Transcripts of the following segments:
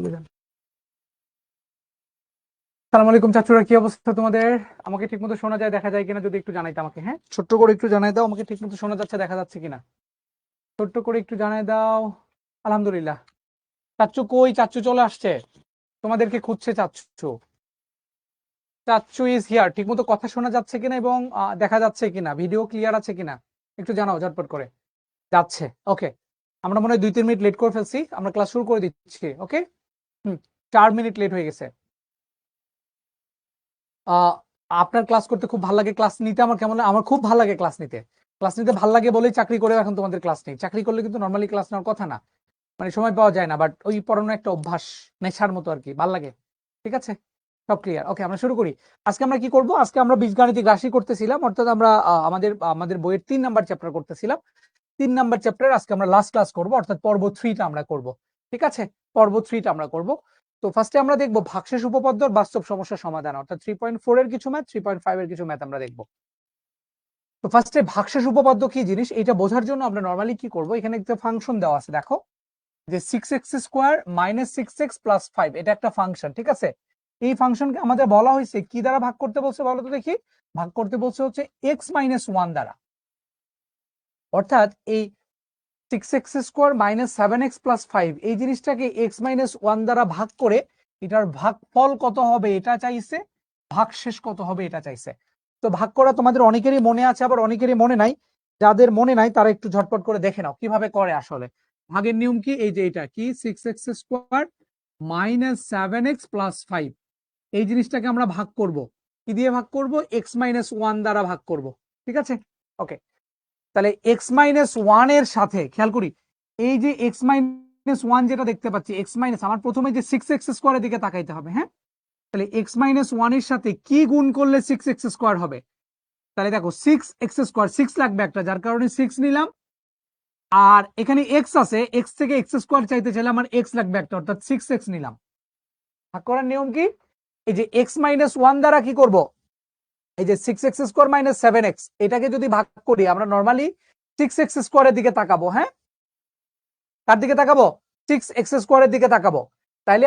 চলে যান। সালাম আলাইকুম চাচুরা, কি অবস্থা তোমাদের? আমাকে ঠিকমতো শোনা যায়, দেখা যায় কিনা যদি একটু জানাইতে আমাকে। হ্যাঁ, ছোট্ট করে একটু জানাই দাও আমাকে ঠিকমতো শোনা যাচ্ছে, দেখা যাচ্ছে কিনা। ছোট্ট করে একটু জানাই দাও। আলহামদুলিল্লাহ। চাচ্চু কই? চাচ্চু চলে আসছে, তোমাদেরকে খুঁজছে চাচ্চু। চাচ্চু ইজ হিয়ার। ঠিকমতো কথা শোনা যাচ্ছে কিনা এবং দেখা যাচ্ছে কিনা, ভিডিও ক্লিয়ার আছে কিনা একটু জানাও ঝটপট করে। যাচ্ছে, ওকে। আমরা মনে হয় 2-3 মিনিট লেট করে ফেলছি, আমরা ক্লাস শুরু করে দিচ্ছি। ওকে, 4 মিনিট লেট হয়ে গেছে। আপনার ক্লাস করতে খুব ভালো লাগে, ক্লাস নিতে আমার কেমন লাগে? আমার খুব ভালো লাগে ক্লাস নিতে। ক্লাস নিতে ভালো লাগে বলেই চাকরি করে এখন তোমাদের ক্লাস নেই। চাকরি করলে কিন্তু নর্মালি ক্লাস নেওয়ার কথা না, মানে সময় পাওয়া যায় না, বাট ওই পড়ানো একটা অভ্যাস, নেশার মতো আর কি, ভালো লাগে। ঠিক আছে, সব ক্লিয়ার। ওকে, আমরা শুরু করি। আজকে আমরা কি করব? আজকে আমরা বীজগাণিতিক রাশি করতেছিলাম, অর্থাৎ আমরা আমাদের বইয়ের 3 নাম্বার চ্যাপ্টার করতেছিলাম। 3 নাম্বার চ্যাপ্টার আজকে আমরা লাস্ট ক্লাস করব, অর্থাৎ পর্ব 3টা আমরা করব। ঠিক আছে, পর্ব 3টা আমরা করব। তো ফার্স্টে আমরা দেখব ভাগশেষ উপপাদ্য বাস্তব সমস্যা সমাধান, অর্থাৎ 3.4 এর কিছু ম্যাথ, 3.5 এর কিছু ম্যাথ আমরা দেখব। তো ফার্স্টে ভাগশেষ উপপাদ্য কি জিনিস এটা বোঝার জন্য আমরা নরমালি কি করব, এখানে একটা ফাংশন দেওয়া আছে, দেখো যে 6x² - 6x + 5, এটা একটা ফাংশন। ঠিক আছে, এই ফাংশনকে আমাদের বলা হয়েছে কি দ্বারা ভাগ করতে বলছে বলো তো দেখি? ভাগ করতে বলছে হচ্ছে x - 1 দ্বারা, অর্থাৎ এই 6x² - 7x + 5 এই জিনিসটাকে x - 1 দ্বারা ভাগ করে এটার ভাগফল কত হবে এটা চাইছে, ভাগশেষ কত হবে এটা চাইছে। তো ভাগ করা তোমাদের অনেকেরই মনে আছে, আবার অনেকেরই মনে নাই। যাদের মনে নাই তারা একটু ঝটপট করে দেখে নাও কিভাবে করে আসলে। ভাগের নিয়ম কি? এই যে এটা কি, 6x² - 7x + 5, এই জিনিসটাকে আমরা ভাগ করব কি দিয়ে? ভাগ করব x - 1 দ্বারা ভাগ করব। ঠিক আছে, ওকে। তাহলে x - 1 এর সাথে খেয়াল করি, এই যে x - 1 যেটা দেখতে পাচ্ছি, x মাইনাস, আমার প্রথমে যে 6x² এর দিকে তাকাইতে হবে। হ্যাঁ, তাহলে x - 1 এর সাথে কি গুণ করলে 6x² হবে? তাহলে দেখো 6x², 6 লাগবে একটা, যার কারণে 6 নিলাম। আর এখানে x আছে, x থেকে x² চাইতে চাইলে আমার x লাগবে একটা, অর্থাৎ 6x নিলাম। ভাগ করার নিয়ম কি? এই যে x - 1 দ্বারা কি করব, এই যে 6x² - 7x, এটাকে যদি ভাগ করি আমরা নরমালি 6x² এর দিকে তাকাবো। হ্যাঁ, কার দিকে তাকাবো? 6x² এর দিকে তাকাবো। তাইলে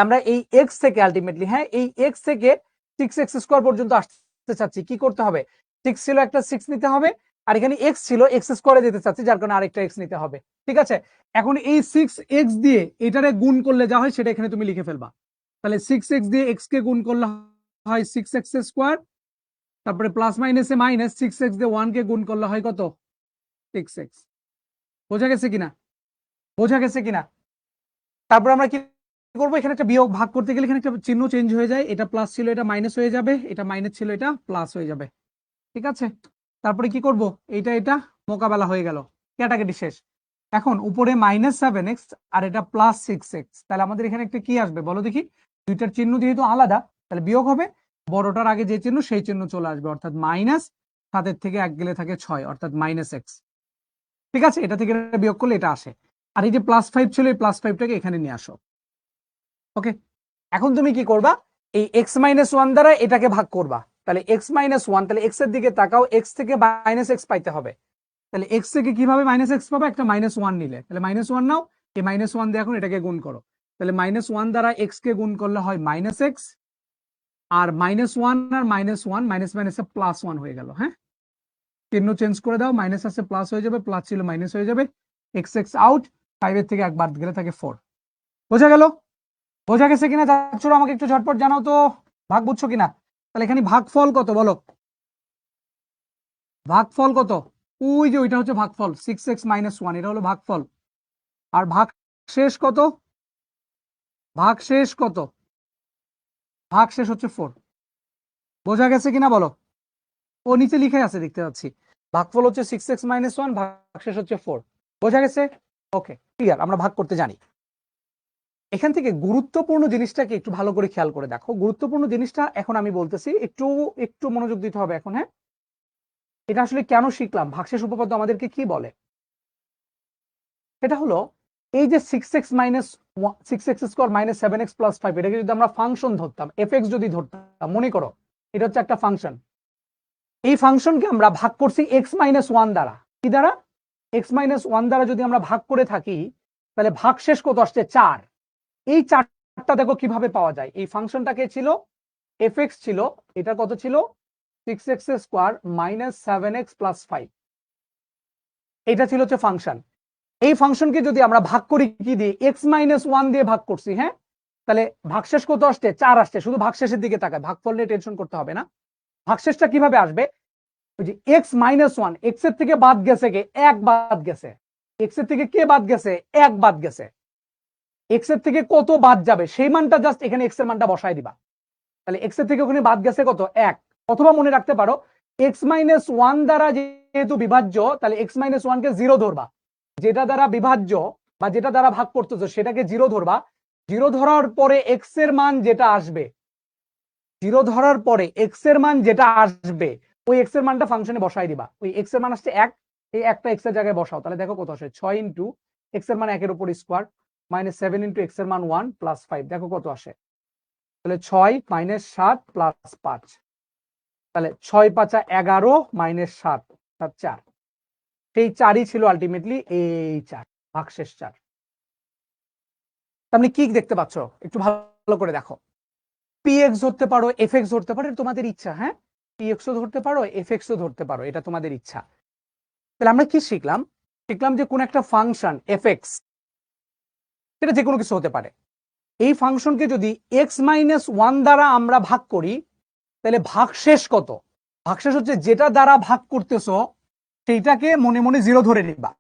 আমরা এই x থেকে আলটিমেটলি, হ্যাঁ, এই x থেকে 6x² পর্যন্ত আসতে চাচ্ছি, কি করতে হবে? 6 ছিল একটা, 6 নিতে হবে। আর এখানে x ছিল, x² যেতে চাচ্ছি, যার কারণে আরেকটা x নিতে হবে। ঠিক আছে, এখন এই 6x দিয়ে এটারে গুণ করলে যা হয় সেটা এখানে তুমি লিখে ফেলবা। তাহলে 6x দিয়ে x কে গুণ করলে হয় 6x², তারপরে প্লাস মাইনাসে মাইনাস, 6x দিয়ে 1 কে গুণ করলে হয় কত? 6x। বোঝা গেছে কিনা? বোঝা গেছে কিনা? তারপর আমরা কি করবো? এখানে একটা বিয়োগ, ভাগ করতে গেলে এখানে একটা চিহ্ন চেঞ্জ হয়ে যায়, এটা প্লাস ছিল এটা মাইনাস হয়ে যাবে, এটা মাইনাস ছিল এটা প্লাস হয়ে যাবে। ঠিক আছে, তারপরে কি করব? এটা মোকাবেলা হয়ে গেল, ক্যাটাগরি শেষ। এখন উপরে -7x আর এটা +6x, তাহলে আমাদের এখানে একটা কি আসবে বলো দেখি? দুইটার চিহ্ন যেহেতু আলাদা, তাহলে বিয়োগ হবে, বড়টার আগে যে চিহ্ন সেই চিহ্ন চলে আসবে, অর্থাৎ মাইনাস 7 থেকে 1 গেলে থাকে 6, অর্থাৎ -x। ঠিক আছে, এটা থেকে বিয়োগ করলে এটা আসে। আর এই যে +5 ছিল, এই +5টাকে এখানে নিয়ে আসো। ওকে, এখন তুমি কি করবা? এই x - 1 দ্বারা এটাকে ভাগ করবা। তাহলে x - 1, তাহলে x এর দিকে তাকাও, x থেকে -x পাইতে হবে। তাহলে x থেকে কিভাবে -x পাবে? একটা -1 নিলে, তাহলে -1 নাও, এই -1 দিয়ে এখন এটাকে গুণ করো। তাহলে -1 দ্বারা x কে গুণ করলে হয় -x, আর -1 আর -1 মাইনাস মাইনাসে +1 হয়ে গেল। হ্যাঁ, চিহ্ন চেঞ্জ করে দাও, মাইনাস আছে প্লাস হয়ে যাবে, প্লাস ছিল মাইনাস হয়ে যাবে, x আউট, 5 এর থেকে 1 বাদ গেলে থাকে 4। বোঝা গেল? বোঝা গেছে কিনা চাচ্চুরা আমাকে একটু ঝটপট জানাও তো, ভাগ বুঝছো কিনা? তাহলে এখানে ভাগফল কত বলো? ভাগফল কত? ওই যে ওইটা হচ্ছে ভাগফল, 6x - 1, এটা হলো ভাগফল। আর ভাগ শেষ কত? ভাগ শেষ কত? ভাগ শেষ হচ্ছে 4। বোঝা গেছে কিনা বলো? ও নিচে লিখে আছে দেখতে পাচ্ছি, ভাগফল হচ্ছে 6x - 1, ভাগ শেষ হচ্ছে 4। বোঝা গেছে? ওকে, ক্লিয়ার, আমরা ভাগ করতে জানি। এখান থেকে গুরুত্বপূর্ণ জিনিসটাকে একটু ভালো করে খেয়াল করে দেখো। গুরুত্বপূর্ণ জিনিসটা এখন আমি বলতেছি, একটু একটু মনোযোগ দিতে হবে এখন। হ্যাঁ, এটা আসলে কেন শিখলাম, ভাগশেষ উপপাদ্য আমাদেরকে কি বলে? সেটা হলো এই যে 6x - 7x + 5, এটাকে যদি আমরা ফাংশন ধরতাম, fx যদি ধরতাম, মনে করো এটা হচ্ছে একটা ফাংশন। এই ফাংশনকে আমরা ভাগ করছি x - 1 দ্বারা। কি দ্বারা? x - 1 দ্বারা যদি আমরা ভাগ করে থাকি, তাহলে ভাগশেষ কত আসছে? 4। এই চারটা দেখো কিভাবে পাওয়া যায়। এই ফাংশনটাকে ছিল এফ ছিল, এটা কত ছিল 6x square minus 7x plus 5, এটা ছিল হচ্ছে ফাংশন। এই ফাংশনকে যদি আমরা ভাগ করি কি দিয়ে, x-1 দিয়ে ভাগ করছি, হ্যাঁ, তাহলে ভাগশেষ কত আসছে 4 আসছে। শুধু ভাগশেষের দিকে তাকায়, ভাগফল নিয়ে টেনশন করতে হবে না। ভাগশেষটা কিভাবে আসবে, ওই যে x-1, x এর থেকে বাদ গেছে কে, 1 বাদ গেছে। x এর থেকে কে বাদ গেছে, 1 বাদ গেছে। x এর থেকে কত বাদ যাবে সেই মানটা জাস্ট এখানে x এর মানটা বসায় দিবা। তাহলে x এর থেকে ওখানে বাদ গেছে কত, 1। অথবা মনে রাখতে পারো x-1 দ্বারা যেহেতু বিভাজ্য, তাহলে x-1 কে 0 ধরবা। যেটা দ্বারা বিভাজ্য বা যেটা দ্বারা ভাগ করতেছো সেটাকে 0 ধরবা। 0 ধরার পরে x এর মান যেটা আসবে, 0 ধরার পরে x এর মান যেটা আসবে, ওই x এর মানটা ফাংশনে বসাই দিবা। ওই x এর মান আসছে 1, এই একটা x এর জায়গায় বসাও, তাহলে দেখো কত আসে, 6 ইন্টু x এর মান 1 এর উপর স্কোয়ার মাইনাস 7 ইন্টু x এর মান 1 প্লাস 5, দেখো কত আসে। তাহলে 6 মাইনাস 7 প্লাস 5, তাহলে 6 5 11 মাইনাস 7 7 4, সেই 4ই ছিল আলটিমেটলি এই 4, ভাগশেষ 4। আপনি কি দেখতে পাচ্ছ একটু ভালো করে দেখো, px ধরতে পারো, fx ধরতে পারো, এটা তোমাদের ইচ্ছা। হ্যাঁ, px ও ধরতে পারো, fx ও ধরতে পারো, এটা তোমাদের ইচ্ছা। তাহলে আমরা কি শিখলাম, শিখলাম যে কোন একটা ফাংশন fx, সেটা যে কোনো কিছু হতে পারে, এই ফাংশনকে যদি x-1 দ্বারা আমরা ভাগ করি, তাহলে ভাগশেষ কত, ভাগশেষ হচ্ছে যেটা দ্বারা ভাগ করতেছো সেইটাকে মনে মনে 0 ধরে নিবা।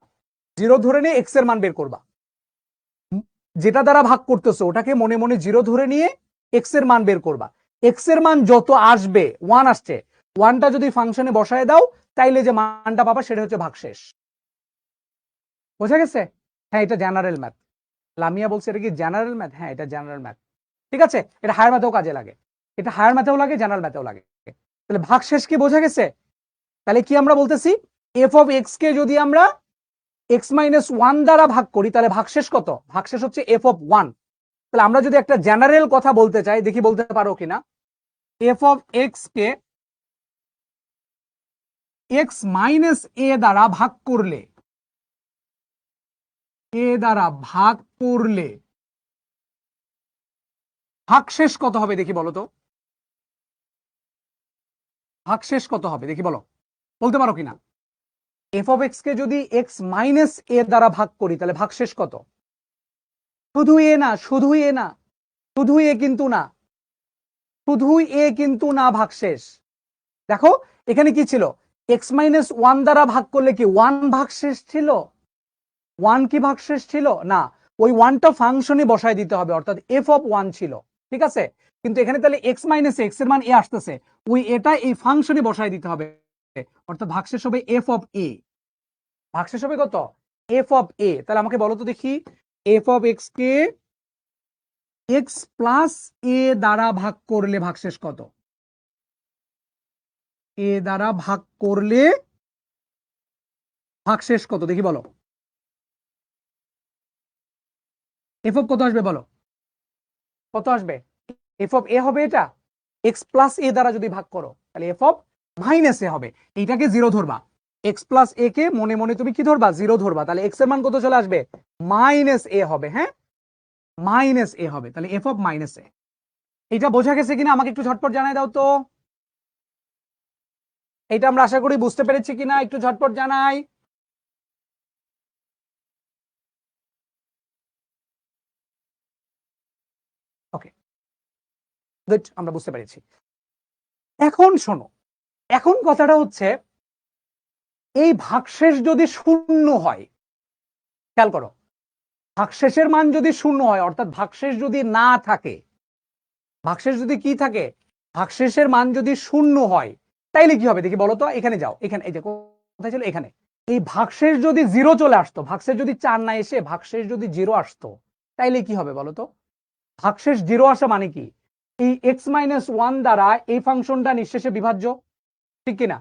0 ধরে নিয়ে x এর মান বের করবা। যেটা দ্বারা ভাগ করতেছো ওটাকে মনে মনে 0 ধরে নিয়ে x এর মান বের করবা। x এর মান যত আসবে, 1 আসছে, 1টা যদি ফাংশনে বসায় দাও, তাইলে যে মানটা পাবা সেটা হচ্ছে ভাগশেষ। বোঝা গেছে? হ্যাঁ, এটা জেনারেল ম্যাথ। লামিয়া বলছে এটা কি জেনারেল ম্যাথ? হ্যাঁ, এটা জেনারেল ম্যাথ। ঠিক আছে, এটা হায়ার ম্যাথেও কাজে লাগে, এটা হায়ার ম্যাথেও লাগে, জেনারেল ম্যাথেও লাগে। তাহলে ভাগশেষ কি বোঝা গেছে? তাহলে কি আমরা বলতেছি, এফ অফ এক্স কে যদি আমরা x-1 দ্বারা ভাগ করি, তাহলে ভাগশেষ কত, ভাগশেষ হচ্ছে এফ অফ 1। তাহলে আমরা যদি একটা জেনারেল কথা বলতে চাই, দেখি বলতে পারো কিনা, f of x K x-a দ্বারা ভাগ করলে, a দ্বারা ভাগ করলে ভাগশেষ কত হবে দেখি বলো তো, ভাগশেষ কত হবে দেখি বলো, বলতে পারো কিনা। এফ অফ এক্স কে যদি x-a দ্বারা ভাগ করি, তাহলে ভাগশেষ কত, শুধু এ না, শুধু এ না, শুধু এ কিন্তু না, শুধু এ কিন্তু না, ভাগশেষ দেখো এখানে কি ছিল, x-1 দ্বারা ভাগ করলে কি 1 ভাগশেষ ছিল, 1 কি ভাগশেষ ছিল না, ওই 1টা ফাংশনে বসায় দিতে হবে, অর্থাৎ এফ অফ 1 ছিল। ঠিক আছে, কিন্তু এখানে তাহলে x-x এর মান এ আসতেছে, ওই এটা এই ফাংশনে বসায় দিতে হবে, অর্থাৎ ভাগশেষ হবে এফ অফ এ। ভাগশেষ হবে কত, এফ অফ এ। তাহলে আমাকে বলো তো দেখি, এফ অফ এক্স কে এক্স প্লাস এ দ্বারা ভাগ করলে ভাগশেষ কত, এ দ্বারা ভাগ করলে ভাগশেষ কত দেখি বলো, এফ অফ কত আসবে বলো, কত আসবে, এফ অফ এ হবে এটা, এক্স প্লাস এ দ্বারা যদি ভাগ করো তাহলে এফ অফ মাইনাস এ হবে, এইটাকে 0 ধরবা। এক্স প্লাস এ কে মনে মনে তুমি কি ধরবা, 0 ধরবা, তাহলে এক্স এর মান কত চলে আসবে, মাইনাস এ হবে। হ্যাঁ, মাইনাস এ হবে, তাহলে এফ অফ মাইনাস এ। এটা বোঝা গেছে কিনা আমাকে একটু ঝটপট জানাই দাও তো, এটা আমরা আশা করি বুঝতে পেরেছি কিনা, একটু ঝটপট জানাই। ওকে, গুড, আমরা বুঝতে পেরেছি। এখন শোনো, এখন কথাটা হচ্ছে, এই ভাগশেষ যদি শূন্য হয়, খেয়াল করো, ভাগশেষের মান যদি শূন্য হয়, অর্থাৎ ভাগশেষ যদি না থাকে, ভাগশেষ যদি কি থাকে, ভাগশেষের মান যদি শূন্য হয়, তাইলে কি হবে দেখি বলো তো, এখানে যাও, এখানে, এই যে কোথায় ছিল, এখানে, এই ভাগশেষ যদি 0 চলে আসতো, ভাগশেষ যদি 4 না এসে ভাগশেষ যদি 0 আসতো, তাইলে কি হবে বলো তো। ভাগশেষ 0 আসা মানে কি, এই x-1 দ্বারা এই ফাংশনটা নিঃশেষে বিভাজ্য, ঠিক কিনা।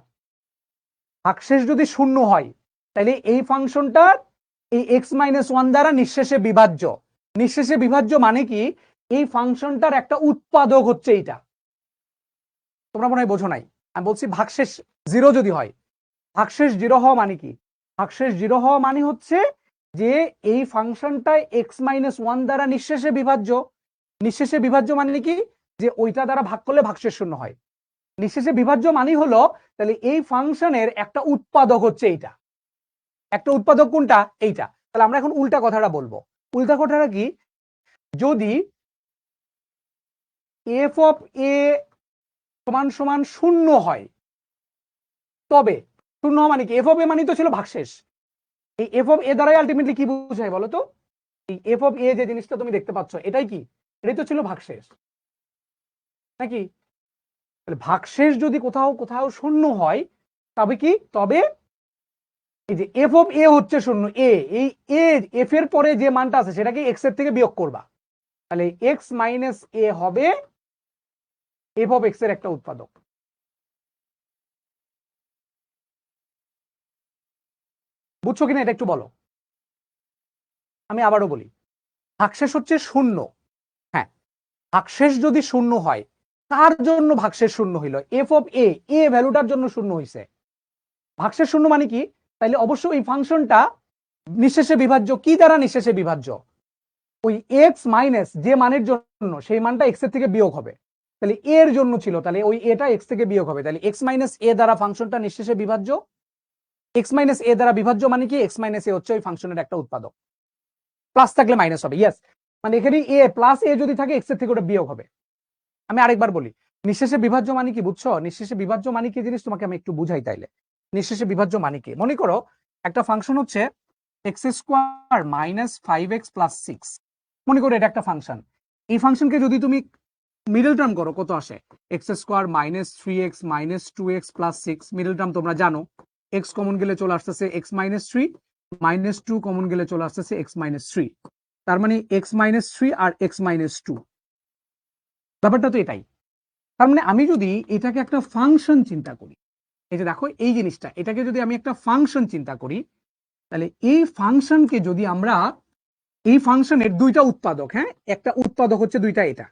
ভাগশেষ যদি শূন্য হয়, তাহলে এই ফাংশনটা এই x-1 দ্বারা নিঃশেষে বিভাজ্য। নিঃশেষে বিভাজ্য মানে কি, এই ফাংশনটার একটা উৎপাদক হচ্ছে এইটা। তোমরা মনে হয় বোঝো নাই, আমি বলছি ভাগশেষ 0 যদি হয়, ভাগশেষ 0 হওয়া মানে কি, ভাগশেষ 0 হওয়া মানে হচ্ছে যে এই ফাংশনটা x-1 দ্বারা নিঃশেষে বিভাজ্য। নিঃশেষে বিভাজ্য মানে কি, যে ওইটা দ্বারা ভাগ করলে ভাগশেষ শূন্য হয়। নিঃশেষে বিভাজ্য মানে হলো তাহলে এই ফাংশনের একটা উৎপাদক হচ্ছে এইটা। একটা উৎপাদক কোনটা? এইটা। তাহলে আমরা এখন উল্টা কথাটা বলবো। উল্টা কথাটা কি, যদি এফ অফ এ সমান সমান শূন্য হয়, তবে শূন্য মানে কি, এফ অফ এ মানে তো ছিল ভাগশেষ। এই এফ অফ এ দ্বারাই আলটিমেটলি কি বোঝায় বলো তো? এই এফ অফ এ যে জিনিসটা তুমি দেখতে পাচ্ছ, এটাই কি? এটাই তো ছিল ভাগশেষ নাকি? তাহলে ভাগশেষ যদি কোথাও কোথাও শূন্য হয়, তবে কি, তবে এই যে এফ অফ এ হচ্ছে শূন্য, এই এ এফ এর পরে যে মানটা আছে সেটাকে এক্স এর থেকে বিয়োগ করবা, তাহলে এক্স মাইনাস এ হবে এফ অফ এক্স এর একটা উৎপাদক। বুঝছো কিনা এটা একটু বলো। আমি আবারও বলি, ভাগশেষ হচ্ছে শূন্য। হ্যাঁ, ভাগশেষ যদি শূন্য হয়, তার জন্য ভাগশেষ শূন্য হইল, এফ অফ এ ভ্যালুটার জন্য শূন্য হইছে। ভাগশেষ শূন্য মানে কি, তাইলে অবশ্যই এই ফাংশনটা নিঃশেষে বিভাজ্য। কি দ্বারা নিঃশেষে বিভাজ্য? ওই এক্স মাইনাস যে মানের জন্য সেই মানটা এক্স এর থেকে বিয়োগ হবে। তাহলে এর জন্য ছিল, তাহলে ওই এটা এক্স থেকে বিয়োগ হবে, তাহলে এক্স মাইনাস এ দ্বারা ফাংশনটা নিঃশেষে বিভাজ্য। এক্স মাইনাস এ দ্বারা বিভাজ্য মানে কি, এক্স মাইনাস এ হচ্ছে ওই ফাংশনের একটা উৎপাদক। প্লাস থাকলে মাইনাস হবে, ইয়েস। মানে এখানে এ প্লাস এ যদি থাকে এক্স এর থেকে ওটা বিয়োগ হবে। আমি আরেকবার বলি, নিঃশেষে বিভাজ্য মানে কি বুঝছো? নিঃশেষে বিভাজ্য মানে কি জিনিস তোমাকে আমি একটু বুঝাই তাইলে। নিঃশেষে বিভাজ্য মানে কি, মনে করো একটা ফাংশন হচ্ছে x square minus 5x plus 6। মনে করো এটা একটা ফাংশন। এই ফাংশনকে যদি তুমি মিডল টার্ম করো, কত আসে? X square minus 3x minus 2x plus 6। Middle term তোমরা জানো, এক্স কমন গেলে চলে আসতেছে এক্স মাইনাস 3, মাইনাস 2 কমন গেলে চলে আসতেছে এক্স মাইনাস 3। তার মানে এক্স মাইনাস 3 আর এক্স মাইনাস 2। ব্যাপারটা তো এটাই। তার মানে আমি যদি এটাকে একটা ফাংশন চিন্তা করি, এই যে দেখো এই জিনিসটা, এটাকে যদি আমি একটা ফাংশন চিন্তা করি, তাহলে এই ফাংশনকে যদি আমরা, এই ফাংশনের দুইটা উৎপাদক, হ্যাঁ একটা উৎপাদক হচ্ছে দুইটা, এটা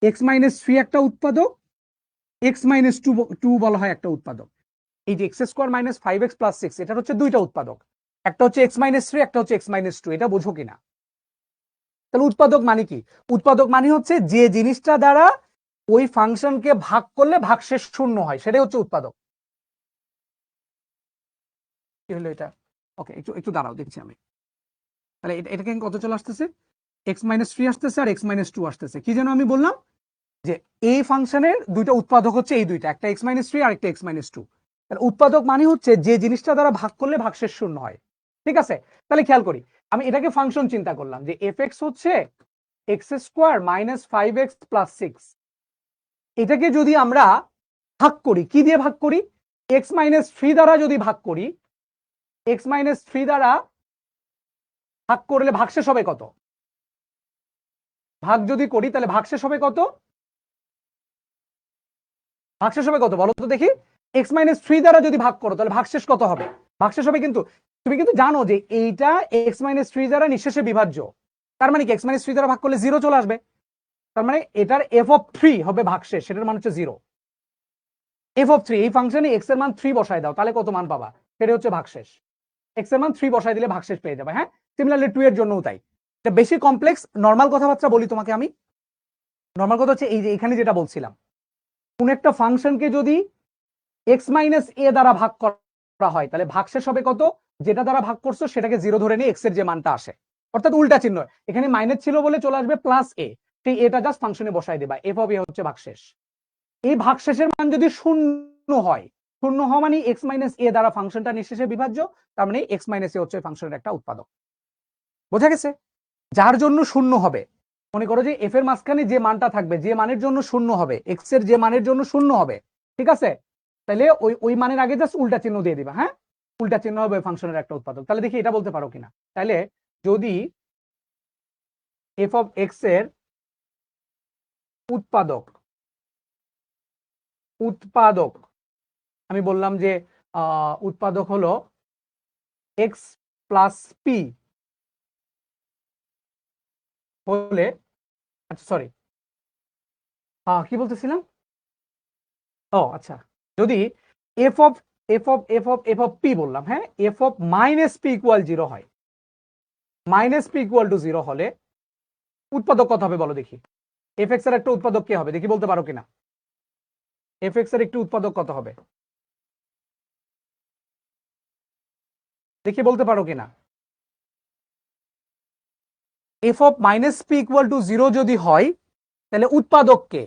এক্স মাইনাস 3 একটা উৎপাদক, এক্স মাইনাস 2 বলা হয় একটা উৎপাদক। এই যে x square minus 5x plus 6, এটার হচ্ছে দুইটা উৎপাদক, একটা হচ্ছে এক্স মাইনাস 3, একটা হচ্ছে এক্স মাইনাস 2। এটা বোঝো কিনা? তাহলে উৎপাদক মানে কি? উৎপাদক মানে হচ্ছে যে জিনিসটা দ্বারা ওই ফাংশনকে ভাগ করলে ভাগশেষ শূন্য হয়, সেটাই হচ্ছে উৎপাদক। কি হলো এটা? ওকে, একটু একটু দাঁড়াও, দেখছি আমি। তাহলে এটাকে কত চলে আসতেছে? এক্স মাইনাস 3 আসতেছে আর এক্স মাইনাস 2 আসতেছে। কি যেন আমি বললাম, যে এই ফাংশনের দুইটা উৎপাদক হচ্ছে এই দুইটা, একটা এক্স মাইনাস 3 আর একটা এক্স মাইনাস 2। তাহলে উৎপাদক মানে হচ্ছে যে জিনিসটা দ্বারা ভাগ করলে ভাগশেষ শূন্য হয়। ঠিক আছে, তাহলে খেয়াল করি, আমি এটাকে ফাংশন চিন্তা করলাম যে এফ এক্স হচ্ছে x square minus 5x plus 6। এটাকে যদি আমরা ভাগ করি, কি দিয়ে ভাগ করি? এক্স মাইনাস 3 দ্বারা যদি ভাগ করি, এক্স মাইনাস 3 দ্বারা ভাগ করলে ভাগশেষ হবে কত? ভাগ যদি করি তাহলে ভাগশেষ হবে কত? ভাগশেষ হবে কত বলো তো দেখি? এক্স মাইনাস 3 দ্বারা যদি ভাগ করো তাহলে ভাগশেষ কত হবে? ভাগশেষ হবে, কিন্তু তুমি কিন্তু জানো যে এইটা এক্স মাইনাস 3 দ্বারা নিঃশেষে বিভাজ্য। তার মানে কি, এক্স মাইনাস 3 দ্বারা ভাগ করলে 0 চলে আসবে। তার মানে এটার এফ অফ 3 হবে ভাগশেষ, সেটার মান হচ্ছে 0। এফ অফ 3, এই ফাংশনে এক্স এর মান 3 বসায় দাও, তাহলে কত মান পাবা? সেটা হচ্ছে ভাগশেষ। এক্স এর মান 3 বসায় দিলে ভাগশেষ পেয়ে যাবে। হ্যাঁ, সিমিলারলি 2 এর জন্যও তাই। এটা বেশি কমপ্লেক্স, নরমাল কথাবার্তা বলি তোমাকে আমি। নরমাল কথা হচ্ছে এই যে এখানে যেটা বলছিলাম, কোন একটা ফাংশনকে যদি এক্স মাইনাস এ দ্বারা ভাগ করা হয় তাহলে ভাগশেষ হবে কত? যেটা দ্বারা ভাগ করছো সেটাকে 0 ধরে নিয়ে এক্স এর যে মানটা আসে, অর্থাৎ উল্টা চিহ্ন, এখানে মাইনাস ছিল বলে চলে আসবে প্লাস এ, সেই এটা জাস্ট ফাংশনে বসাই দেবা, এফ অফ এ হচ্ছে ভাগশেষ। এই ভাগশেষের মান যদি শূন্য হয়, শূন্য হওয়া মানে এক্স মাইনাস এ দ্বারা ফাংশনটা নিঃশেষে বিভাজ্য, তার মানে এক্স মাইনাস এ হচ্ছে ফাংশনের একটা উৎপাদক। বোঝা গেছে? যার জন্য শূন্য হবে, মনে করো যে এফ এর মাঝখানে যে মানটা থাকবে, যে মানের জন্য শূন্য হবে, এক্স এর যে মানের জন্য শূন্য হবে, ঠিক আছে, তাহলে ওই ওই মানের আগে জাস্ট উল্টা চিহ্ন দিয়ে দিবা। হ্যাঁ, উল্টা চিহ্ন হবে ফাংশনের একটা উৎপাদক। তাহলে দেখি এটা বলতে পারো কিনা। তাহলে যদি এফ অফ এক্স এর উৎপাদক, উৎপাদক আমি বললাম যে উৎপাদক হলো এক্স প্লাস পি হলে, আচ্ছা সরি, কি বলতেছিলাম? ও আচ্ছা, যদি এফ অফ পি বললাম, হ্যাঁ F of minus p equal 0 হয়, মাইনাস পি ইকুয়াল টু 0 হলে উৎপাদক কত হবে বলো দেখি। এফ এক্স এর একটা উৎপাদক কে হবে দেখি, বলতে পারো কিনা? এফ এক্স এর একটি উৎপাদক কত হবে দেখি, বলতে পারো কিনা? F of minus p equal to 0 যদি হয় তাহলে উৎপাদক কে?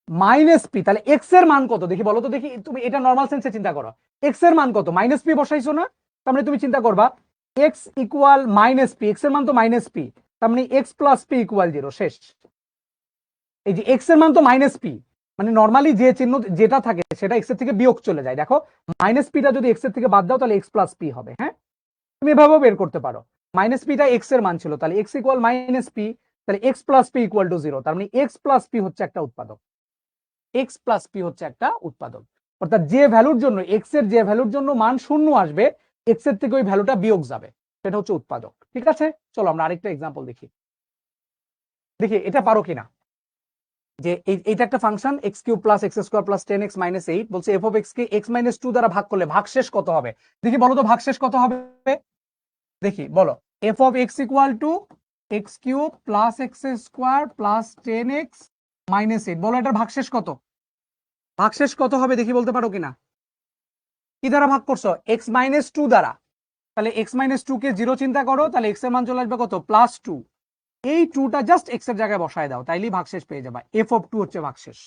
Minus p. তাহলে এক্স এর মান কত দেখি বলো তো দেখি, তুমি এটা নর্মাল সেন্সে চিন্তা করো। এক্স এর মান কত? মাইনাস পি বসাইছো না, তার মানে তুমি চিন্তা করবা x equal minus P, x এর মান তো মাইনাস পি, তার মানে এক্স প্লাস পি ইকুয়াল 0, শেষ। এই যে এক্স এর মান তো মাইনাস পি, মানে নর্মালি যে চিহ্ন যেটা থাকে সেটা এক্স এর থেকে বিয়োগ চলে যায়। দেখো মাইনাস পিটা যদি এক্স এর থেকে বাদ দাও তাহলে এক্স প্লাস পি হবে। হ্যাঁ, তুমি এভাবেও বের করতে পারো। মাইনাস পিটা এক্স এর মান ছিল, তাহলে এক্স ইকুয়াল মাইনাস পি, তাহলে x plus P equal to 0, তার মানে এক্স প্লাস পি হচ্ছে একটা উৎপাদক। এক্স প্লাস পি হচ্ছে একটা উৎপাদক, অর্থাৎ যে ভ্যালুর জন্য এক্স এর যে ভ্যালুর জন্য মান 0 আসবে এক্স এর থেকে ওই ভ্যালুটা বিয়োগ যাবে, সেটা হচ্ছে উৎপাদক। ঠিক আছে, চলো আমরা আরেকটা এক্সাম্পল দেখি। দেখি এটা পারো কিনা। যে এইটা একটা function x cube plus x square plus 10x minus 8, বলছে F of x K x minus 2 দ্বারা ভাগ করলে ভাগশেষ কত হবে দেখি, বলো তো ভাগশেষ কত হবে দেখি, বলো। F of x equal to x cube plus x square plus 10x minus 8, বলো এটার ভাগশেষ কত? ভাগশেষ কত হবে দেখি, বলতে পারো কিনা? কি দ্বারা ভাগ করছো? এক্স মাইনাস 2 দ্বারা। তাহলে এক্স মাইনাস 2 কে 0 চিন্তা করো, তাহলে এক্স এর মান চলে আসবে কত? প্লাস 2। এই 2টা জাস্ট এক্স এর জায়গায় বসায় দাও, তাইলেই ভাগশেষ পেয়ে যাবা। এফ অফ 2 হচ্ছে ভাগশেষ।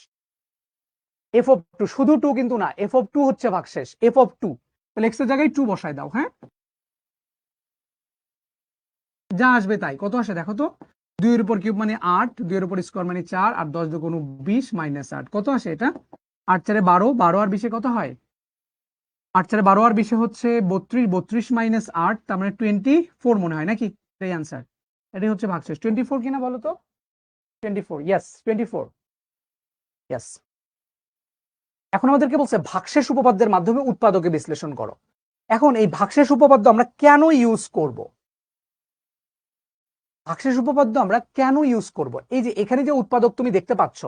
এফ অফ 2, শুধু 2 কিন্তু না, এফ অফ 2 হচ্ছে ভাগশেষ, এফ অফ 2। তাহলে এক্স এর জায়গায় 2 বসায় দাও। হ্যাঁ, যা আসবে তাই। কত আসে দেখো তো, 2 এর উপর কিউব মানে 8, 2 এর উপর স্কোয়ার মানে 4, আর 10 দুগুণ 20 মাইনাস 8, কত আসে এটা? 8 4 12, 12 আর 20 কত হয়? 8 4 12 আর 20 হচ্ছে 32, 32 মাইনাস 8, তার মানে 24 মনে হয় নাকি? এই আনসার, এটাই হচ্ছে ভাগশেষ। 24 কিনা বলো তো? 24, ইয়েস 24, ইয়েস। এখন আমাদেরকে বলছে ভাগশেষ উপপাদ্যের মাধ্যমে উৎপাদকে বিশ্লেষণ করো। এখন এই ভাগশেষ উপপাদ্য আমরা কেন ইউজ করব? ভাগশেষ উপপাদ্য আমরা কেন ইউজ করব? এই যে এখানে যে উৎপাদক তুমি দেখতে পাচ্ছ,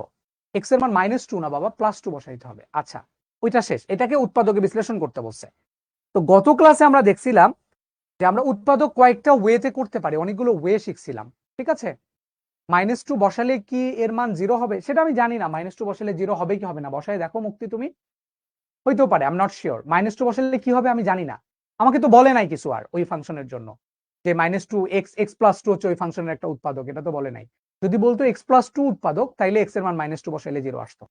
এক্স এর মান -2 না বাবা, +2 বসাইতে হবে। আচ্ছা, ওইটা শেষ, এটাকে উৎপাদকে বিশ্লেষণ করতে বলছে। তো গত ক্লাসে আমরা দেখছিলাম যে আমরা উৎপাদক কয়েকটা ওয়েতে করতে পারি, অনেকগুলো ওয়ে শিখছিলাম। ঠিক আছে, -2 বসালে কি এর মান 0 হবে সেটা আমি জানি না, -2 বসালে 0 হবে কি হবে না, বসায় দেখো মুক্তি তুমি, হইতেও পারে, আই এম নট শিওর। -2 বসালে কি হবে আমি জানি না, আমাকে তো বলে নাই কিছু আর ওই ফাংশনের জন্য যে -2 x প্লাস 2 হচ্ছে ওই ফাংশনের একটা উৎপাদক, এটা তো বলে নাই। যদি বলতো x প্লাস 2 উৎপাদক, তাইলে x এর মান -2 বসাইলে 0 আসতো।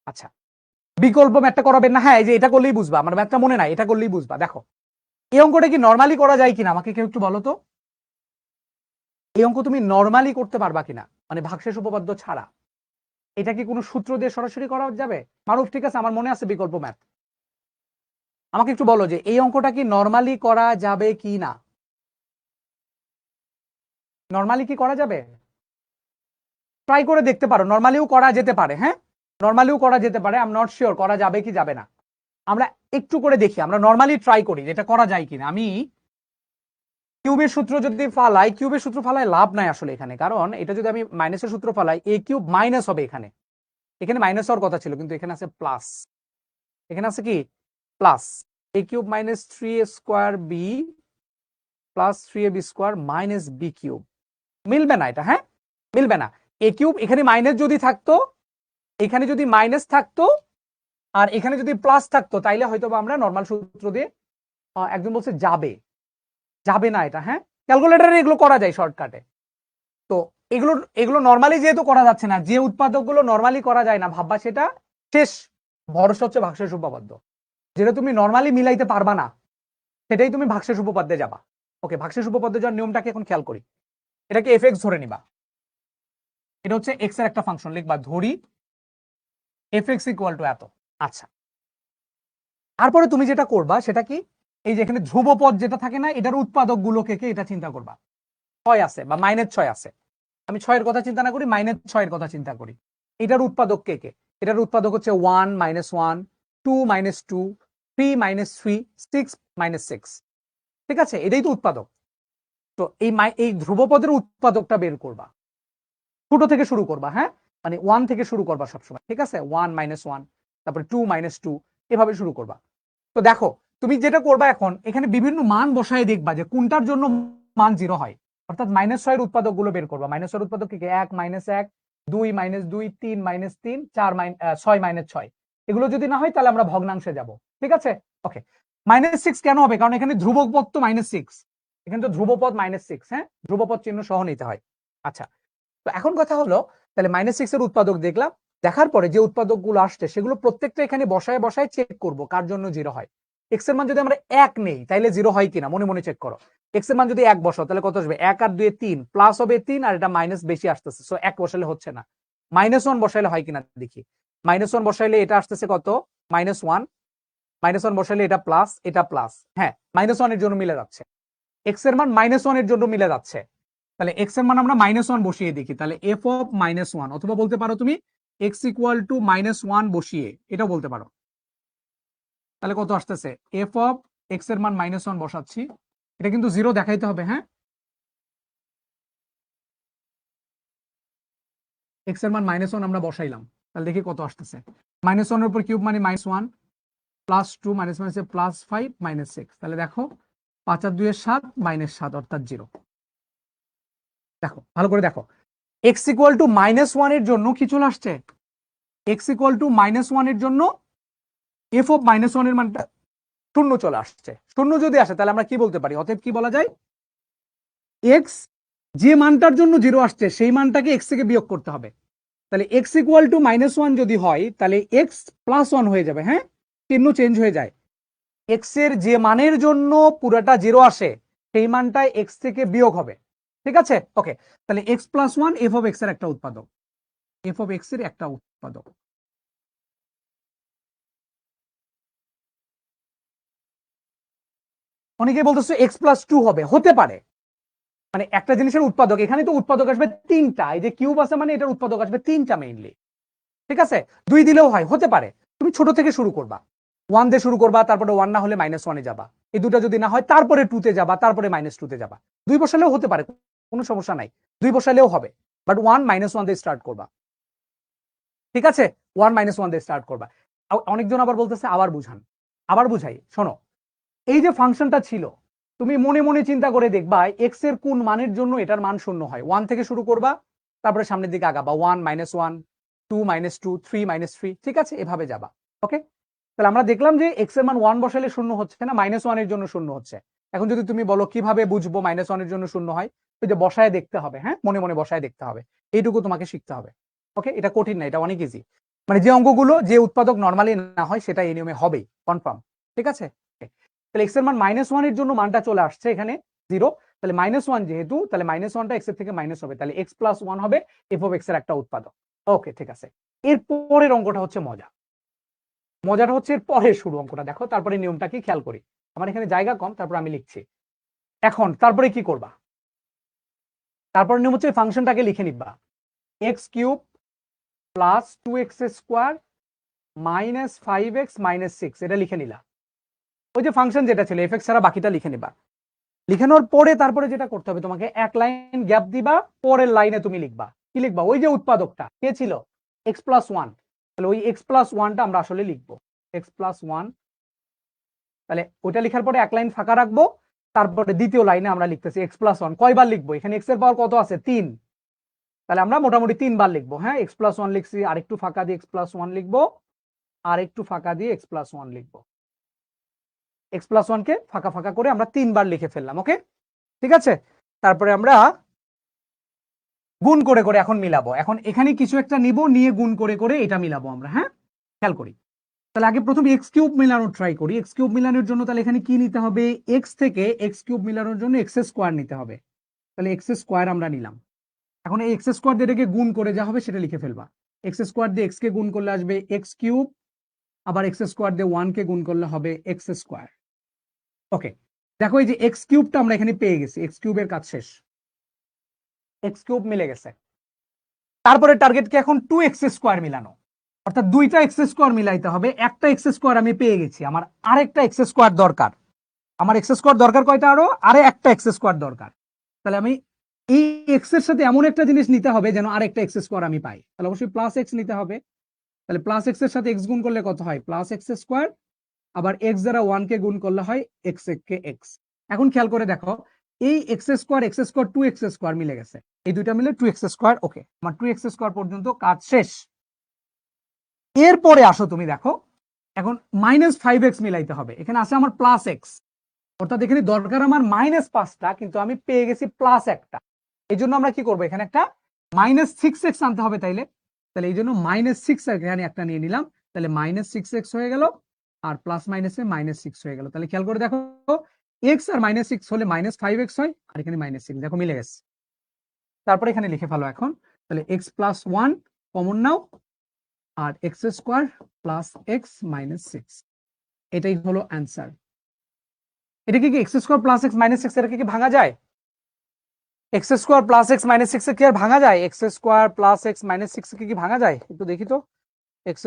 আচ্ছা, বিকল্প ম্যাথটা করাবেন না? হ্যাঁ, এই যে এটা করলেই বুঝবা, আমার ম্যাথটা মনে নাই, এটা করলেই বুঝবা। দেখো এই অঙ্কটা কি নরমালি করা যায় কিনা আমাকে কেউ একটু বলো তো। এই অঙ্ক তুমি নরমালি করতে পারবা কিনা, মানে ভাগশেষ উপপাদ্য ছাড়া? এটা কি কোনো সূত্র দিয়ে সরাসরি করা যাবে? মারুফ, ঠিক আছে, আমার মনে আছে বিকল্প ম্যাথ, আমাকে একটু বলো যে এই অঙ্কটা কি নরমালি করা যাবে কি না? নরমালি কি করা যাবে? ট্রাই করে দেখতে পারো, নরমালিও করা যেতে পারে। হ্যাঁ, নরমালিও করা যেতে পারে, আই এম নট শিওর করা যাবে কি যাবে না। আমরা একটু করে দেখি, আমরা নরমালি ট্রাই করি যেটা করা যায় কিনা। আমি কিউবের সূত্র যদি ফালাই, কিউবের সূত্র ফালাই লাভ নাই আসলে এখানে, কারণ এটা যদি আমি মাইনাসের সূত্র ফালাই, এ কিউব মাইনাস হবে এখানে, এখানে মাইনাস হওয়ার কথা ছিল কিন্তু এখানে আছে প্লাস, এখানে আছে কি plus. A cube minus 3a² b plus 3ab square minus b cube, মিলবে না এটা। হ্যাঁ, মিলবে না। এ কিউব এখানে মাইনাস যদি থাকতো, এখানে যদি মাইনাস থাকতো আর এখানে যদি প্লাস থাকতো, তাইলে হয়তো আমরা নর্মাল সূত্র দিয়ে, একজন বলছে যাবে, যাবে না এটা। হ্যাঁ, ক্যালকুলেটরে এগুলো করা যায় শর্টকাটে। তো এগুলো এগুলো নর্মালি যেহেতু করা যাচ্ছে না, যে উৎপাদকগুলো নর্মালি করা যায় না ভাববা সেটা শেষ, ভরসা হচ্ছে ভাগশেষ উপপাদ্য। যেটা তুমি নর্মালি মিলাইতে পারবা না সেটাই তুমি ভাগশেষ উপপাদ্যে যাবা। ওকে, ভাগশেষ উপপাদ্যে যাওয়ার নিয়মটাকে এখন খেয়াল করি। এটাকে এফ এক্স ধরে নিবা, এটা হচ্ছে এক্স এর একটা ফাংশন, লিখবা ধরি এফ এক্স ইকুয়াল টু এত। আচ্ছা, তারপরে তুমি যেটা করবা সেটা কি, এই যে এখানে ধ্রুবপদ যেটা থাকে না, এটার উৎপাদক গুলোকে এটা চিন্তা করবা। 6 আছে বা -6 আছে, আমি 6 এর কথা চিন্তা না করি, -6 এর কথা চিন্তা করি। এটার উৎপাদক কে? এটার উৎপাদক হচ্ছে 1 -1, 2 -2, 3 -3, 6 -6। ঠিক আছে, এটাই তো উৎপাদক। তো এই ধ্রুবপদের উৎপাদকটা বের করবা, ছোট থেকে শুরু করবা। হ্যাঁ, মানে 1 থেকে শুরু করবা সবসময়। ঠিক আছে, 1 -1, তারপরে 2 -2, এভাবে শুরু করবা। তো দেখো তুমি যেটা করবা এখন এখানে বিভিন্ন মান বসায় দেখবা যে কোনটার জন্য মান 0 হয়, অর্থাৎ -6 এর উৎপাদক গুলো বের করবা। -6 এর উৎপাদক কি 1 -1 2 -2 3 -3 4 6 -6, এগুলো যদি না হয় তাহলে আমরা ভগ্নাংশে যাব। ঠিক আছে, ওকে। -6 কেন হবে? কারণ এখানে ধ্রুবক পদ তো -6, এখানে তো ধ্রুবপদ -6, হ্যাঁ, ধ্রুবপদ চিহ্ন সহ নিতে হয়। আচ্ছা, তো এখন কথা হলো তাহলে -6 এর উৎপাদক দেখলাম, দেখার পরে যে উৎপাদক গুলো আসছে সেগুলো প্রত্যেকটা এখানে বসায় বসায় চেক করব কার জন্য 0 হয়। এক্স এর মান যদি আমরা 1 নেই তাহলে 0 হয় কিনা মনে মনে চেক করো। এক্স এর মান যদি 1 বসাও তাহলে কত আসবে? 1 আর 2 3, প্লাস হবে 3 আর এটা মাইনাস বেশি আসতেছে, সো 1 বসালে হচ্ছে না। -1 বসাইলে হয় কিনা দেখি। -1 বসাইলে এটা আসতেছে কত? -1, -1 বসাইলে এটা প্লাস, এটা প্লাস, হ্যাঁ, -1 এর জন্য মিলে যাচ্ছে। এক্স এর মান -1 এর জন্য মিলে যাচ্ছে, তাহলে এক্স এর মান আমরা -1 বসিয়ে দেখি। তাহলে এফ অফ -1, অথবা বলতে পারো তুমি এক্স ইকুয়াল টু -1 বসিয়ে এটাও বলতে পারো। তাহলে কত আসতেছে? এফ অফ এক্স এর মান -1 বসাচ্ছি, এটা কিন্তু 0 দেখাইতে হবে, হ্যাঁ। এক্স এর মান -1 আমরা বসাইলাম, তাহলে দেখি কত আসতেছে। -1 এর উপর কিউব মানে -1, +2 +5 -6, তাহলে দেখো 5 আর 2 এর 7 -7 অর্থাৎ 0। দেখো ভালো করে দেখো, এক্স ইকুয়াল টু -1 এর জন্য কি চলে আসছে? এক্স ইকুয়াল টু -1 এর জন্য এফ অফ -1 এর মানটা 0 চলে আসছে। 0 যদি আসে তাহলে আমরা কি বলতে পারি? অতএব কি বলা যায়? এক্স যে মানটার জন্য 0 আসছে সেই মানটাকে এক্স থেকে বিয়োগ করতে হবে। তাহলে এক্স ইকুয়াল টু -1 যদি হয় তাহলে এক্স +1 হয়ে যাবে, হ্যাঁ, চিহ্ন চেঞ্জ হয়ে যায়। এক্স এর যে মানের জন্য পুরোটা 0 আসে সেই মানটাই এক্স থেকে বিয়োগ হবে। ঠিক আছে, ওকে। তাহলে x+1 এফ অফ এক্স এর একটা উৎপাদক, এফ অফ এক্স এর একটা উৎপাদক। অনেকে বলতেছে x+2 হবে, হতে পারে, মানে একটা জিনিসের উৎপাদক, এখানে তো উৎপাদক আসবে 3টা, এই যে কিউব আছে মানে এটার উৎপাদক আসবে 3টা মেইনলি। ঠিক আছে, 2 দিলেও হয়, হতে পারে। তুমি ছোট থেকে শুরু করবা, 1 দিয়ে শুরু করবা, তারপরে 1 না হলে -1 এ যাবা, এই দুটো যদি না হয় তারপরে 2 তে যাবা, তারপরে -2 তে যাবা। 2 বসালেও হতে পারে, কোনো সমস্যা নাই, 2 বসালেও হবে, বাট 1 -1 দিয়ে স্টার্ট করবা। ঠিক আছে, 1 -1 দিয়ে স্টার্ট করবা। অনেকজন আবার বলতেছে আবার বুঝান, আবার বুঝাই, শোনো। এই যে ফাংশনটা ছিল, তুমি মনে মনে চিন্তা করে দেখবা এক্স এর কোন মানের জন্য এটার মান 0 হয়। 1 থেকে শুরু করবা, তারপরে সামনের দিকে আগাবা, 1 -1 2 -2 3 -3, ঠিক আছে, এভাবে যাবা। ওকে, তাহলে আমরা দেখলাম যে এক্স এর মান 1 বসালে 0 হচ্ছে না, -1 এর জন্য 0 হচ্ছে। এখন যদি তুমি বলো কিভাবে বুঝবো -1 এর জন্য 0 হয়, ওই যে বসায় দেখতে হবে, হ্যাঁ, মনে মনে বসায় দেখতে হবে, এইটুকু তোমাকে শিখতে হবে। ওকে, এটা কঠিন না, এটা অনেক ইজি। মানে যে অঙ্কগুলো যে উৎপাদক নর্মালি না হয় সেটা এই নিয়মে হবেই, কনফার্ম। ঠিক আছে, তাহলে এক্স এর মান -1 এর জন্য মানটা চলে আসছে এখানে 0, তাহলে -1 যেহেতু, তাহলে -1টা এক্স এর থেকে মাইনাস হবে, তাহলে x+1 হবে এফ অফ এক্স এর একটা উৎপাদক। ওকে, ঠিক আছে। এর পরের অঙ্কটা হচ্ছে মজা, মজাটা হচ্ছে এর পরের শুরু অঙ্কটা দেখো, তারপরে নিয়মটা কি খেয়াল করি। আমার এখানে জায়গা কম, তারপর আমি লিখছি। এখন তারপরে কি করবা? তারপর নিয়ম হচ্ছে ফাংশনটাকে লিখে নিবা, x³ + 2x² -5x -6, এটা লিখে নিলা। ওই যে ফাংশন যেটা ছিল এফ এক্স ছাড়া বাকিটা লিখে নিবা। লিখানোর পরে তারপরে যেটা করতে হবে, তোমাকে এক লাইন গ্যাপ দিবা, পরের লাইনে তুমি লিখবা, কি লিখবা? ওই যে উৎপাদকটা কে ছিল, x+1, তাহলে ওই x+1টা আমরা আসলে লিখবো, x+1। তাহলে ওইটা লেখার পরে এক লাইন ফাঁকা রাখবো, তারপরে দ্বিতীয় লাইনে আমরা লিখতেছি x+1। কয়বার লিখবো? এখানে x এর পাওয়ার কত আছে? 3, তাহলে আমরা মোটামুটি 3বার লিখবো, হ্যাঁ, x+1 লিখছি, আরেকটু ফাঁকা দিয়ে x+1 লিখবো, আর একটু ফাঁকা দিয়ে x+1 লিখবো। x+1 কে ফাঁকা ফাঁকা করে আমরা 3বার লিখে ফেললাম। ওকে, ঠিক আছে। তারপরে আমরা গুণ করে করে এখন মিলাবো, এখন এখানে কিছু একটা নিব, নিয়ে গুণ করে করে এটা মিলাবো আমরা, হ্যাঁ, খেয়াল করি। তাহলে আগে প্রথম x³ মিলানোর ট্রাই করি। x³ মিলানোর জন্য তাহলে এখানে কি নিতে হবে? x থেকে x³ মিলানোর জন্য x² নিতে হবে, তাহলে x² আমরা নিলাম। এখন এই x² দিয়ে এটাকে গুণ করে যা হবে সেটা লিখে ফেলবা। x² দিয়ে x কে গুণ করলে আসবে x³, আবার x² দিয়ে 1 কে গুণ করলে হবে x²। ওকে, দেখো এই যে x³ আমরা এখানে পেয়ে গেছি, x³ এর কাজ শেষ, x³ মিলে গেছে। তারপরে টার্গেট কি এখন 2x² মিলানো, অর্থাৎ দুইটা x² মিলাইতে হবে। একটা x² আমি পেয়ে গেছি, আমার আরেকটা x² দরকার। আমার x² দরকার কয়টা? আরে একটা x² দরকার। তাহলে আমি এই x এর সাথে এমন একটা জিনিস নিতে হবে যেন আরেকটা x² আমি পাই, তাহলে অবশ্যই +x নিতে হবে। তাহলে +x এর সাথে x গুণ করলে কত হয়? +x², আবার এক্স দ্বারা 1 কে গুণ করলে হয় এক্স কে এক্স। এখন খেয়াল করে দেখো, এই এক্স স্কোয়ার 2x² মিলে গেছে, এই দুইটা মিলে 2x²। ওকে, আমার 2x² পর্যন্ত কাজ শেষ। এরপরে আসো তুমি দেখো, এখন -5x মিলাইতে হবে। এখানে আছে আমার +x, অর্থাৎ এখানে দরকার আমার -5টা, কিন্তু আমি পেয়ে গেছি +1টা। এই জন্য আমরা কি করবো, এখানে একটা -6x আনতে হবে। তাইলে এই জন্য -6 এখানে একটা নিয়ে নিলাম, তাহলে -6x হয়ে গেল, আর প্লাস মাইনাসে -6 হয়ে গেল। তাহলে খেয়াল করে দেখো, x আর -6 হলে -5x হয়, আর এখানে -6, দেখো মিলে গেছে। তারপরে এখানে লিখে ফেলো এখন, তাহলে x+1 কমন নাও, আর x² + x - 6, এটাই হলো অ্যান্সার। এটা কি x² + x - 6 এটাকে কি ভাঙা যায়? x² + x - 6 কি আর ভাঙা যায়? x² + x - 6 কি ভাঙা যায়? একটু দেখি তো। x²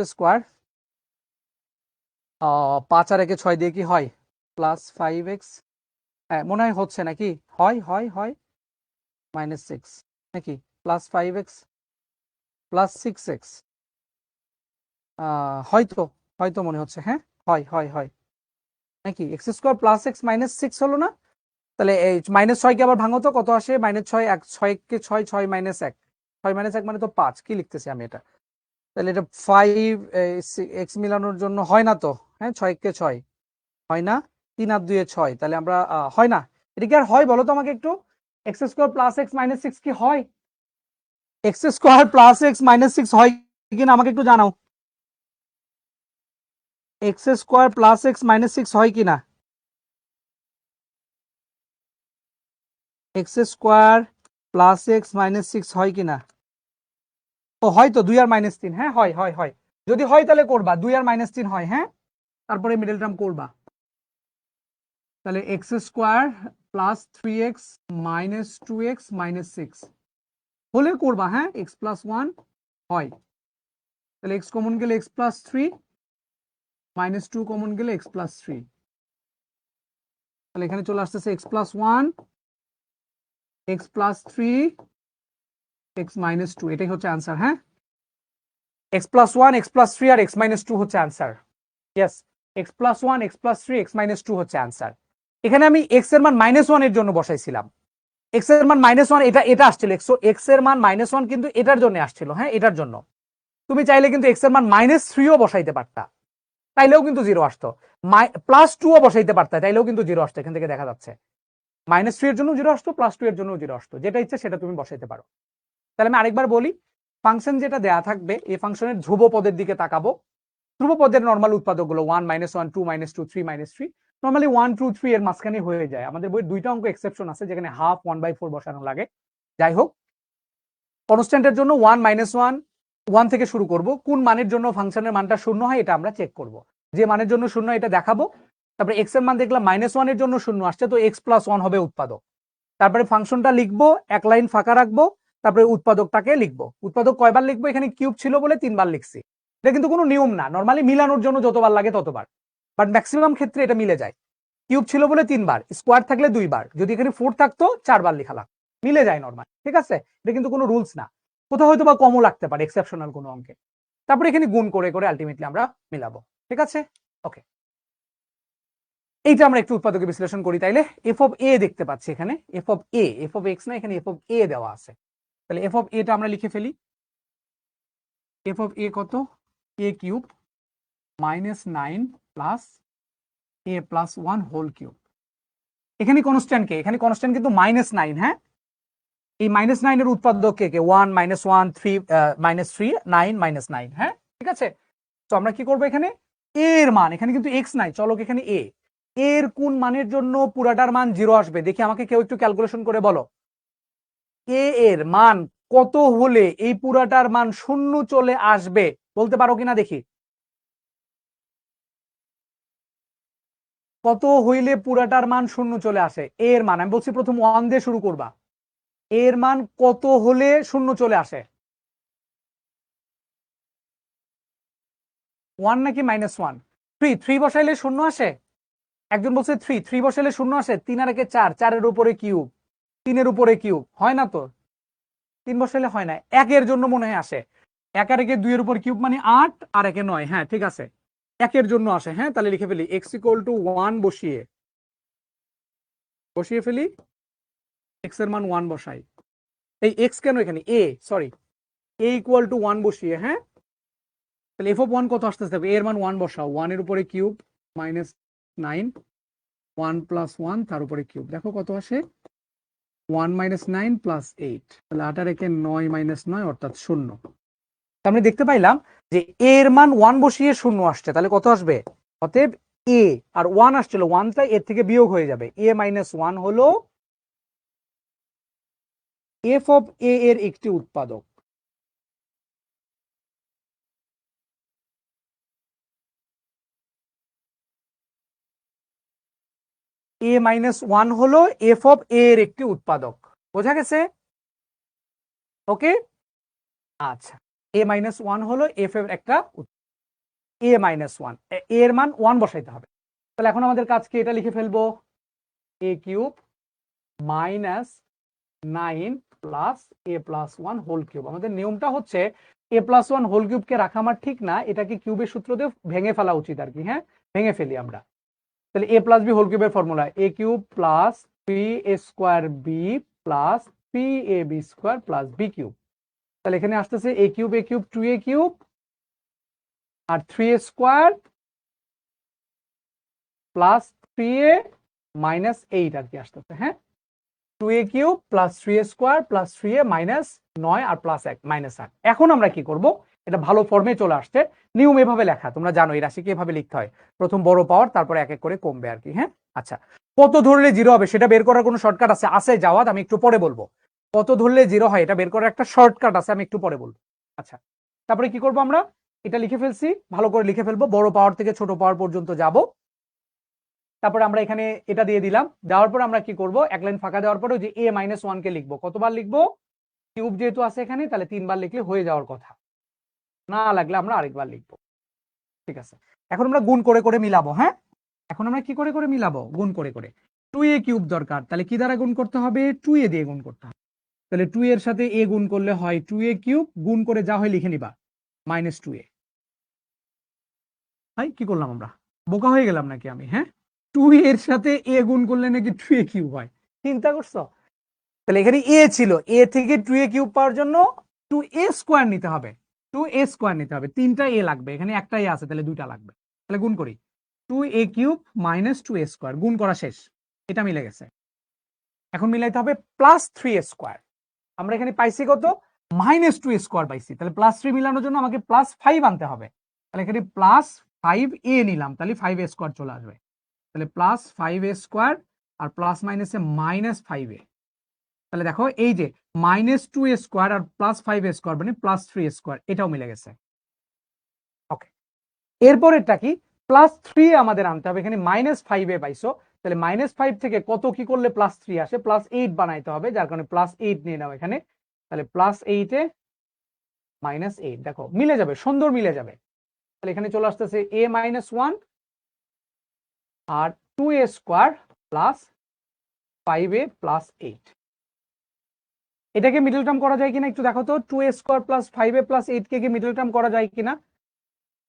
5 আর 1 6 দিয়ে কি হয়? +5x, হ্যাঁ মনে হয় হচ্ছে নাকি? হয় -6 নাকি? +5x + 6x, হয়তো মনে হচ্ছে, হ্যাঁ হয় নাকি? x² + x - 6 হলো না? তাহলে এই -6 কে আবার ভাঙো তো, কত আসে? -6, 6 কে 6, 6 - 1, 6 - 1 মানে তো 5। কি লিখতেছি আমি এটা? তাহলে এটা 5x মিলানোর জন্য হয় না তো, হ্যাঁ 6 কে 6 হয় না, 3 আর 2 6, তাহলে আমরা হয় না। এটা কি আর হয় বলো তো আমাকে একটু? x² + x - 6 কি হয়? x² + x - 6 হয় কিনা আমাকে একটু জানাও। x² + x - 6 হয় কিনা? x² + x - 6 হয় কিনা? ও হয়তো 2 আর -3, হ্যাঁ হয়। যদি হয় তাহলে করবা, 2 আর -3 হয়, হ্যাঁ তারপরে মিডল টার্ম করবা। তাহলে x² + 3x - 2x - 6 হলে করবা, হ্যাঁ x+1 হয়। তাহলে x কমন গেলে x+3, -2 কমন গেলে x+3, তাহলে এখানে চলে আসতেছে x+1, x+3, x - 2, এটাই হচ্ছে অ্যান্সার। হ্যাঁ, x+1, x+3 আর x - 2 হচ্ছে answer. Yes, x+1, x+3, x - 2 হচ্ছে অ্যান্সার। এখানে আমি x এর মান -1 এর জন্য বসাইছিলাম। x এর মান -1, এটা আসছিল, x এর মান -1 কিন্তু এটার জন্য আসছিল, হ্যাঁ এটার জন্য। তুমি চাইলে কিন্তু x এর মান -3ও বসাইতে পারতা, তাইলেও কিন্তু 0 আসতো। +2ও বসাইতে পারতা, তাইলেও কিন্তু 0 আসতো। এখান থেকে দেখা যাচ্ছে -3 এর জন্য 0 আসতো, +2 এর জন্য 0 আসতো। যেটা ইচ্ছে সেটা তুমি বসাইতে পারো। তাহলে আমি আরেকবার বলি, ফাংশন যেটা দেয়া থাকবে, এই ফাংশনের ধ্রুব পদের দিকে তাকাবো। ধ্রুব পদের নরমাল উৎপাদকগুলো 1 - 1, 2 - 2, 3 - 3, নরমালি 1 2 3 এর মাঝখানে হয়ে যায়। আমাদের বইয়ের দুইটা অঙ্ক এক্সেপশন আছে, যেখানে হাফ 1/4 বসানো লাগে। যাই হোক, কনস্ট্যান্টের জন্য 1 - 1, 1 থেকে শুরু করব। কোন মানের জন্য ফাংশনের মানটা শূন্য হয় এটা আমরা চেক করব। যে মানের জন্য শূন্য এটা দেখাবো। তারপরে x এর মান দেখলাম -1 এর জন্য শূন্য আসছে, তো x+1 হবে উৎপাদক। তারপরে ফাংশনটা লিখবো, এক লাইন ফাঁকা রাখবো, তারপরে উৎপাদকটাকে লিখবো। উৎপাদক কয়বার লিখবো? এখানে কিউব ছিল বলে 3বার লিখছি। এটা কিন্তু কোনো নিয়ম না, নরমালি মিলানোর জন্য যতবার লাগে ততবার, বাট ম্যাক্সিমাম ক্ষেত্রে এটা মিলে যায়। কিউব ছিল বলে 3বার, স্কোয়ার থাকলে 2বার, যদি এখানে 4 থাকতো 4বার লিখালাম, মিলে যায় নরমাল। ঠিক আছে, এটা কিন্তু কোনো রুলস না, কোথাও হয়তো বা কমও লাগতে পারে এক্সেপশনাল কোনো অঙ্কে। তারপরে এখানে গুণ করে করে আলটিমেটলি আমরা মিলাবো। ঠিক আছে, ওকে। এইটা আমরা একটু উৎপাদকে বিশ্লেষণ করি। তাইলে এফ অফ এ দেখতে পাচ্ছি এখানে, এফ অফ এক্স না, এখানে এফ অফ এ দেওয়া আছে। তাহলে এফ অফ এটা আমরা লিখে ফেলি। এফ অফ এ কত? a³ -9 plus a+1 whole cube. এখানে কনস্ট্যান্ট কে? এখানে কনস্ট্যান্ট কিন্তু -9, হ্যাঁ। এই -9 এর উৎপাদক কে? 1 - 1 3 -3 9 -9, হ্যাঁ ঠিক আছে। তো আমরা কি করবো এখানে? এ এর মান, এখানে কিন্তু এক্স নাই, চলো এখানে এর কোন মানের জন্য পুরাটার মান 0 আসবে দেখি, আমাকে কেউ একটু ক্যালকুলেশন করে বলো। এ এর মান কত হলে এই পুরাটার মান 0 চলে আসবে, বলতে পারো কিনা দেখি। কত হইলে পুরাটার মান 0 চলে আসে? এর মান, আমি বলছি প্রথম 1 দিয়ে শুরু করবা। এর মান কত হলে 0 চলে আসে? 1 নাকি -1? 3 বসাইলে 0 আসে? একজন বলছে 3 বসাইলে 0 আসে। 3 আর 1 4, 4 উপরে কিউব, 3 উপরে কিউব, হয় না তো? 3 বসাইলে হয় না। 1 এর জন্য মনে হয় আসে। 1 আর 1 2 উপর কিউব মানে 8, আর 1 9, হ্যাঁ ঠিক আছে। একের জন্য আসে, হ্যাঁ তাহলে লিখে ফেলি x ইকুয়াল টু 1 বসিয়ে ফেলি, x এর মান 1 বসাই। এই x কেন এখানে a, sorry, a equal to 1 বসিয়ে, হ্যাঁ তাহলে f অফ 1 কত আসতেছে, a এর মান 1 বসাও, 1 এর উপরে কিউব মাইনাস 9, 1 প্লাস 1 তার উপরে কিউব, দেখো কত আসে 1 মাইনাস 9 প্লাস 8, তাহলে 8 আর 1 9 মাইনাস 9 অর্থাৎ 0। আমরা দেখতে পাইলাম যে a এর মান 1 বসিয়ে 0 আসছে, তাহলে কত আসবে, অতএব a আর 1 আসছিল, 1টা এর থেকে বিয়োগ হয়ে যাবে, a মাইনাস 1 হলো f অফ a এর একটি উৎপাদক। a মাইনাস 1 হলো f অফ a এর একটি উৎপাদক, বোঝা গেছে? ওকে, আচ্ছা, a মাইনাস 1 হলো f এর একটা a মাইনাস 1, a এর মান 1 বসাইতে হবে। তাহলে এখন আমাদের কাজ কি, এটা লিখে ফেলবো a cube minus 9 plus a plus 1 whole cube. আমাদের নিয়মটা হচ্ছে a প্লাস 1 হোল কিউবকে রাখা আমার ঠিক না, এটাকে কিউবের সূত্র দিয়ে ভেঙে ফেলা উচিত আর কি, হ্যাঁ ভেঙে ফেলি আমরা। তাহলে a প্লাস বি হোল কিউবের formula a cube plus 3a square B plus 3ab square plus B cube. তাহলে এখানে আসতেছে a কিউব 2a কিউব আর 3a square plus 3a minus 8 আর কি আসতেছে, হ্যাঁ 2a cube plus 3a square plus 3a minus 9 আর প্লাস 1 মাইনাস 8। এখন আমরা কি করব, এটা ভালো ফর্মে চলে আসছে, নিয়ম এভাবে লেখা, তোমরা জানো এই রাশিকে এভাবে লিখতে হয়, প্রথম বড় পাওয়ার তারপরে এক এক করে কমবে আর কি, হ্যাঁ আচ্ছা কত ধরলে জিরো হবে সেটা বের করার কোনো শর্টকাট আছে? আছে জাওয়াদ, আমি একটু পরে বলবো। কত ধরলে জিরো হয় এটা বের করার একটা শর্টকাট আছে, আমি একটু পরে বলবো। আচ্ছা তারপরে কি করব, আমরা এটা লিখে ফেলছি, ভালো করে লিখে ফেলবো, বড় পাওয়ার থেকে ছোট পাওয়ার পর্যন্ত যাব। তারপরে আমরা এখানে এটা দিয়ে দিলাম, দেওয়ার পর আমরা কি করব, এক লাইন ফাঁকা দেওয়ার পরে যে a মাইনাস 1 কে লিখবো, কতবার লিখবো, কিউব যেহেতু আছে এখানে তাহলে 3 বার লিখলে হয়ে যাওয়ার কথা, না লাগলে আমরা আরেকবার লিখবো, ঠিক আছে। এখন আমরা গুণ করে করে মিলাবো, হ্যাঁ এখন আমরা কি করে করে মিলাবো, গুণ করে করে। 2a কিউব দরকার, তাহলে কি দ্বারা গুণ করতে হবে, 2a দিয়ে গুণ করতে হবে, তাহলে 2 এর সাথে a গুণ করলে হয় 2a কিউব, গুণ করে যা হয় লিখে নিবা মাইনাস 2a। ভাই কি করলাম আমরা, বোকা হয়ে গেলাম নাকি আমি, হ্যাঁ 2 এর সাথে a গুণ করলে নাকি 2a কিউব হয়, চিন্তা করছো? তাহলে এখানে এ ছিল, এ থেকে 2a কিউব পাওয়ার জন্য 2a স্কোয়ার নিতে হবে, 2a স্কোয়ার নিতে হবে, তিনটা এ লাগবে, এখানে একটাই আছে তাহলে দুইটা লাগবে, তাহলে গুণ করি 2a cube minus 2a square, গুণ করা শেষ, এটা মিলে গেছে। এখন মিলাইতে হবে প্লাস 3a স্কোয়ার, আমরা এখানে পাইছি কত, মাইনাস 2a স্কোয়ার পাইছি, তাহলে প্লাস 3 মিলানোর জন্য আমাকে প্লাস 5 আনতে হবে, তাহলে এখানে প্লাস 5a নিলাম, তাহলে 5a স্কোয়ার চলে আসবে, তাহলে প্লাস 5a স্কোয়ার আর প্লাস মাইনাসে মাইনাস 5a, তাহলে দেখো এই যে মাইনাস 2a স্কোয়ার আর প্লাস 5a স্কোয়ার মানে প্লাস 3a স্কোয়ার, এটাও মিলে গেছে। ওকে, এরপর এটা কি, প্লাস 3 আমাদের আনতে হবে, এখানে মাইনাস 5a পাইছো, তাহলে মাইনাস 5 থেকে কত কি করলে প্লাস 3 আসে, প্লাস 8 বানাইতে হবে, যার কারণে প্লাস 8 নিয়ে নাও এখানে, তাহলে প্লাস 8 এ মাইনাস 8, দেখো মিলে যাবে, সুন্দর মিলে যাবে। তাহলে এখানে চলে আসতেছে a মাইনাস 1 আর 2a square plus 5a plus 8। এটাকে মিডল টার্ম করা যায় কিনা একটু দেখো তো, 2a square plus 5a plus 8 কে মিডল টার্ম করা যায় কিনা,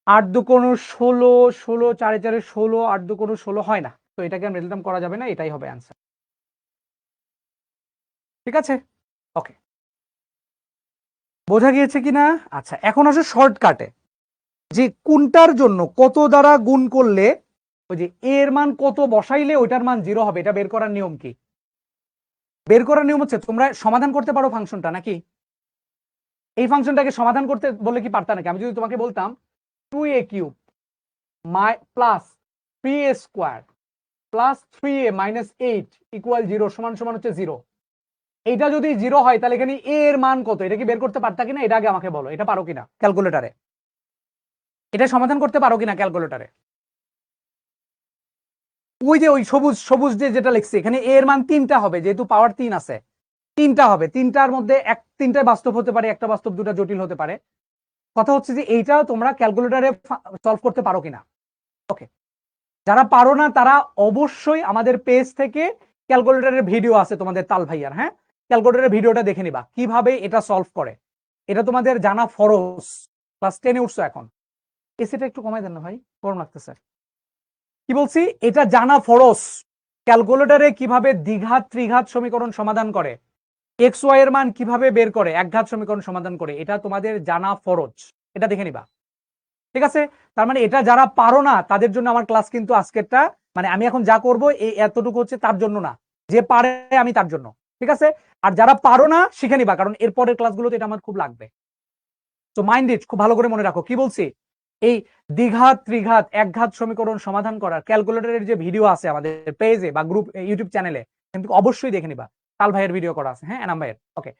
8 দু কোনো 16, 16 4 4 16, 8 দু কোনো 16 হয় না, তো এটাকে মিডল টার্ম করা যাবে না, এটাই হবে অ্যান্সার, ঠিক আছে। ওকে, বোঝা গিয়েছে কিনা? আচ্ছা এখন আসে শর্টকাটে, যে কোনটার জন্য কত দ্বারা গুণ করলে ওই যে এর মান কত বসাইলে ওইটার মান 0 হবে, এটা বের করার নিয়ম কি? বের করার নিয়ম হচ্ছে, তোমরা সমাধান করতে পারো ফাংশনটা নাকি, এই ফাংশনটাকে সমাধান করতে বললে কি পারতা নাকি? আমি যদি তোমাকে বলতাম 2a cube plus 3a square plus 3a minus 8 equal 0 সমান সমান হচ্ছে 0, এইটা যদি 0 হয় তাহলে এখানে a এর মান কত, এটা কি বের করতে পারতা কিনা, এটা আগে আমাকে বলো, এটা পারো কিনা ক্যালকুলেটরে, এটা সমাধান করতে পারো কিনা ক্যালকুলেটরে? ওই যে ওই সবুজ সবুজ যেটা লিখছি এখানে a এর মান 3টা হবে, যেহেতু পাওয়ার 3 আছে 3টা হবে, 3টার মধ্যে তিনটা বাস্তব হতে পারে, একটা বাস্তব দুটা জটিল হতে পারে, কথা হচ্ছে যে এইটা তোমরা ক্যালকুলেটরে সলভ করতে পারো কিনা। ওকে, যারা পারো না তারা অবশ্যই আমাদের পেজ থেকে ক্যালকুলেটরের ভিডিও আছে তোমাদের তাল ভাইয়ার, হ্যাঁ ক্যালকুলেটরের ভিডিওটা দেখে নিবা কিভাবে এটা সলভ করে, এটা তোমাদের জানা ফরজ, ক্লাস 10 এ উঠছো এখন, এসিটা একটু কমাই দেন না ভাই, গরম লাগতেছে। কি বলছি, এটা জানা ফরজ ক্যালকুলেটরে কিভাবে দ্বিঘাত ত্রিঘাত সমীকরণ সমাধান করে, এক্স ওয়াই এর মান কিভাবে বের করে, একঘাত সমীকরণ সমাধান করে, এটা তোমাদের জানা ফরজ, এটা দেখে নিবা। ঠিক আছে, তার মানে এটা যারা পারো না তাদের জন্য আমার ক্লাস কিন্তু আজকেরটা, মানে আমি এখন যা করব এই এতটুকু হচ্ছে তার জন্য না, যে পারে আমি তার জন্য। ঠিক আছে, আর যারা পারো না শিখে নিবা, কারণ এরপরের ক্লাসগুলোতে এটা আমার খুব লাগবে। তো মাইন্ড ইট, খুব ভালো করে মনে রাখো। কি বলছি, এই দ্বিঘাত ত্রিঘাত একঘাত সমীকরণ সমাধান করার ক্যালকুলেটরের যে ভিডিও আছে আমাদের পেজে বা গ্রুপ ইউটিউব চ্যানেলে, কিন্তু অবশ্যই দেখে নিবা। কাল ভাইয়ের ভিডিও করা আছে, হ্যাঁ এনাম ভাইয়ের। ওকে,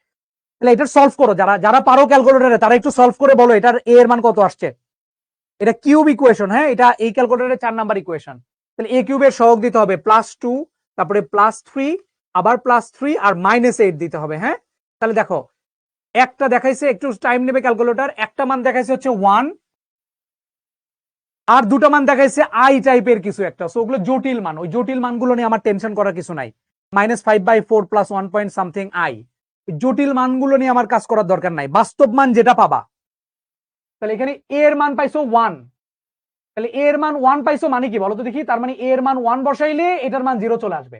তাহলে এটা সলভ করো, যারা যারা পারো ক্যালকুলেটরে তারা একটু সলভ করে বলো এটার এ এর মান কত আসছে। এটা কিউব ইকুয়েশন, হ্যাঁ এটা এই ক্যালকুলেটরের 4 নাম্বার ইকুয়েশন। তাহলে এ কিউবের সহগ দিতে হবে +2, তারপরে +3, আবার +3 আর -8 দিতে হবে। হ্যাঁ, তাহলে দেখো একটা দেখাইছে, একটু টাইম নেবে ক্যালকুলেটর, একটা মান দেখাইছে হচ্ছে 1, আর দুটো মান দেখাইছে আই টাইপের কিছু একটা। সো ওগুলো জটিল মান, ওই জটিল মানগুলো নিয়ে আমার টেনশন করার কিছু নাই। -5/4 + 1 পয়েন্ট সামথিং আই, জটিল মানগুলো নিয়ে আমার কাজ করার দরকার নাই, বাস্তব মান যেটা পাবা। তাহলে এখানে এ এর মান পাইছো 1, তাহলে এ এর মান 1 পাইছো মানে কি বলো তো দেখি, তার মানে এ এর মান 1 বসাইলে এটার মান 0 চলে আসবে।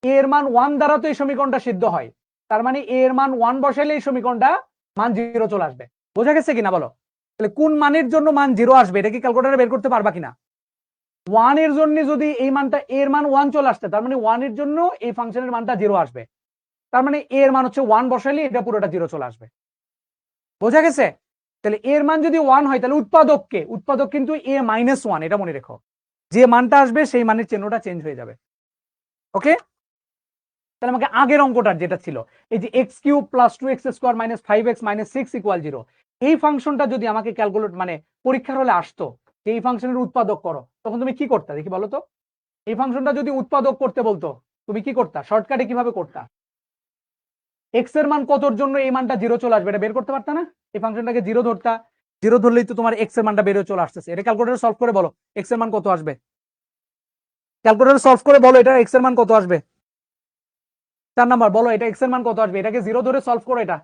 এ এর মান 1 দ্বারা তো এই সমীকরণটা সিদ্ধ হয়, তার মানে এ এর মান 1 বসাইলে এই সমীকরণটা মান 0 চলে আসবে। বোঝা গেছে কিনা বলো? তাহলে কোন মানের জন্য মান 0 আসবে এটা কি ক্যালকুলেটরে বের করতে পারবা কিনা? 1 এর জন্য যদি এই মানটা এর মান 1 চলে আসছে, তার মানে 1 এর জন্য এই ফাংশনের মানটা 0 আসবে, তার মানে এর মান হচ্ছে 1 বসাইলে এটা পুরোটা 0 চলে আসবে। বোঝা গেছে? তাহলে এর মান যদি 1 হয় তাহলে উৎপাদককে, উৎপাদক কিন্তু a-1, এটা মনে রেখো, যে মানটা আসবে সেই মানের চিহ্নটা চেঞ্জ হয়ে যাবে। ওকে, তাহলে আমাকে আগের অঙ্কটার যেটা ছিল, এই যে x³ + 2x² - 5x - 6 = 0, এই ফাংশনটা যদি আমাকে ক্যালকুলেট মানে পরীক্ষার হলে আসতো যে এই ফাংশনের উৎপাদক করো, তখন তুমি কি করতে দেখি বলো তো? এই ফাংশনটা যদি উৎপাদক করতে বলতো তুমি কি করতা, শর্টকাটে কিভাবে করতা? এক্স এর মান কতর জন্য এই মানটা 0 চলে আসবে এটা বের করতে পারতা না? এই ফাংশনটাকে 0 ধরতা, 0 ধরলেই তো তোমার এক্স এর মানটা বের হয়ে চলে আসতেছে। এটা ক্যালকুলেটরে সলভ করে বলো এক্স এর মান কত আসবে, ক্যালকুলেটরে সলভ করে বলো এটা এক্স এর মান কত আসবে। 4 নাম্বার বলো এটা এক্স এর মান কত আসবে, এটাকে 0 ধরে সলভ করো এটা।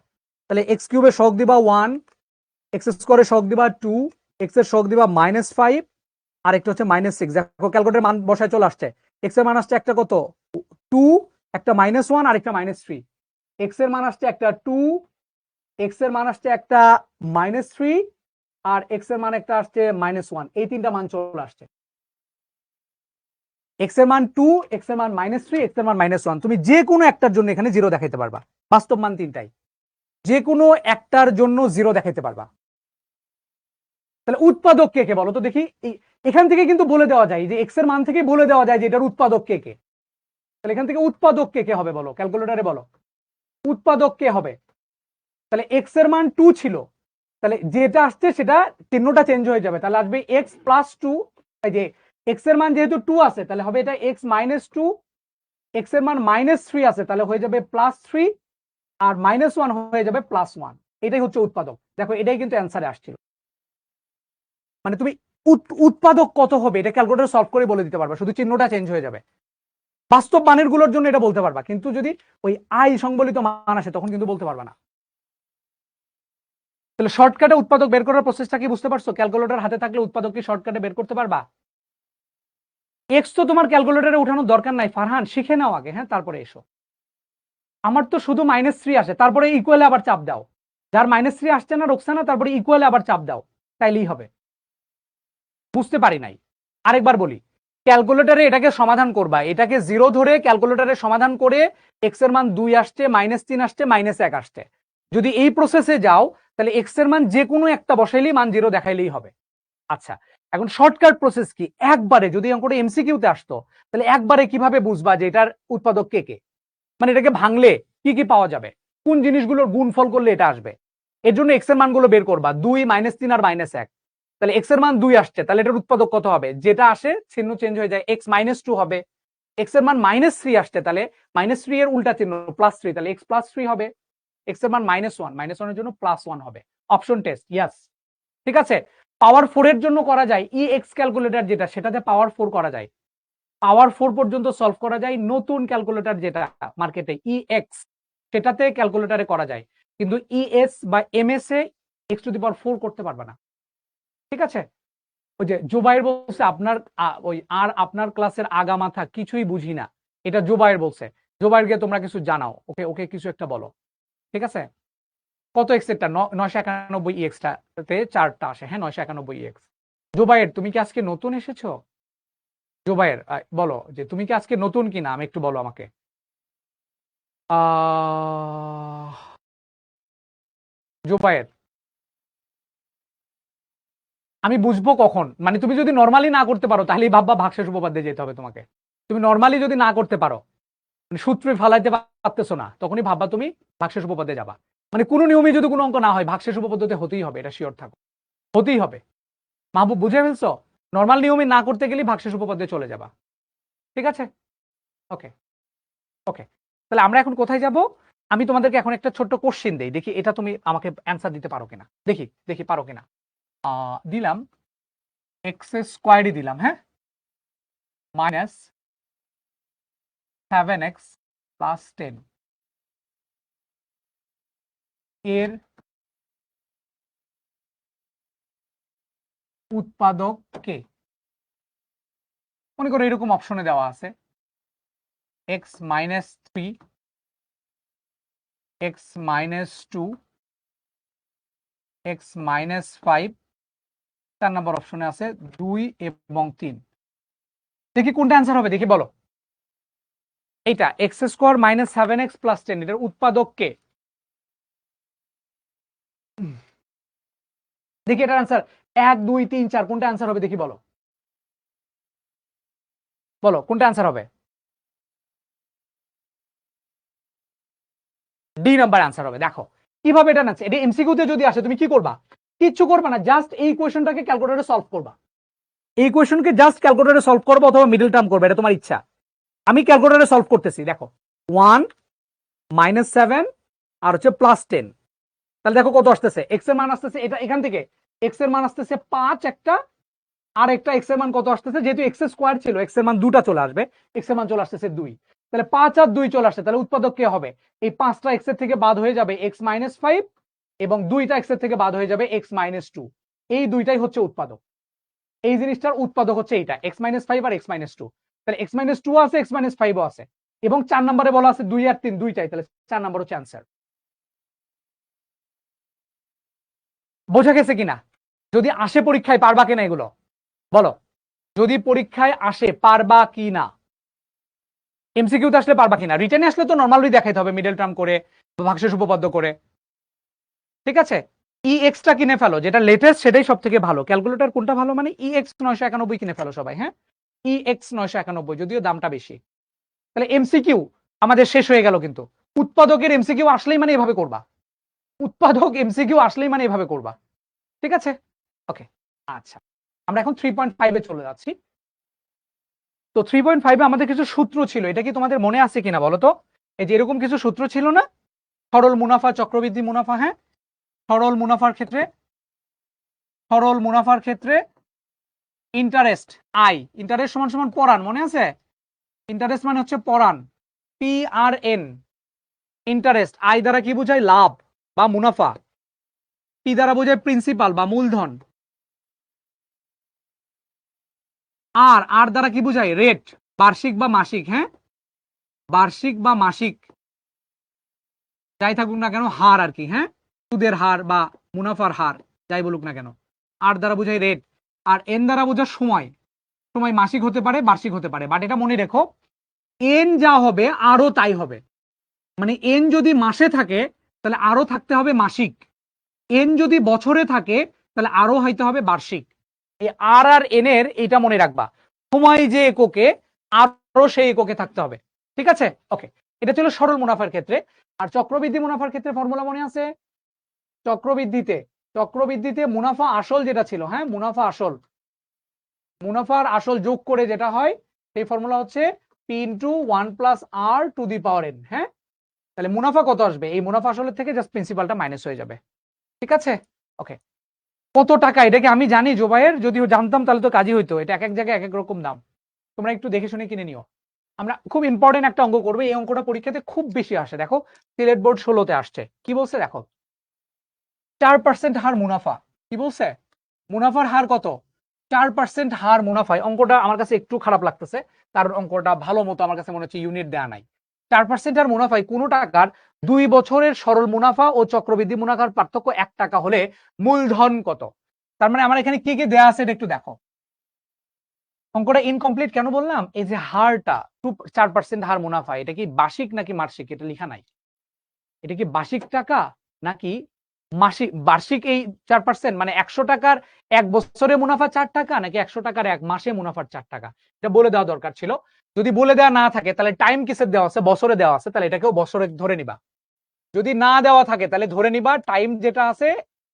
তাহলে এক্স কিউবের সহগ দিবা 1, এক্স স্কোয়ারের সহগ দিবা 2, এক্স এর সহগ দিবা -5, আর একটা হচ্ছে -6। দেখো ক্যালকুলেটরের মান বসায় চলে আসছে, এক্স এর মান আসছে একটা কত 2, একটা -1 আর একটা -3। এক্স এর মান আসছে একটা 2, এক্স এর মান আসছে একটা -3, আর এক্স এর মান একটা আসছে -1। এই তিনটা মান চলে আসছে, এক্স এর মান 2, এক্স এর মান -3, এক্স এর মান -1। তুমি যে কোনো একটার জন্য এখানে 0 দেখাইতে পারবা, বাস্তব মান তিনটাই, যে কোনো একটার জন্য 0 দেখাইতে পারবা। তাহলে উৎপাদক কে কে বলো তো দেখি, এখান থেকে কিন্তু বলে দেওয়া যায় যে এক্স এর মান থেকে বলে দেওয়া যায় যে এটার উৎপাদক কে কে। তাহলে এখান থেকে উৎপাদক কে কে হবে বলো, ক্যালকুলেটরে বলো উৎপাদক কে হবে। তাহলে এক্স এর মান 2 ছিল, তাহলে যেটা আসছে সেটা চিহ্নটা চেঞ্জ হয়ে যাবে, তাহলে আসবে x + 2। এই যে x এর মান যেহেতু 2 আছে তাহলে হবে এটা x - 2, x এর মান -3 আছে তাহলে হয়ে যাবে +3, আর -1 হয়ে যাবে +1। এটাই হচ্ছে উৎপাদক। দেখো এটাই কিন্তু অ্যান্সারে আসছিল, মানে তুমি উৎপাদক কত হবে এটা ক্যালকুলেটর সলভ করে বলে দিতে পারবা, শুধু চিহ্নটা চেঞ্জ হয়ে যাবে। বাস্তব মানের গুলোর জন্য এটা বলতে পারবা, কিন্তু যদি ওই আই সংবলিত মান আসে তখন কিন্তু বলতে পারবা না। তাহলে শর্টকাটে উৎপাদক বের করার প্রসেসটা কি বুঝতে পারছো? ক্যালকুলেটর হাতে থাকলে উৎপাদক কি শর্টকাটে বের করতে পারবা? এক্স তো তোমার ক্যালকুলেটরে উঠানোর দরকার নাই ফারহান, শিখে নাও আগে, হ্যাঁ তারপরে এসো। আমার তো শুধু -3 আসে, তারপরে ইকুয়ালে আবার চাপ দাও, যার -3 আসছে না রোকসানা, তারপরে ইকুয়ালে আবার চাপ দাও, তাইলেই হবে। বুঝতে পারি নাই, আরেকবার বলি, ক্যালকুলেটরে এটাকে সমাধান করবা, এটাকে 0 ধরে ক্যালকুলেটরে সমাধান করে এক্স এর মান 2 আসছে, -3 আসছে, -1 আসছে, যদি এই প্রসেসে যাও তাহলে এক্স এর মান যে কোনো একটা বসাইলেই মান 0 দেখাইলেই হবে। আচ্ছা, এখন শর্টকাট প্রসেস কি, একবারে যদি অঙ্কটা এমসিকিউতে আসতো তাহলে একবারে কিভাবে বুঝবা যে এটার উৎপাদক কে কে, মানে এটাকে ভাঙলে কি কি পাওয়া যাবে, কোন জিনিসগুলোর গুণফল করলে এটা আসবে। এর জন্য এক্স এর মানগুলো বের করবা, 2, -3 আর -1। তাহলে এক্স এর মান 2 আসছে, তাহলে এটার উৎপাদক কত হবে, যেটা আসে চিহ্ন চেঞ্জ হয়ে যায়, x - 2 হবে। এক্স এর মান -3 আসছে, তাহলে -3 এর উল্টা চিহ্ন +3, তাহলে x +3 হবে। এক্স এর মান -1 এর জন্য +1 হবে। অপশন টেস্ট ইয়াস, ঠিক আছে। পাওয়ার 4 এর জন্য করা যায় ex ক্যালকুলেটর যেটা, সেটাতে পাওয়ার 4 করা যায়, পাওয়ার 4 পর্যন্ত সলভ করা যায়। নতুন ক্যালকুলেটর যেটা মার্কেটে ex, সেটাতে ক্যালকুলেটরে করা যায়, কিন্তু es বা ms এ x⁴ করতে পারবে না, ঠিক আছে। ওই যে জুবাইর বলছে আপনার ওই আর আপনার ক্লাসের আগা মাথা কিছুই বুঝি না, এটা জুবাইর বলছে। জুবাইরকে তোমরা কিছু জানাও, ওকে ওকে কিছু একটা বলো, ঠিক আছে? কত এক্স এরটা 991 এক্সটাতে 4টা আসে, হ্যাঁ 991 এক্স। জুবাইর তুমি কি আজকে নতুন এসেছো? জুবাইর বলো যে তুমি কি আজকে নতুন কিনা, আমি একটু বলো আমাকে। জুবাইর আমি বুঝবো কখন, মানে তুমি যদি নর্মালি না করতে পারো তাহলেই ভাববা ভাগশেষ উপপাদ্যে যেতে হবে তোমাকে। তুমি নর্মালি যদি না করতে পারো, মানে সূত্রে ফালাইতে পারতেছো না, তখনই ভাববা তুমি ভাগশেষ উপপাদ্যে যাবা। মানে কোনো নিয়মে যদি কোনো অঙ্ক না হয় ভাগশেষ উপপাদ্যতে হতেই হবে, এটা শিওর থাকো, হতেই হবে। মাহবুব বুঝে ফেলছো? নর্মাল নিয়মে না করতে গেলেই ভাগশেষ উপপাদ্যে চলে যাবা, ঠিক আছে? ওকে ওকে, তাহলে আমরা এখন কোথায় যাব? আমি তোমাদেরকে এখন একটা ছোট্ট কোশ্চেন দেই, দেখি এটা তুমি আমাকে অ্যান্সার দিতে পারো কিনা, দেখি দেখি পারো কিনা। দিলাম এক্স স্কোয়ারই দিলাম, হ্যাঁ, মাইনাস 7x প্লাস 10 এর উৎপাদক কে? মনে করো এরকম অপশনে দেওয়া আছে x minus 3, x minus 2, x minus 5, 4 নম্বর অপশনে আছে 2 এবং 3। দেখি কোনটা অ্যান্সার হবে, দেখি বলো। এইটা x square minus 7x plus 10 এটার উৎপাদক কে? দেখি এটার অ্যান্সার 1 2 3 4 কোনটা অ্যান্সার হবে, দেখি বলো, বলো কোনটা অ্যান্সার হবে। ডি নাম্বার অ্যান্সার হবে। দেখো কিভাবে এটা আছে, এটা এমসিকিউতে যদি আসে তুমি কি করবা? কিচ্ছু করবা না, জাস্ট এই কোয়েশনটাকে ক্যালকুলেটরে সলভ করবা। এই কোয়েশনকে জাস্ট ক্যালকুলেটরে সলভ করবো অথবা মিডল টার্ম করবে, এটা তোমার ইচ্ছা। আমি ক্যালকুলেটরে সলভ করতেছি, দেখো 1 মাইনাস 7 আর হচ্ছে প্লাস 10, তাহলে দেখো কত আসতেছে, এক্স এর মান আসতেছে এটা এখান থেকে, এক্স এর মান আসতেছে 5 একটা, আর একটা এক্স এর মান কত আসতেছে, যেহেতু এক্স স্কোয়ার ছিল এক্স এর মান দুটা চলে আসবে, এক্স এর মান চলে আসতেছে 2, তাহলে 5 আর 2 চলে আসছে, তাহলে উৎপাদক কে হবে? এই 5টা এক্স এর থেকে বাদ হয়ে যাবে এক্স মাইনাস 5 এবং 2টা এক্স এর থেকে বাদ হয়ে যাবে এক্স মাইনাস 2, এই দুইটাই হচ্ছে উৎপাদক। এই জিনিসটার উৎপাদক হচ্ছে এইটা এক্স মাইনাস 5 আর এক্স মাইনাস 2, তাহলে এক্স মাইনাস 2 আছে, এক্স মাইনাস 5ও আছে, এবং 4 নম্বরে বলা আছে 2 আর 3 দুইটাই, তাহলে 4 নম্বর হচ্ছে অ্যান্সার। বোঝা গেছে কিনা? যদি আসে পরীক্ষায় পারবা কিনা এগুলো বলো, যদি পরীক্ষায় আসে পারবা কিনা, এমসিকিউতে আসলে পারবা কিনা, রিটেনে আসলে তো নরমালি দেখাইতে হবে মিডল টার্ম করে ভাগশেষ উপপাদ্য করে, ঠিক আছে? ই এক্সটা কিনে ফেলো, যেটা লেটেস্ট সেটাই সব থেকে ভালো। ক্যালকুলেটর কোনটা ভালো, মানে ই এক্স 991 কিনে ফেলো সবাই, হ্যাঁ ই এক্স 991, যদিও দামটা বেশি। তাহলে এমসিকিউ আমাদের শেষ হয়ে গেল, কিন্তু উৎপাদকের এমসিকিউ আসলেই মানে এভাবে করবা, উৎপাদক এমসিকিউ আসলেই মানে এভাবে করবা, ঠিক আছে? ওকে, আচ্ছা আমরা এখন 3.5 চলে যাচ্ছি। তো 3.5 আমাদের কিছু সূত্র ছিল, এটা কি তোমাদের মনে আছে কিনা বলো তো? এই যে এরকম কিছু সূত্র ছিল না, সরল মুনাফা চক্রবৃদ্ধি মুনাফা, হ্যাঁ সরল মুনাফার ক্ষেত্রে ইন্টারেস্ট আই, ইন্টারেস্ট সমান সমান পরান, মনে আছে? ইন্টারেস্ট মানে হচ্ছে পরান, পি আর এন, ইন্টারেস্ট। আই দ্বারা কি বোঝায়? লাভ বা মুনাফা। পি দ্বারা বোঝায় প্রিন্সিপাল বা মূলধন। আর আর দ্বারা কি বোঝায়? রেট, বার্ষিক বা মাসিক, হ্যাঁ বার্ষিক বা মাসিক যাই থাকুক না কেন, হার আর কি, হ্যাঁ সুদের হার বা মুনাফার হার যাই বলুক না কেন। আর দ্বারা বোঝায় রেট, আর এন দ্বারা বোঝায় সময়। সময় মাসিক হতে পারে, বার্ষিক হতে পারে, বাট এটা মনে রেখো এন যা হবে আরো তাই হবে। মানে এন যদি মাসে থাকে তাহলে আরো থাকতে হবে মাসিক, এন যদি বছরে থাকে তাহলে আরো হইতে হবে বার্ষিক। এই আর আর এন এর এটা মনে রাখবা, সময় যে এককে আরো সেই এককে থাকতে হবে, ঠিক আছে? ওকে, এটা ছিল সরল মুনাফার ক্ষেত্রে। আর চক্রবৃদ্ধি মুনাফার ক্ষেত্রে ফর্মুলা মনে আছে? চক্রবৃদ্ধিতে মুনাফা আসল যেটা ছিল, হ্যাঁ মুনাফার আসল যোগ করে যেটা হয় সেই ফর্মুলা হচ্ছে P into 1 plus R to the power N, হ্যাঁ তাহলে মুনাফা কত আসবে? এই মুনাফা আসলের থেকে জাস্ট প্রিন্সিপালটা মাইনাস হয়ে যাবে, ঠিক আছে? ওকে, কত টাকা এটা কি আমি জানি জোবাইয়ের? যদি জানতাম তাহলে তো কাজই হইতো, এটা এক এক জায়গায় এক এক রকম দাম, তোমরা একটু দেখে শুনে কিনে নিও। আমরা খুব ইম্পর্টেন্ট একটা অঙ্ক করবো, এই অঙ্কটা পরীক্ষাতে খুব বেশি আসে, দেখো সিলেট বোর্ড 16তে আসছে। কি বলছে দেখো, 4% হার মুনাফা, কি বলছে? মুনাফার হার কত? 4% হার মুনাফায়, অঙ্কটা আমার কাছে একটু খারাপ লাগতেছে, কারণ অঙ্কটা ভালো মতো আমার কাছে মনে হচ্ছে ইউনিট দেয়া নাই। 4% হার মুনাফায় কোন টাকার 2 বছরের সরল মুনাফা ও চক্রবৃদ্ধি মুনাফার পার্থক্য 1 টাকা হলে মূলধন কত? তার মানে আমার এখানে কি কি দেয়া আছে এটা একটু দেখো। অঙ্কটা ইনকমপ্লিট কেন বললাম? এই যে হারটা 4% হার মুনাফা, এটা কি বার্ষিক নাকি মাসিক এটা লেখা নাই। এটা কি বার্ষিক টাকা নাকি মাসিক? বার্ষিক এই 4% মানে 100 টাকার 1 বছরে মুনাফা 4 টাকা নাকি 100 টাকার 1 মাসে মুনাফার 4 টাকা? এটা বলে দেওয়া দরকার ছিল। যদি বলে দেওয়া না থাকে তাহলে টাইম কিসে দেওয়া আছে? বছরে দেওয়া আছে, তাহলে এটাকেও বছরে ধরে নিবা। যদি না দেওয়া থাকে তাহলে ধরে নিবা টাইম যেটা আছে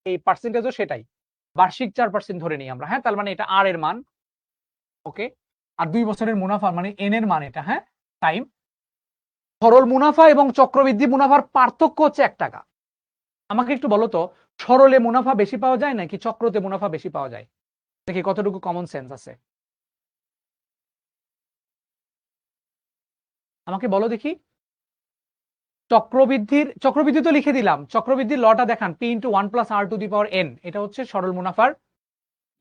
এই পার্সেন্টেজও সেটাই, বার্ষিক 4% ধরে নিই আমরা। হ্যাঁ, তার মানে এটা আর এর মান, ওকে। আর 2 বছরের মুনাফা মানে এন এর মান এটা, হ্যাঁ, টাইম। সরল মুনাফা এবং চক্রবৃদ্ধি মুনাফার পার্থক্য হচ্ছে 1 টাকা। আমাকে একটু বলো তো, সরলে মুনাফা বেশি পাওয়া যায় নাকি চক্রতে মুনাফা বেশি পাওয়া যায়? দেখি কতটুকু কমন সেন্স আছে। আমাকে বলো দেখি। চক্রবৃদ্ধি তো লিখে দিলাম, চক্রবৃদ্ধির লটা দেখান, P into 1 plus R to the power N. এটা হচ্ছে সরল মুনাফার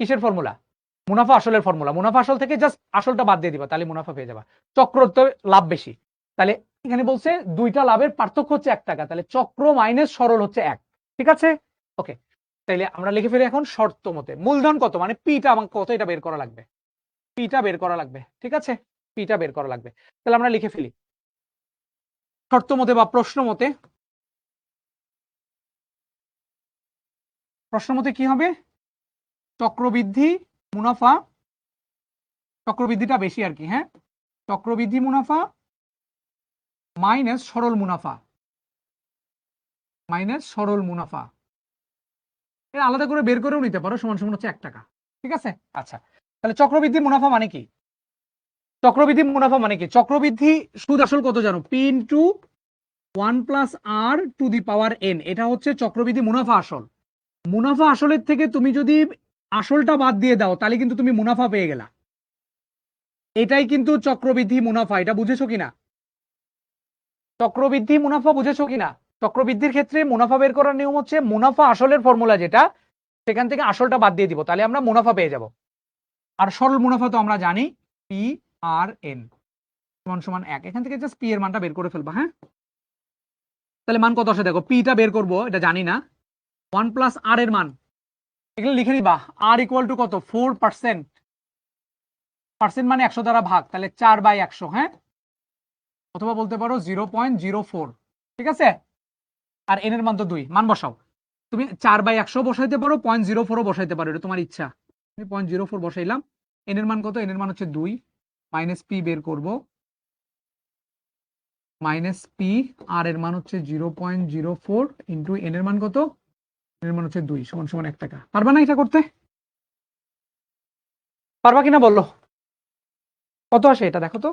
কিসের ফর্মুলা? মুনাফা আসলের ফর্মুলা। মুনাফা আসল থেকে জাস্ট আসলটা বাদ দিয়ে দিবা, তাহলে মুনাফা পেয়ে যাবা। চক্রতে লাভ বেশি, তাহলে এখানে বলছে দুইটা লাভের পার্থক্য হচ্ছে 1 টাকা, তাহলে চক্র মাইনাস সরল হচ্ছে 1। ঠিক আছে, ওকে। তাইলে আমরা লিখে ফেলি এখন শর্ত মতে মূলধন কত, মানে পিটা আমাকে কত এটা বের করা লাগবে, পিটা বের করা লাগবে। ঠিক আছে, পিটা বের করা লাগবে। তাহলে আমরা লিখে ফেলি শর্ত মতে বা প্রশ্ন মতে। প্রশ্ন মতে কি হবে? চক্রবৃদ্ধি মুনাফা, চক্রবৃদ্ধিটা বেশি আর কি, হ্যাঁ, চক্রবৃদ্ধি মুনাফা মাইনাস সরল মুনাফা, মাইনাস সরল মুনাফা। এটা আলাদা করে বের করেও নিতে পারো, সমান সমান হচ্ছে 1 টাকা। ঠিক আছে, আচ্ছা। তাহলে চক্রবৃদ্ধি মুনাফা মানে কি? চক্রবৃদ্ধি মুনাফা মানে কি? চক্রবৃদ্ধি সুদ আসল কত জানো? P into 1 plus R to the power N. এটা হচ্ছে চক্রবৃদ্ধি মুনাফা আসল। মুনাফা আসলের থেকে তুমি যদি আসলটা বাদ দিয়ে দাও তাহলে কিন্তু তুমি মুনাফা পেয়ে গেলা। এটাই কিন্তু চক্রবৃদ্ধি মুনাফা, এটা বুঝেছো কিনা? চক্রবৃদ্ধি মুনাফা বুঝেছো কিনা? চক্রবৃদ্ধির ক্ষেত্রে মুনাফা বের করার নিয়ম হচ্ছে মুনাফা আসলের ফর্মুলা যেটা, সেখান থেকে আসলটা বাদ দিয়ে দিব, তাহলে আমরা মুনাফা পেয়ে যাব। আর সরল মুনাফা তো আমরা জানি পি আর এন সমান সমান 1। এখান থেকে জাস্ট পি এর মানটা বের করে ফেলবা। হ্যাঁ, তাহলে মান কত আসে দেখো, পিটা বের করবো, এটা জানি না। 1 প্লাস আর এর মান এগুলো লিখে দিবা। আর ইকুয়াল টু কত? 4%। পার্সেন্ট মানে 100 দ্বারা ভাগ, তাহলে 4/100। হ্যাঁ, অথবা বলতে পারো 0.04। ঠিক আছে, আর এন এর মান তো 2, মান বসাও। তুমি 4/100 বসাইতে পারো, 0.04ও বসাইতে পারো, এটা তোমার ইচ্ছা। আমি 0.04 বসাইলাম। এন এর মান কত? এন এর মান হচ্ছে 2, মাইনাস পি বের করব, মাইনাস পি। আর এর মান হচ্ছে 0.04 ইন্টু এন এর মান কত? এন এর মান হচ্ছে 2 সমান সমান 1 টাকা। পারবা না এটা করতে? পারবা কিনা বললো? কত আসে এটা দেখো তো।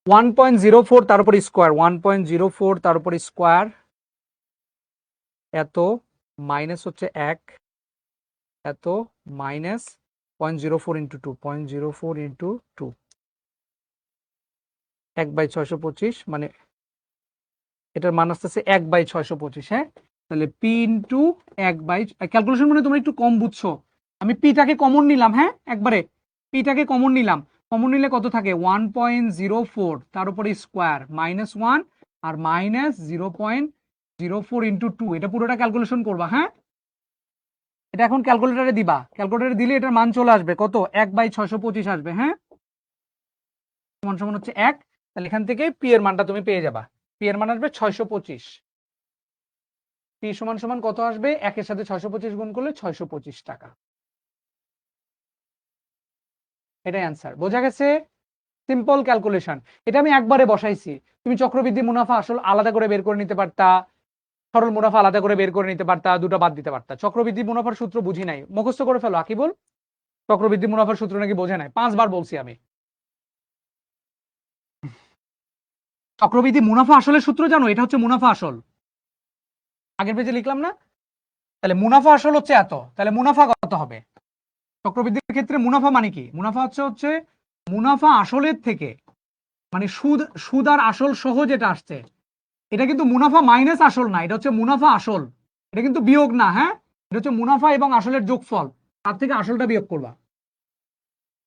1.04 তার উপর স্কোয়ার, 1.04 তার উপর স্কোয়ার, এত মাইনাস হচ্ছে 1, এত মাইনাস 0.04 ইন্টু 2, 0.04 ইন্টু 2, 1/625, মানে এটার মান আসতেছে 1/625। হ্যাঁ, তাহলে পি ইন্টু 1/, ক্যালকুলেশন মানে তোমরা একটু কম বুঝছো। আমি পিটাকে কমন নিলাম, হ্যাঁ, একবারে পিটাকে কমন নিলাম। কমন নিলে কত থাকে? 1.04 তার উপরে স্কোয়ার মাইনাস 1 আর মাইনাস 0.04 ইন্টু 2, এটা পুরোটা ক্যালকুলেশন করবা। হ্যাঁ, এটা এখন ক্যালকুলেটরে দিবা, ক্যালকুলেটরে দিলে এটার মান চলে আসবে কত? 1/625 আসবে। হ্যাঁ, সমান সমান হচ্ছে 1। তাহলে এখান থেকে পি এর মানটা তুমি পেয়ে যাবা। পি এর মান আসবে 625। পি সমান সমান কত আসবে? 1 এর সাথে 625 গুণ করলে 625 টাকা। এটাই অ্যান্সার। বোঝা গেছে? Simple calculation. এটা আমি একবারে বসাইছি। তুমি চক্রবৃদ্ধি মুনাফা আসল আলাদা করে বের করে নিতে পারতা, সরল মুনাফা আলাদা করে বের করে নিতে পারতা, দুটো বাদ দিতে পারতা। চক্রবৃদ্ধি মুনাফার সূত্র বুঝি নাই, মুখস্থ করে ফেলো আকিবুল। চক্রবৃদ্ধি মুনাফার সূত্র নাকি বোঝে নাই, 5 বার বলছি আমি। চক্রবৃদ্ধি মুনাফা আসলের সূত্র জানো? এটা হচ্ছে মুনাফা আসল, আগের পেজে লিখলাম না? তাহলে মুনাফা আসল হচ্ছে এত, তাহলে মুনাফা কত হবে? চক্রবৃদ্ধির ক্ষেত্রে মুনাফা মানে কি? মুনাফা হচ্ছে মুনাফা আসলের থেকে, মানে সুদ আর আসল সহ যেটা আসছে, এটা কিন্তু মুনাফা মাইনাস আসল না, এটা হচ্ছে মুনাফা আসল, এটা কিন্তু বিয়োগ না। হ্যাঁ, এটা হচ্ছে মুনাফা এবং আসলের যোগফল। তার থেকে আসলটা বিয়োগ করবা।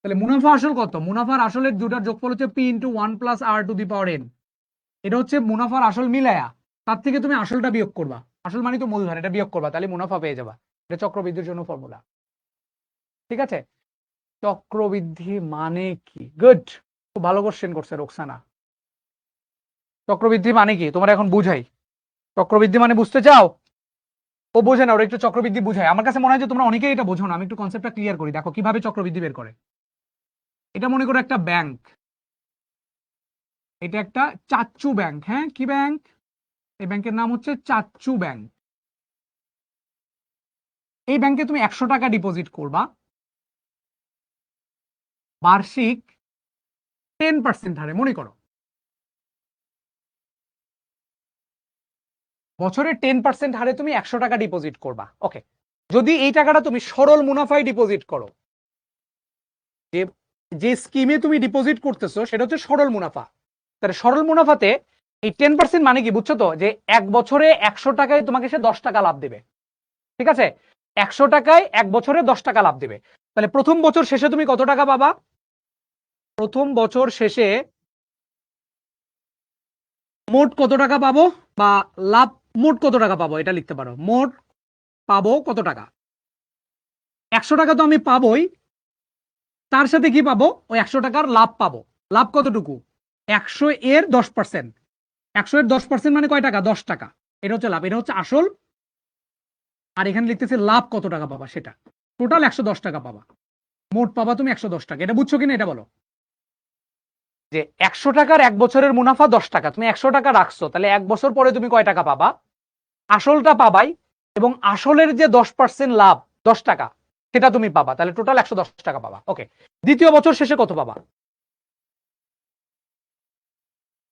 তাহলে মুনাফা আসল কত? মুনাফার আসলের দুটার যোগফল হচ্ছে পি ইন্টু 1 + r⁴ এটা হচ্ছে মুনাফার আসল মিলায়া, তার থেকে তুমি আসলটা বিয়োগ করবা। আসল মানে তো মূলধন, এটা বিয়োগ করবা, তাহলে মুনাফা পেয়ে যাবা। এটা চক্রবৃদ্ধির জন্য ফর্মুলা। ঠিক আছে, চক্রবৃদ্ধি মানে কি? গুড, খুব ভালো কোশ্চেন করছে রোকসানা। চক্রবৃদ্ধি মানে কি তোমার এখন বুঝাই। চক্রবৃদ্ধি মানে বুঝতে চাও? ও বোঝে না, ওরা একটু চক্রবৃদ্ধি বুঝায়। আমার কাছে মনে হয় যে তোমরা অনেকেই এটা বোঝো না। আমি একটু কনসেপ্টটা ক্লিয়ার করি, দেখো কিভাবে চক্রবৃদ্ধি বের করে। এটা মনে করো একটা ব্যাংক, এটা একটা চাচ্চু ব্যাংক। হ্যাঁ, কি ব্যাংক? এই ব্যাংকের নাম হচ্ছে চাচ্চু ব্যাংক। এই ব্যাংকে তুমি 100 টাকা ডিপোজিট করবা, বার্ষিক 10% হারে। মনে করো বছরে 10% হারে তুমি 100 টাকা ডিপোজিট করবা। ওকে, যদি এই টাকাটা তুমি সরল মুনাফায় ডিপোজিট করো, যে যে স্কিমে তুমি ডিপোজিট করতেছো সেটা হচ্ছে সরল মুনাফা, তাহলে সরল মুনাফাতে এই 10% মানে কি বুঝছো তো? যে এক বছরে 100 টাকায় তোমাকে সে 10 টাকা লাভ দেবে। ঠিক আছে, 100 টাকায় এক বছরে 10 টাকা লাভ দেবে। তাহলে প্রথম বছর শেষে তুমি কত টাকা পাবা? প্রথম বছর শেষে মোট কত টাকা পাবো, বা লাভ মোট কত টাকা পাবো এটা লিখতে পারো। মোট পাবো কত টাকা? 100 টাকা তো আমি পাবোই, তার সাথে কি পাবো? ওই 100 টাকার লাভ পাবো। লাভ কতটুকু? 100 এর 10%। 100 এর 10% মানে কয় টাকা? 10 টাকা। এটা হচ্ছে লাভ, এটা হচ্ছে আসল। আর এখানে লিখতেছে লাভ কত টাকা পাবা, সেটা টোটাল 110 টাকা পাবা। মোট পাবা তুমি 110 টাকা। এটা বুঝছো কিনা এটা বলো। যে 100 টাকার এক বছরের মুনাফা 10 টাকা, তুমি 100 টাকা রাখছো, তাহলে এক বছর পরে তুমি কয় টাকা পাবা? আসলটা পাবাই, এবং আসলের যে 10% লাভ 10 টাকা সেটা তুমি পাবা, তাহলে টোটাল 110 টাকা পাবা। ওকে, দ্বিতীয় বছর শেষে কত পাবা?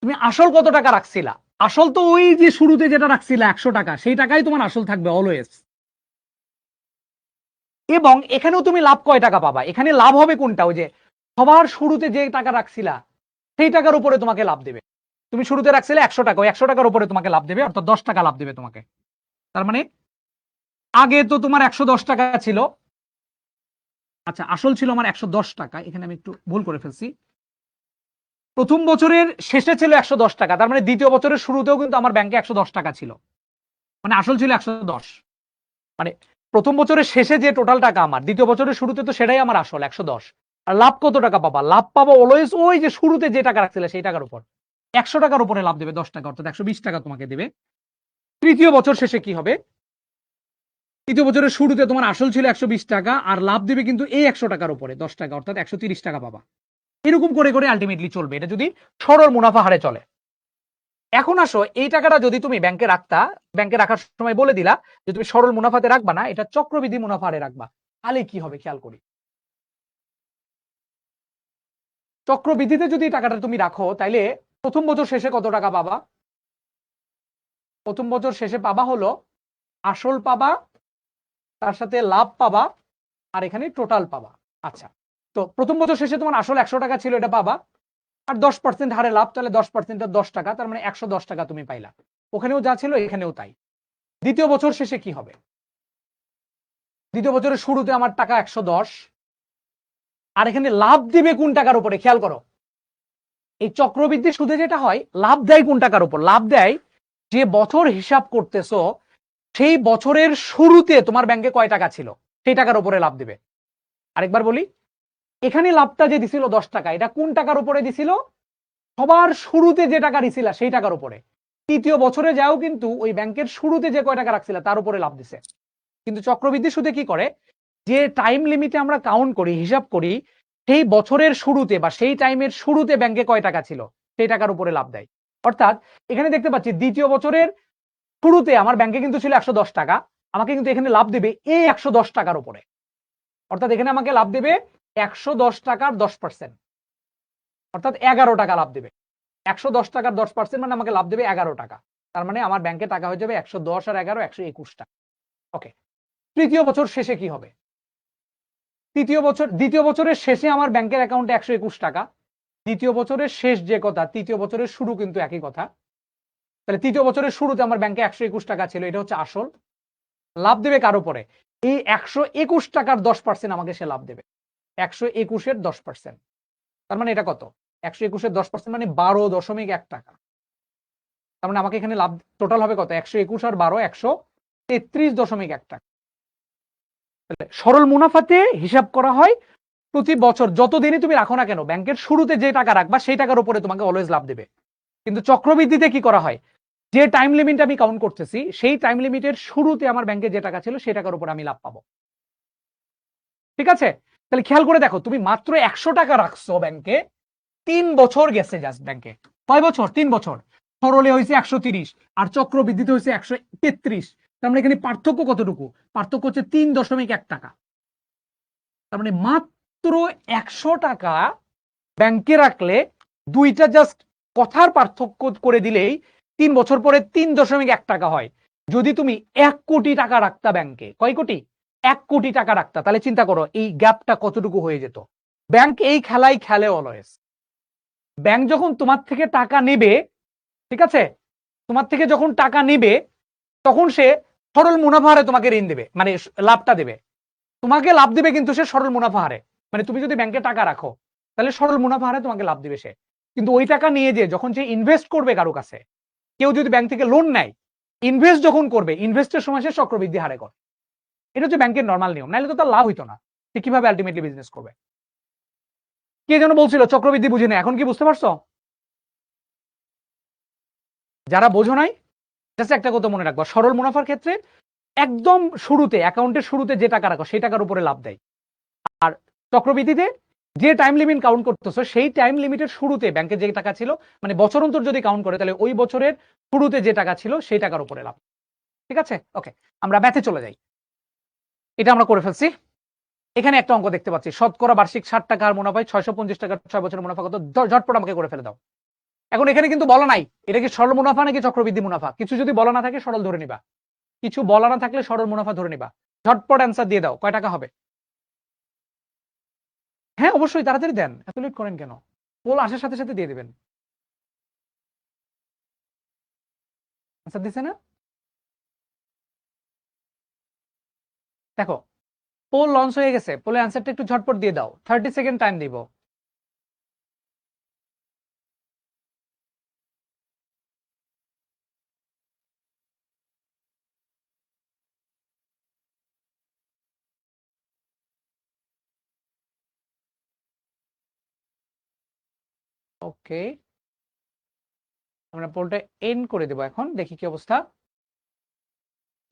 তুমি আসল কত টাকা রাখছিলা? আসল তো ওই যে শুরুতে যেটা রাখছিলা 100 টাকা, সেই টাকাই তোমার আসল থাকবে অলওয়েজ। এবং এখানেও তুমি লাভ কয় টাকা পাবা? এখানে লাভ হবে কোনটা? ওই যে সবার শুরুতে যে টাকা রাখছিলা সেই টাকার উপরে তোমাকে লাভ দেবে। তুমি শুরুতে রাখছিলে 100 টাকা, ওই 100 টাকার উপরে তোমাকে লাভ দেবে, অর্থাৎ 10 টাকা লাভ দেবে তোমাকে। তার মানে আগে তো তোমার 110 টাকা ছিল। আচ্ছা, আসল ছিল আমার 110 টাকা, এখানে আমি একটু ভুল করে ফেলছি। প্রথম বছরের শেষে ছিল 110 টাকা, তার মানে দ্বিতীয় বছরের শুরুতেও কিন্তু আমার ব্যাংকে 110 টাকা ছিল, মানে আসল ছিল 110। মানে প্রথম বছরের শেষে যে টোটাল টাকা আমার, দ্বিতীয় বছরের শুরুতে তো সেটাই আমার আসল 110। আর লাভ কত টাকা পাবা? লাভ পাবো অলওয়েজ ওই যে শুরুতে যে টাকা রাখছিলে সেই টাকার উপর। 100 টাকার উপরে লাভ দেবে 10 টাকা, অর্থাৎ 120 টাকা তোমাকে দেবে। তৃতীয় বছর শেষে কি হবে? তৃতীয় বছরের শুরুতে তোমার আসল ছিল 120 টাকা, আর লাভ দেবে কিন্তু এই 100 টাকার উপরে 10 টাকা, অর্থাৎ 130 টাকা পাবা। এরকম করে করে আলটিমেটলি চলবে, এটা যদি সরল মুনাফা হারে চলে। এখন আসো, এই টাকাটা যদি তুমি ব্যাংকে রাখতা, ব্যাংকে রাখার সময় বলে দিলা যে তুমি সরল মুনাফাতে রাখবা না, এটা চক্রবৃদ্ধি মুনাফা হারে রাখবা, তাহলে কি হবে খেয়াল করি। চক্রবৃদ্ধিতে যদি টাকাটা তুমি রাখো, তাইলে প্রথম বছর শেষে কত টাকা পাবা? প্রথম বছর শেষে পাবা হলো আসল পাবা, তার সাথে লাভ পাবা, আর এখানে টোটাল পাবা। আচ্ছা, তো প্রথম বছর শেষে তোমার আসল 100 টাকা ছিল, এটা পাবা, আর 10% হারে লাভ, তাহলে 10% 10 টাকা, তার মানে 110 টাকা তুমি পাইলা। ওখানেও যা ছিল এখানেও তাই। দ্বিতীয় বছর শেষে কি হবে? দ্বিতীয় বছরের শুরুতে আমার টাকা 110, আর এখানে লাভ দিবে কোন টাকার উপরে খেয়াল করো। এই চক্রবৃদ্ধি সুদে যেটা হয়, লাভ দেয় কোন টাকার উপর? লাভ দেয় যে বছর হিসাব করতেছো সেই বছরের শুরুতে তোমার ব্যাংকে কয় টাকা ছিল সেই টাকার উপরে লাভ দিবে। আরেকবার বলি, এখানে লাভটা যে দিছিল 10 টাকা, এটা কোন টাকার উপরে দিছিল? সবার শুরুতে যে টাকা দিছিল সেই টাকার উপরে। তৃতীয় বছরে যাও কিন্তু ওই ব্যাংকের শুরুতে যে কয় টাকা রাখছিল তার উপরে লাভ দিছে। কিন্তু চক্রবৃদ্ধি সুদে কি করে, যে টাইম লিমিটে আমরা কাউন্ট করি, হিসাব করি, সেই বছরের শুরুতে বা সেই টাইমের শুরুতে ব্যাংকে কয় টাকা ছিল সেই টাকার উপরে লাভ দেয়। অর্থাৎ এখানে দেখতে পাচ্ছি দ্বিতীয় বছরের শুরুতে আমার ব্যাংকে কিন্তু ছিল 110 টাকা, আমাকে কিন্তু এখানে লাভ দেবে এই 110 টাকার উপরে। অর্থাৎ এখানে আমাকে লাভ দেবে 110 টাকার 10%, অর্থাৎ 11 টাকা লাভ দেবে। 110 টাকার 10% মানে আমাকে লাভ দেবে 11 টাকা। তার মানে আমার ব্যাংকে টাকা হয়ে যাবে 110 আর 11 121 টাকা। ওকে, তৃতীয় বছর শেষে কি হবে? দ্বিতীয় বছরের শেষে আমার ব্যাংকের অ্যাকাউন্টে 121 টাকা। দ্বিতীয় বছরের শেষ যে কথা, তৃতীয় বছরের শুরু কিন্তু একই কথা। তাহলে তৃতীয় বছরের শুরুতে আমার ব্যাংকে 121 টাকা ছিল, এটা হচ্ছে আসল। লাভ দেবে কার উপরে? এই 121 টাকার 10% আমাকে সে লাভ দেবে। 121-এর 10%। তার মানে এটা কত? 121-এর 10% মানে 12.1 টাকা। তার মানে আমাকে এখানে লাভ টোটাল হবে কত? 121 আর 12 133.1 টাকা। সরল মুনাফাতে হিসাব করা হয় প্রতি বছর যতদিনই তুমি রাখো না কেন, ব্যাংকের শুরুতে যে টাকা রাখবা সেই টাকার উপরে তোমাকে অলওয়েজ লাভ দেবে। কিন্তু চক্রবৃদ্ধিতে কি করা হয়? যে টাইম লিমিট আমি কাউন্ট করতেছি সেই টাইম লিমিটের শুরুতে আমার ব্যাংকে যে টাকা ছিল সেই টাকার উপর আমি লাভ পাবো। ঠিক আছে? তাহলে খেয়াল করে দেখো, তুমি মাত্র 100 টাকা রাখছো ব্যাংকে, 3 বছর গেছে জাস্ট ব্যাংকে। কয় বছর? 3 বছর। সরলে হয়েছে 130 আর চক্রবৃদ্ধিতে হয়েছে 133। তার মানে এখানে পার্থক্য কতটুকু? পার্থক্য হচ্ছে 3.1 টাকা। তার মানে মাত্র 100 টাকা ব্যাংকে রাখলে দুইটা জাস্ট কথার পার্থক্য করে দিলেই 3 বছর পরে 3.1 টাকা হয়। যদি তুমি 1 কোটি টাকা রাখতা ব্যাংকে, কয় কোটি? 1 কোটি টাকা রাখতা, তাহলে চিন্তা করো এই গ্যাপটা কতটুকু হয়ে যেত। ব্যাংক এই খেলাই খেলে অলওয়েজ। ব্যাংক যখন তোমার থেকে টাকা নেবে, ঠিক আছে, তোমার থেকে যখন টাকা নেবে তখন সে সরল মুনাফা হারে তোমাকে ঋণ দেবে, মানে লাভটা দেবে। তোমাকে লাভ দিবে কিন্তু সে সরল মুনাফা হারে। মানে তুমি যদি ব্যাংকে টাকা রাখো তাহলে সরল মুনাফা হারে তোমাকে লাভ দিবে সে। কিন্তু ওই টাকা নিয়ে যে যখন সে ইনভেস্ট করবে কারো কাছে, কেউ যদি ব্যাংক থেকে লোন নেয়, ইনভেস্ট যখন করবে ইনভেস্টের সময় সে চক্রবৃদ্ধি হারে করে। এটা হচ্ছে ব্যাংকের নর্মাল নিয়ম, নাহলে তো তার লাভ হইতো না। সে কিভাবে আলটিমেটলি বিজনেস করবে? কে যেন বলছিল চক্রবৃদ্ধি বুঝি না, এখন কি বুঝতে পারছো? যারা বোঝো নাই, জাস্ট একটা কথা মনে রাখবা, সরল মুনাফার ক্ষেত্রে একদম শুরুতে অ্যাকাউন্টের শুরুতে যে টাকা রাখো সেই টাকার উপরে লাভ দেয়। আর চক্রবৃদ্ধিতে যে টাইম লিমিট কাউন্ট করতেছো সেই টাইম লিমিটের শুরুতে ব্যাংকে যে টাকা ছিল, মানে বছর অন্তর যদি কাউন্ট করে তাহলে ওই বছরের শুরুতে যে টাকা ছিল সেই টাকার উপরে লাভ। ঠিক আছে? ওকে, আমরা ম্যাথে চলে যাই। এটা আমরা করে ফেলছি। এখানে একটা অঙ্ক দেখতে পাচ্ছি, শতকরা বার্ষিক 60 টাকার মুনাফায় 650 টাকার 6 বছরের মুনাফা কত? ঝটপট আমাকে করে ফেলে দাও। এখন এখানে কিন্তু বলা নাই এটা কি সরল মুনাফা নাকি চক্রবৃদ্ধি মুনাফা। কিছু যদি বলা না থাকে সরল ধরে নিবা, কিছু বলা না থাকলে সরল মুনাফা ধরে নিবা। ঝটপট অ্যান্সার দিয়ে দাও, কয় টাকা হবে? হ্যাঁ অবশ্যই, তাড়াতাড়ি দেন, এত লেট করেন কেন? পোল আসার সাথে সাথে দিয়ে দিবেন। আনসার দিছে না? দেখো পোল লঞ্চ হয়ে গেছে, পোলের অ্যান্সারটা একটু ঝটপট দিয়ে দাও, 30 সেকেন্ড টাইম দিব। ওকে, আমরা পোলটা এন্ড করে দেবো এখন, দেখি কি অবস্থা।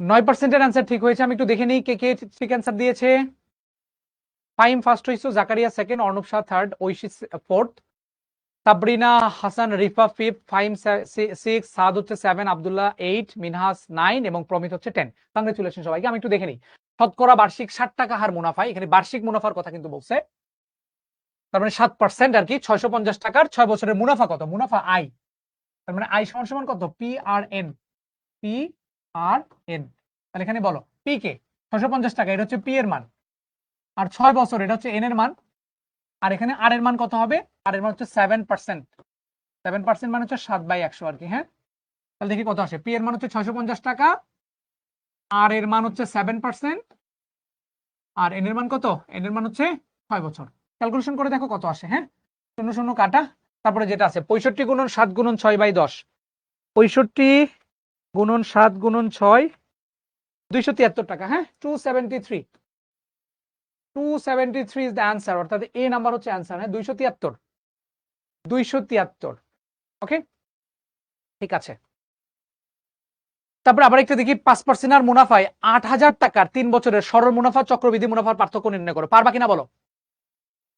9%-এর অ্যান্সার ঠিক হয়েছে। আমি একটু দেখে নিই কে কে ঠিক অ্যান্সার দিয়েছে। ফাইম ফার্স্ট হইছো, Zakaria second, Arnab Shah third, Oishi fourth, Sabrina Hasan Rifa fifth, Faim 6, Saad হচ্ছে 7, আব্দুল্লাহ 8, মিনহাস 9 এবং প্রমিত হচ্ছে 10। কংগ্রেচুলেশন সবাইকে। আমি একটু দেখে নিই। শতকরা বার্ষিক 60 টাকা হার মুনাফা, এখানে বার্ষিক মুনাফার কথা কিন্তু বলছে, তার মানে 7% আর কি। 650 টাকার 6 বছরের মুনাফা কত? মুনাফা আই, তার মানে আই সমান সমান কত? পি আর এন, পি আর এন। তাহলে এখানে বলো পি কে 650 টাকা, এটা হচ্ছে পি এর মান, আর 6 বছর এটা হচ্ছে এন এর মান। আর এখানে আর এর মান কত হবে? আর এর মান হচ্ছে 7%। 7% মানে হচ্ছে 7/100 আর কি। হ্যাঁ, তাহলে দেখি কত আসে। পি এর মান হচ্ছে 650 টাকা, আর এর মান হচ্ছে 7%, আর এন এর মান কত? এন এর মান হচ্ছে 6 বছর। ক্যালকুলেশন করে দেখো কত আসে। হ্যাঁ, 0 0 কাটা, তারপরে যেটা আছে 65 গুণন 7 গুণন 6/10, 65 গুণন 7 গুণন 6, 273 টাকা। হ্যাঁ, 273, 273 ইজ দ্য অ্যান্সার, অর্থাৎ এ নাম্বার হচ্ছে অ্যান্সার। হ্যাঁ, 273, 273। ওকে, ঠিক আছে। তারপরে আবার একটা দেখি, 5% আর মুনাফায় 8,000 টাকার 3 বছরের সরল মুনাফা চক্রবৃদ্ধি মুনাফার পার্থক্য নির্ণয় করো। পারবা কিনা বলো?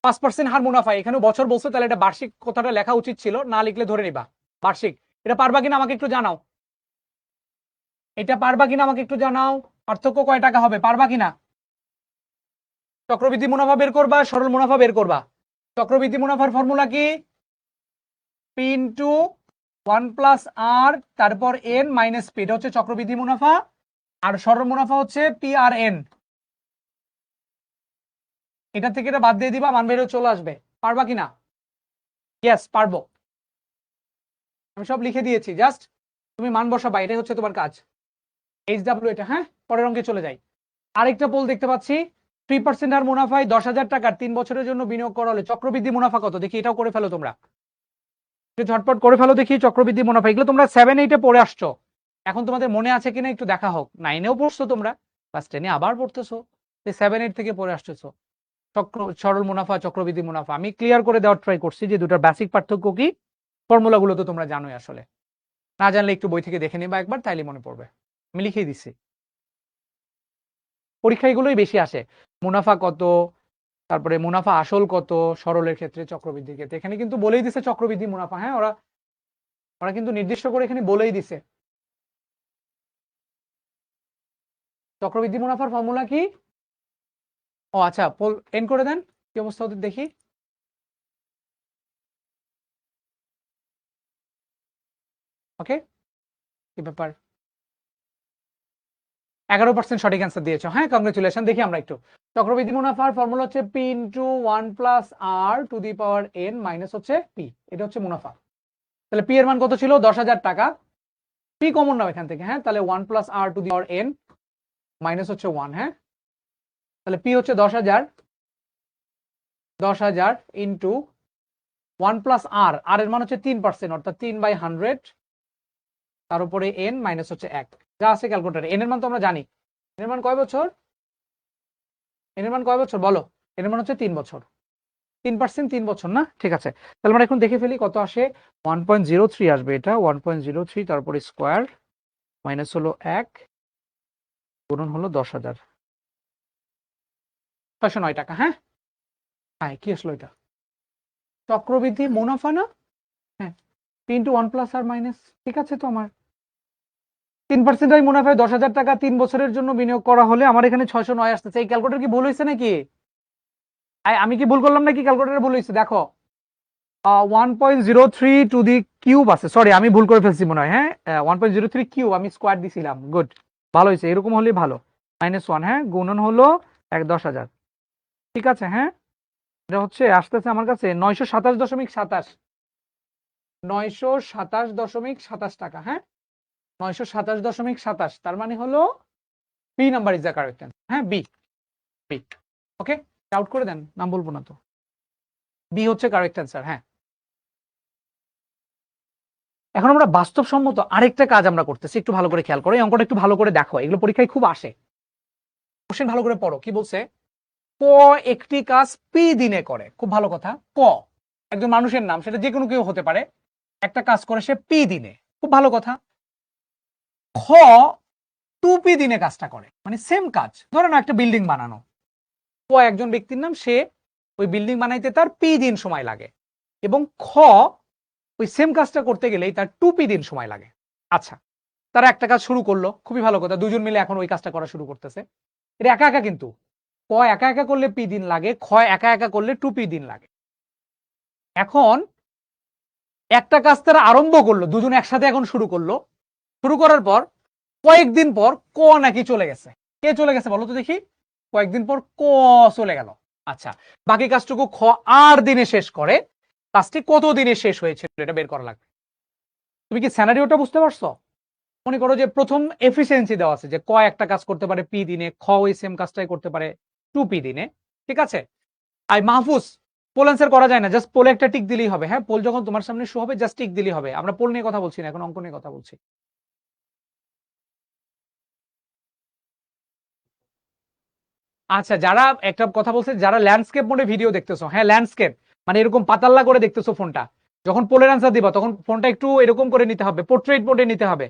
5% হার মুনাফা, এখানে বছর বলছো তাহলে এটা বার্ষিক কথাটা লেখা উচিত ছিল, না লিখলে ধরে নিবা বার্ষিক। এটা পারবা কিনা আমাকে একটু জানাও, এটা পারবা কিনা আমাকে একটু জানাও। পার্থক্য কয় টাকা হবে, পারবা কিনা? চক্রবৃদ্ধি মুনাফা বের করবা, সরল মুনাফা বের করবা। চক্রবৃদ্ধি মুনাফার ফর্মুলা কি? পি ইন্টু 1+r তারপর n মাইনাস পি, এটা হচ্ছে চক্রবৃদ্ধি মুনাফা। আর সরল মুনাফা হচ্ছে পি আর এন। এটা থেকে এটা বাদ দিয়ে দিবা, মান বের চলে আসবে। পারবা কিনা? ইয়েস পারবো, আমি সব লিখে দিয়েছি, জাস্ট তুমি মান বসাবা, এটাই হচ্ছে তোমার কাজ। HW এটা। হ্যাঁ, পরের অঙ্কে চলে যাই। আরেকটা পোল দেখতে পাচ্ছি 3% হার মুনাফায় 10,000 টাকার 3 বছরের জন্য বিনিয়োগ করা হলে চক্রবৃদ্ধি মুনাফা কত? দেখি এটাও করে ফেলো তোমরা, একটু ঝটপট করে ফেলো দেখি। চক্রবৃদ্ধি মুনাফা এগুলো তোমরা 7-8 পড়ে আসছো, এখন তোমাদের মনে আছে কিনা একটু দেখা হোক। 9-এও পড়ছো তোমরা, ক্লাস 10-এ আবার পড়তেছো, 7-8 থেকে পড়ে আসতেছো। সরল মুনাফা, চক্রবৃদ্ধি মুনাফা আমি ক্লিয়ার করে দেওয়ার ট্রাই করছি যে দুটার বেসিক পার্থক্য কি। ফর্মুলাগুলো তো তোমরা জানোই, আসলে না জানলে একটু বই থেকে দেখে নিবা একবার, তাইলে মনে পড়বে। আমি লিখেই দিছি, পরীক্ষা এগুলোই বেশি আসে। মুনাফা কত, তারপরে মুনাফা আসল কত সরলের ক্ষেত্রে, চক্রবৃদ্ধির ক্ষেত্রে। এখানে কিন্তু বলেই দিছে চক্রবৃদ্ধি মুনাফা, হ্যাঁ ওরা ওরা কিন্তু নির্দিষ্ট করে এখানে বলেই দিছে। চক্রবৃদ্ধি মুনাফার ফর্মুলা কি? ও আচ্ছা, পোল এন্ড করে দেন, কি অবস্থা ওদের দেখি। ওকে, কি ব্যাপার, 11% সঠিক অ্যান্সার দিয়েছো, হ্যাঁ কংগ্রেচুলেশন। দেখি আমরা একটু, চক্রবৃদ্ধি মুনাফার ফর্মুলা হচ্ছে পি ইন্টু 1+r⁴ মাইনাস হচ্ছে পি, এটা হচ্ছে মুনাফা। তাহলে পি এর মান কত ছিল? 10,000 টাকা। পি কমন নাও এখান থেকে, হ্যাঁ তাহলে 1+r⁴ মাইনাস হচ্ছে 1, হ্যাঁ তাহলে পি হচ্ছে 10,000 ইন্টু 1+r, আর এর মান হচ্ছে 3%, অর্থাৎ 3/100, তার উপরে n মাইনাস হচ্ছে 1, যা আছে ক্যালকুলেটরে। এন এর মান তো আমরা জানি, এন এর মান কয় বছর, এন এর মান কয় বছর বলো, এন এর মান হচ্ছে 3 বছর। 3% 3 বছর না, ঠিক আছে। তাহলে আমরা এখন দেখে ফেলি কত আসে। 1.03 আসবে এটা, 1.03 তারপরে স্কোয়ার মাইনাস হলো 1 গুণন হলো 10,000, 609 টাকা। হ্যাঁ হ্যাঁ, কি আসলো এটা? চক্রবৃদ্ধি মুনাফা না, হ্যাঁ 3 × 1+r-, ঠিক আছে। তো আমার 3% মুনাফায় 10,000 টাকা 3 বছরের জন্য বিনিয়োগ করা হলে আমার এখানে 609 আসতেছে। এই ক্যালকুলেটর কি ভুল হয়েছে নাকি? আমি কি ভুল করলাম নাকি? ক্যালকুলেটর ভুল হয়েছে, দেখো 1.03 টু দি কিউব আছে, সরি আমি ভুল করে ফেলছি মনে হয়। হ্যাঁ 1.03 কিউব, আমি স্কোয়ার দিছিলাম, গুড, ভালো হয়েছে, এরকম হলেই ভালো। -1, হ্যাঁ গুণন হলো 10,000, ঠিক আছে। হ্যাঁ এটা হচ্ছে আসতেছে আমার কাছে 927.27, 927.27 টাকা। হ্যাঁ 927.27, তার মানে হলো B number is the correct answer. হ্যাঁ বি, বি। ওকে, আউট করে দেন, নাম বলবো না তো। বি হচ্ছে কারেক্ট অ্যান্সার। হ্যাঁ এখন আমরা বাস্তবসম্মত আরেকটা কাজ আমরা করতেছি, একটু ভালো করে খেয়াল করো, এই অঙ্কটা একটু ভালো করে দেখো, এগুলো পরীক্ষায় খুব আসে। কোশ্চেন ভালো করে পড়ো, কি বলছে? ক একটি কাজ পি দিনে করে, খুব ভালো কথা। ক একজন মানুষের নাম, সেটা যে কোনো কেউ হতে পারে, একটা কাজ করে সে পি দিনে, খুব ভালো কথা। খ 2p দিনে কাজটা করে, মানে সেম কাজ, ধরো না একটা বিল্ডিং বানানো, ক একজন ব্যক্তির নাম, সে ওই বিল্ডিং বানাইতে তার পি দিন সময় লাগে, এবং খ ওই সেম কাজটা করতে গেলেই তার 2p দিন সময় লাগে। আচ্ছা, তারা একটা কাজ শুরু করলো, খুবই ভালো কথা, দুজন মিলে এখন ওই কাজটা করা শুরু করতেছে। এটা একা একা, কিন্তু ক একা একা করলে পি দিন লাগে, খ একা একা করলে 2p দিন লাগে। এখন একটা কাজ তারা আরম্ভ করলো, দুজন একসাথে এখন শুরু করলো, শুরু করার পর কয়েকদিন পর ক নাকি চলে গেছে। কে চলে গেছে বলো তো দেখি? কয়েকদিন পর ক চলে গেল। আচ্ছা, বাকি কাজটুকু খ আর দিনে শেষ করে, কাজটি কত দিনে শেষ হয়েছিল এটা বের করা লাগবে। তুমি কি সিনারিওটা বুঝতে পারছো? মনে করো যে প্রথম এফিসিয়েন্সি দেওয়া আছে যে ক একটা কাজ করতে পারে পি দিনে, খ ওই সেম কাজটাই করতে পারে 2p দিনে, ঠিক আছে। আর মাহফুজ, পোল অ্যান্সার করা যায় না, জাস্ট পোলে একটা টিক দিলেই হবে। হ্যাঁ পোল যখন তোমার সামনে শো হবে জাস্ট টিক দিলেই হবে। আমরা পোল নিয়ে কথা বলছি না, এখন অঙ্ক নিয়ে কথা বলছি। আচ্ছা, যারা একটা কথা বলছে, যারা ল্যান্ডস্কেপ মোডে ভিডিও দেখতেছো, হ্যাঁ ল্যান্ডস্কেপ মানে এরকম পাতাল্লা করে দেখতেছো ফোনটা, যখন পোলের অ্যান্সার দিবা তখন ফোনটা একটু এরকম করে নিতে হবে, পোর্ট্রেট মোডে নিতে হবে,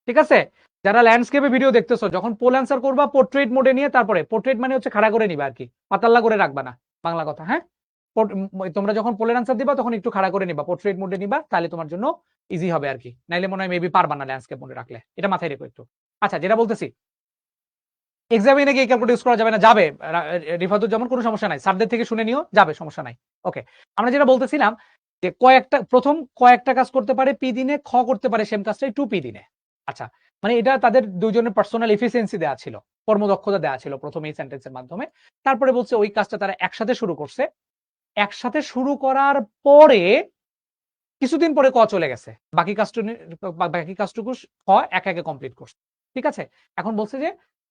ঠিক আছে। যারা ল্যান্ডস্কেপে ভিডিও দেখতেছো, যখন পোল অ্যান্সার করবা পোর্ট্রেট মোডে নিয়ে, তারপরে পোর্ট্রেট মানে হচ্ছে খাড়া করে নিবা আর কি, পাতাল্লা করে রাখবা না, বাংলা কথা। হ্যাঁ তোমরা যখন পোলের অ্যান্সার দিবা তখন একটু খাড়া করে নিবা, পোর্ট্রেট মোডে নিবা, তাহলে তোমার জন্য ইজি হবে আর কি, নাইলে মনে হয় মেবি পারবা না ল্যান্ডস্কেপ মোডে রাখলে, এটা মাথায় রেখো একটু। আচ্ছা, যেটা বলতেছি, এক্সামে নাকি ক্যালকুলেট ইউজ করা যাবে না, যাবে রিফাতুজ্জামান, কোনো সমস্যা নাই, স্যারদের থেকে শুনে নিও, যাবে, সমস্যা নাই। ওকে, আমরা যেটা বলতেছিলাম যে কয়েকটা কাজ করতে পারে পি দিনে, খ করতে পারে সেম কাজটাই 2p দিনে। আচ্ছা, মানে এটা তাদের দুইজনের পার্সোনাল এফিসিয়েন্সি দেওয়া ছিল, কর্মদক্ষতা দেওয়া ছিল প্রথমে এই সেন্টেন্সের মাধ্যমে। তারপরে বলছে ওই কাজটা তারা একসাথে শুরু করছে, একসাথে শুরু করার পরে কিছুদিন পরে ক চলে গেছে, বাকি কাজটুকু খ একা একা কমপ্লিট করছে, ঠিক আছে। এখন বলছে যে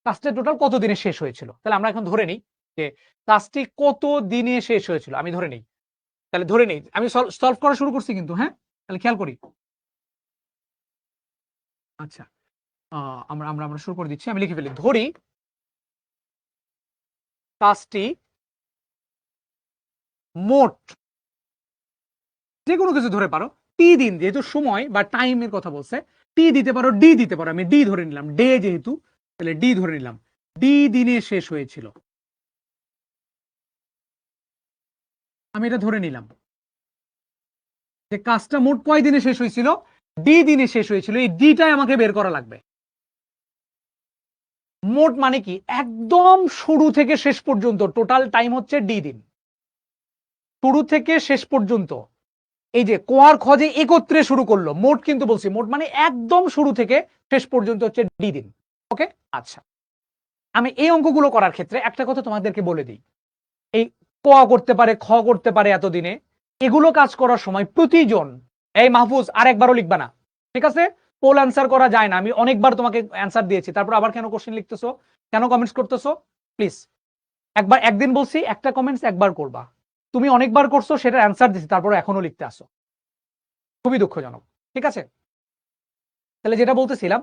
কাজটা টোটাল কত দিনে শেষ হয়েছিল। তাহলে আমরা এখন ধরে নিই যে কাজটি কত দিনে শেষ হয়েছিল। আমি ধরে নিই। তাহলে ধরে নিই আমি সলভ করা শুরু করছি কিন্তু, হ্যাঁ? তাহলে খেয়াল করি। আচ্ছা। আমরা আমরা আমরা শুরু করে দিচ্ছি। আমি লিখে ফেলি। ধরি কাজটি মোট যেকোনো কিছু ধরে পারো টি দিন, যেহেতু সময় বা টাইমের কথা বলছে, টি দিতে পারো, ডি দিতে পারো। আমি ডি ধরে নিলাম, ডে যেহেতু, তাহলে ডি ধরে নিলাম। ডি দিনে শেষ হয়েছিল, আমি এটা ধরে নিলাম যে কাজটা মোট কয় দিনে শেষ হয়েছিল, ডি দিনে শেষ হয়েছিল। এই ডিটাই আমাকে বের করা লাগবে। মোট মানে কি, একদম শুরু থেকে শেষ পর্যন্ত টোটাল টাইম হচ্ছে ডি দিন। শুরু থেকে শেষ পর্যন্ত এই যে কোয়ার খজে একত্রে শুরু করলো, মোট কিন্তু বলছি, মোট মানে একদম শুরু থেকে শেষ পর্যন্ত হচ্ছে ডি দিন। ওকে, আচ্ছা। আমি এই অঙ্কগুলো করার ক্ষেত্রে একটা কথা তোমাদেরকে বলে দিই, এই ক করতে পারে, খ করতে পারে এতদিনে, এগুলো কাজ করার সময় প্রতিজন, এই মাহফুজ আর একবারও লিখবা না, ঠিক আছে? পোল অ্যান্সার করা যায় না, আমি অনেকবার তোমাকে অ্যান্সার দিয়েছি, তারপর আবার কেন কোশ্চেন লিখতেছো, কেন কমেন্টস করতেছো? প্লিজ, একবার একদিন বলছি একটা কমেন্টস একবার করবা, তুমি অনেকবার করছো, সেটা অ্যান্সার দিছি, তারপর এখনো লিখতে আসো, খুবই দুঃখজনক। ঠিক আছে, তাহলে যেটা বলতেছিলাম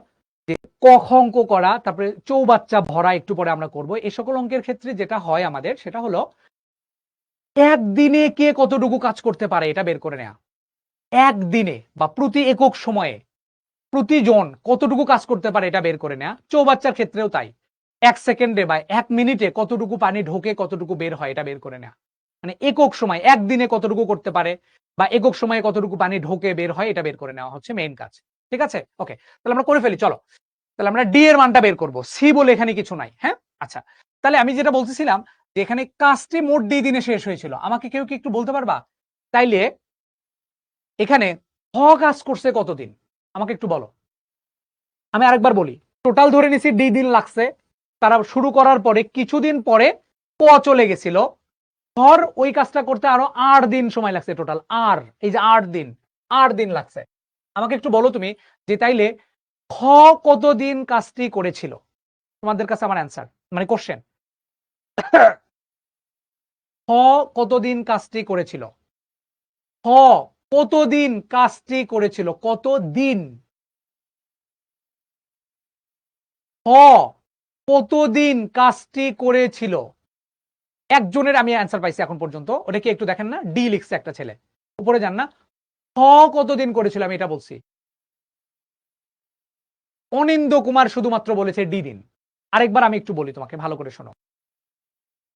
যে ক খ অঙ্ক করা, তারপরে চৌবাচ্চা ভরা একটু পরে আমরা করব, এই সকল অঙ্কের ক্ষেত্রে যেটা হয় আমাদের সেটা হলো একদিনে কে কতটুকু কাজ করতে পারে এটা বের করে নেওয়া। একদিনে বা প্রতি একক সময়ে প্রতিজন কতটুকু কাজ করতে পারে এটা বের করে নেওয়া। চৌবাচ্চার ক্ষেত্রেও তাই, 1 সেকেন্ডে বা 1 মিনিটে কতটুকু পানি ঢোকে, কতটুকু বের হয়, এটা বের করে নেওয়া। মানে একক সময় একদিনে কতটুকু করতে পারে বা একক সময়ে কতটুকু পানি ঢোকে বের হয়, এটা বের করে নেওয়া হচ্ছে মেইন কাজ। ঠিক আছে, ওকে, তাহলে আমরা করে ফেলি, চলো। তাহলে আমরা ডি এর মানটা বের করব, সি বলে এখানে কিছু নাই। হ্যাঁ, আচ্ছা, তাহলে আমি যেটা বলতেছিলাম যে এখানে কাজটি মোট ডি দিনে শেষ হয়েছিল, আমাকে কেউ কি একটু বলতে পারবা তাইলে এখানে খ কাজ করছে কতদিন, আমাকে একটু বলো। আমি আরেকবার বলি, টোটাল ধরে নিছি ডি দিন লাগছে, তারা শুরু করার পরে কিছুদিন পরে ক চলে গেছিল, ধর ওই কাজটা করতে আরো 8 দিন সময় লাগছে টোটাল। আর এই যে 8 দিন, 8 দিন লাগছে। আমাকে একটু বলো তুমি যে তাইলে খ কতদিন কাজটি করেছিল। তোমাদের কাছে আমার অ্যান্সার, মানে কোশ্চেন, খ কতদিন কাজটি করেছিল, খ কতদিন কাজটি করেছিল, কতদিন, খ কতদিন কাজটি করেছিল। একজনের আমি অ্যান্সার পাইছি এখন পর্যন্ত, ওটা কি একটু দেখেন না, ডি লিখছে একটা ছেলে, উপরে যান না। খ কতদিন করেছিল আমি এটা বলছি, অনিন্দ কুমার শুধুমাত্র বলেছে ডি দিন। আরেকবার আমি একটু বলি তোমাকে, ভালো করে শোনো।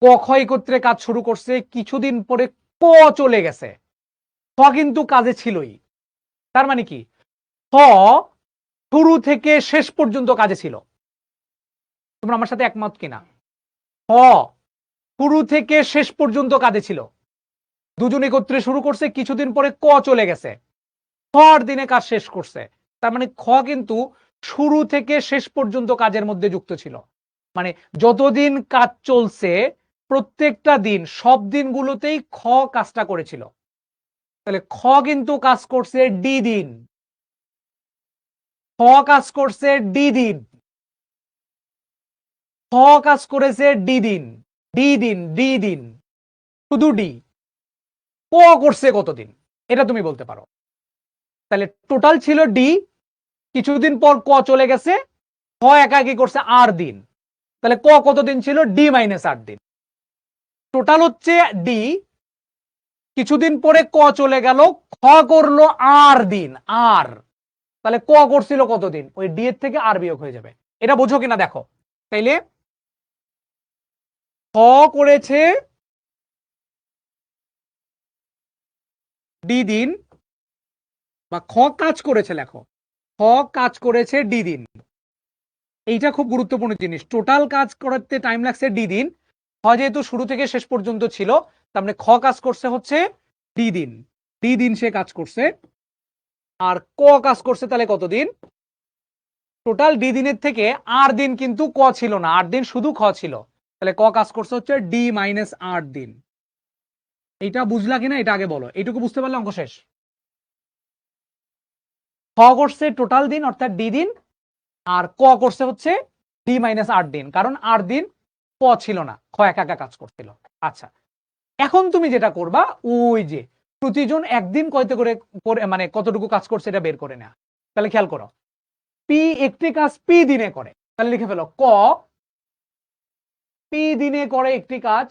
ক খ একত্রে কাজ শুরু করছে, কিছুদিন পরে ক চলে গেছে, খ কিন্তু কাজে ছিলই। তার মানে কি, খ শুরু থেকে শেষ পর্যন্ত কাজে ছিল। তোমরা আমার সাথে একমত কিনা? খ শুরু থেকে শেষ পর্যন্ত কাজে ছিল, দুজন একত্রে শুরু করছে, কিছুদিন পরে ক চলে গেছে, খর দিনে কাজ শেষ করছে। তার মানে খ কিন্তু শুরু থেকে শেষ পর্যন্ত কাজের মধ্যে যুক্ত ছিল। মানে যতদিন কাজ চলছে প্রত্যেকটা দিন, সব দিনগুলোতেই খ কাজটা করেছিল। তাহলে খ কিন্তু কাজ করছে ডি দিন, খ কাজ করছে ডি দিন, খ কাজ করেছে ডি দিন, ডি দিন, ডি দিন, শুধু ডি। ক করছে কতদিন এটা তুমি বলতে পারো। তাহলে টোটাল ছিল ডি, কিছুদিন পর ক চলে গেছে, খ একাকি করছে 8 দিন, তাহলে ক কতদিন ছিল, ডি মাইনাস 8 দিন। টোটাল হচ্ছে ডি, কিছুদিন পরে ক চলে গেল, খ করলো 8 দিন, আর তাহলে ক করছিল কতদিন, ওই ডি এর থেকে আর বিয়োগ হয়ে যাবে। এটা বোঝো কিনা দেখো, তাইলে খ করেছে ডি দিন, বা খ কাজ করেছে, লেখো খ কাজ করেছে ডি দিন। এইটা খুব গুরুত্বপূর্ণ জিনিস, টোটাল কাজ করতে টাইম লাগছে ডি দিন, খ যেহেতু শুরু থেকে শেষ পর্যন্ত ছিল, তার মানে খ কাজ করছে হচ্ছে ডি দিন, ডি দিন সে কাজ করছে। আর ক কাজ করছে তাহলে কতদিন, টোটাল ডি দিনের থেকে 8 দিন কিন্তু ক ছিল না, 8 দিন শুধু খ ছিল, তাহলে ক কাজ করছে হচ্ছে ডি মাইনাস 8 দিন। এইটা বুঝলা কিনা এটা আগে বলো, এইটুকু বুঝতে পারলে অঙ্ক শেষ। খ করছে টোটাল দিন অর্থাৎ ডি দিন, আর ক করছে হচ্ছে ডি মাইনাস 8 দিন, কারণ 8 দিন ক ছিল না, খ একা একা কাজ করছিল। আচ্ছা, এখন তুমি যেটা করবা, ওই যে প্রতিজন একদিন কয়তে করে মানে কতটুকু কাজ করছে এটা বের করে নেওয়া। তাহলে খেয়াল করো, পি একটি কাজ পি দিনে করে, তাহলে লিখে ফেলো ক পি দিনে করে একটি কাজ,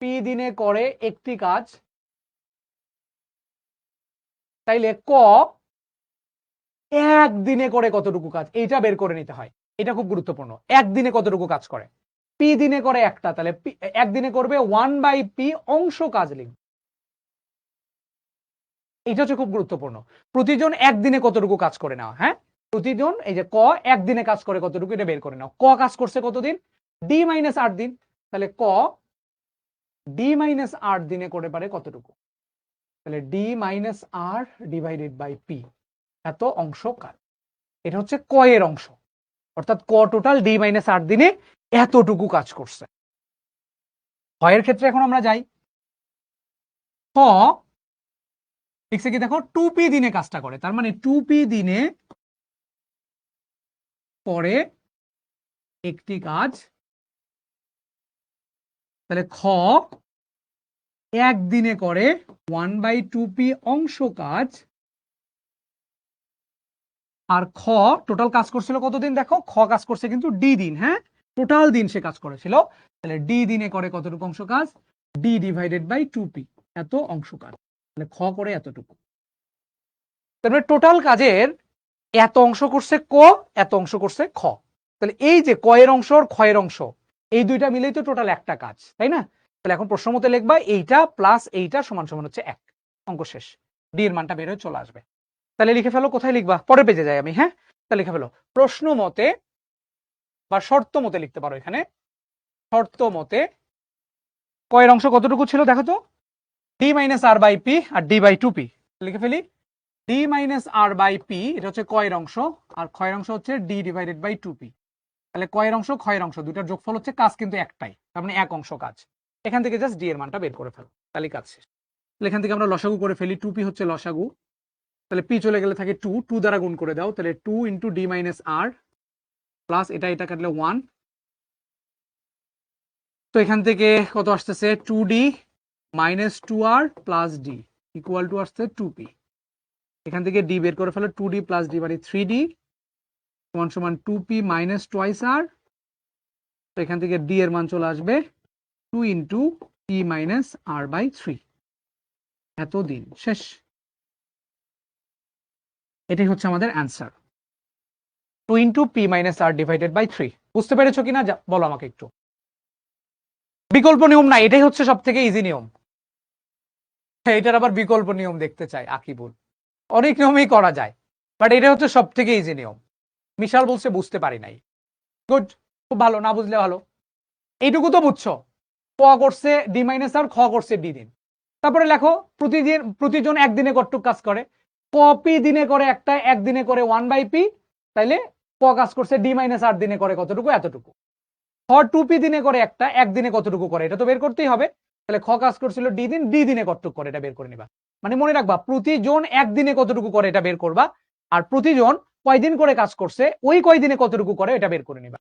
পি দিনে করে একটি কাজ, তাইলে ক একদিনে করে কতটুকু কাজ, এইটা বের করে নিতে হয়। এটা খুব গুরুত্বপূর্ণ, একদিনে কতটুকু কাজ করে। পি দিনে করে একটা, তাহলে একদিনে করবে 1/p অংশ কাজ লিখবে। এটা হচ্ছে খুব গুরুত্বপূর্ণ, প্রতিজন একদিনে কতটুকু কাজ করে নেওয়া। হ্যাঁ, প্রতিজন এই যে ক একদিনে কাজ করে কতটুকু, এটা বের করে নাও। ক কাজ করছে কতদিন, ডি মাইনাস 8 দিন, তাহলে ক ডি মাইনাস 8 দিনে করে পারে কতটুকু, তাহলে D minus R divided by P, এত অংশ কাজ। এটা হচ্ছে ক এর অংশ, অর্থাৎ ক টোটাল ডি মাইনাস 8 দিনে এতটুকু কাজ করছে। ক্ষয়ের ক্ষেত্রে এখন আমরা যাই, খ লিখছে কি দেখো 2p দিনে কাজটা করে, তার মানে 2p দিনে করে একটি কাজ, তাহলে খ একদিনে করে 1/2p অংশ কাজ, আর খ টোটাল কাজ করছিল কতদিন, দেখো খ কাজ করছে কিন্তু ডি দিন। হ্যাঁ, টোটাল দিন সে কাজ করেছিল, তাহলে ডি দিনে করে কতটুকু অংশ কাজ, ডি ডিভাইডেড বাই 2p, এত অংশ কাজ, তাহলে খ করে এতটুকু। তারপরে টোটাল কাজের এত অংশ করছে ক, এত অংশ করছে খ, তাহলে এই যে ক এর অংশ আর খ এর অংশ, এই দুইটা মিলেই তো টোটাল একটা কাজ, তাই না? তাহলে এখন প্রশ্ন মতে লিখবা এইটা প্লাস এইটা সমান সমান হচ্ছে 1, অঙ্ক শেষ, ডি এর মানটা বের হয়ে চলে আসবে। তাহলে লিখে ফেলো, কোথায় লিখবা, পরের পেজে যাই আমি। হ্যাঁ, তাহলে লিখে ফেলো প্রশ্ন মতে বা শর্ত মতে লিখতে পারো, এখানে শর্ত মতে ক এর অংশ কতটুকু ছিল দেখো তো, D minus R by P আর ডি বাই 2p, লিখে ফেলি D minus R by P, এটা হচ্ছে ক এর অংশ, আর খ এর অংশ হচ্ছে ডি ডিভাইডেড বাই 2p, তাহলে ক এর অংশ খ এর অংশ দুইটার যোগফল হচ্ছে কাজ কিন্তু একটাই, তার মানে এক অংশ কাজ। এখান থেকে জাস্ট ডি এর মানটা বের করে ফেলো, তাহলে কাজ শেষ। এখান থেকে আমরা লসাগু করে ফেলি, 2p হচ্ছে লসাগু, তাহলে পি চলে গেলে থাকে 2, 2 দ্বারা গুণ করে দাও, তাহলে 2 ইন্টু ডি মাইনাস আর প্লাস এটা এটা কাটলে 1, তো এখান থেকে কত আসতেছে 2d minus 2r plus D equal to আসছে 2p, এখান থেকে ডি বের করে ফেলো, 2d প্লাস ডি মানে 3d সমান সমান 2p মাইনাস টোয়াইস আর, তো এখান থেকে ডি এর মান চলে আসবে 2 into P minus R by 3, এত দিন শেষ। এটাই হচ্ছে আমাদের answer, 2 into P minus R divided by 3। বুঝতে পেরেছো কিনা বলো আমাকে একটু। বিকল্প নিয়ম না, এটাই হচ্ছে সব থেকে ইজি নিয়ম। এটার আবার বিকল্প নিয়ম দেখতে চাই আকিবুল, অনেক নিয়মেই করা যায়, বাট এটা হচ্ছে সব থেকে ইজি নিয়ম। মিশাল বলছে বুঝতে পারি নাই, গুড, খুব ভালো, না বুঝলে ভালো। এইটুকু তো বুঝছো, ক করছে ডি মাইনাস আর, খ করছে ডি দিন। তারপরে লেখো প্রতিজন একদিনে কতটুকু কাজ করে, ক পি দিনে করে একটা, একদিনে করে 1/p, তাইলে ক কাজ করছে ডি মাইনাস আর দিনে করে কতটুকু, এতটুকু। খ 2p দিনে করে একটা, একদিনে কতটুকু করে, এটা তো বের করতেই হবে। তাহলে খ কাজ করছিল ডি দিন, ডি দিনে কতটুকু করে এটা বের করে নিবা। মানে মনে রাখবা প্রতিজন একদিনে কতটুকু করে এটা বের করবা, আর প্রতিজন কয়দিন করে কাজ করছে ওই কয়দিনে কতটুকু করে এটা বের করে নিবা।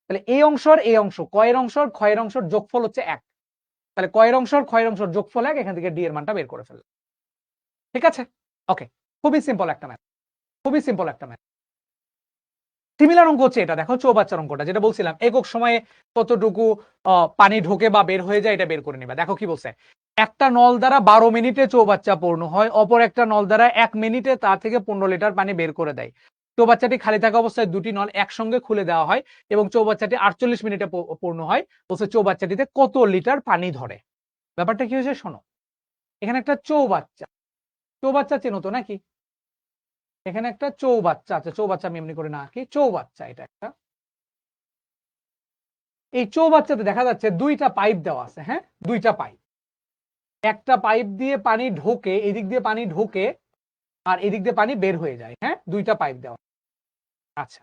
তাহলে এই অংশর এই অংশ, কয়ের অংশর ক্ষয়ের অংশর যোগফল হচ্ছে 1, তাহলে কয়ের অংশর ক্ষয়ের অংশর যোগফল 1, এখান থেকে ডি এর মানটা বের করে ফেলবে। ঠিক আছে, ওকে, খুবই সিম্পল একটা ম্যাথ, খুবই সিম্পল একটা ম্যাথ। সিমিলার অঙ্ক হচ্ছে এটা, দেখো চৌবাচ্চার অঙ্কটা যেটা বলছিলাম, একক সময়ে কতটুকু পানি ঢোকে বা বের হয়ে যায় এটা বের করে নিবা। দেখো কি বলছে, একটা নল দ্বারা 12 মিনিটে চৌবাচ্চা পূর্ণ হয়, অপর একটা নল দ্বারা 1 মিনিটে তা থেকে 15 লিটার পানি বের করে দেয়। চৌবাচ্চাটি খালি থাকা অবস্থায় দুটি নল একসঙ্গে খুলে দেওয়া হয় এবং চৌবাচ্চাটি 48 মিনিটে পূর্ণ হয়। বলছে চৌবাচ্চাটিতে কত লিটার পানি ধরে। ব্যাপারটা কি হয়েছে শোনো, এখানে একটা চৌবাচ্চা, চৌবাচ্চা চেনো তো নাকি, এখানে একটা চৌবাচ্চা আছে, চৌবাচ্চা আমি এমনি করে না কি, চৌবাচ্চা এটা একটা, এই চৌবাচ্চাতে দেখা যাচ্ছে দুইটা পাইপ দেওয়া আছে। হ্যাঁ, দুইটা পাইপ, একটা পাইপ দিয়ে পানি ঢোকে, এদিক দিয়ে পানি ঢোকে আর এদিক দিয়ে পানি বের হয়ে যায়। হ্যাঁ, দুইটা পাইপ দেওয়া। আচ্ছা,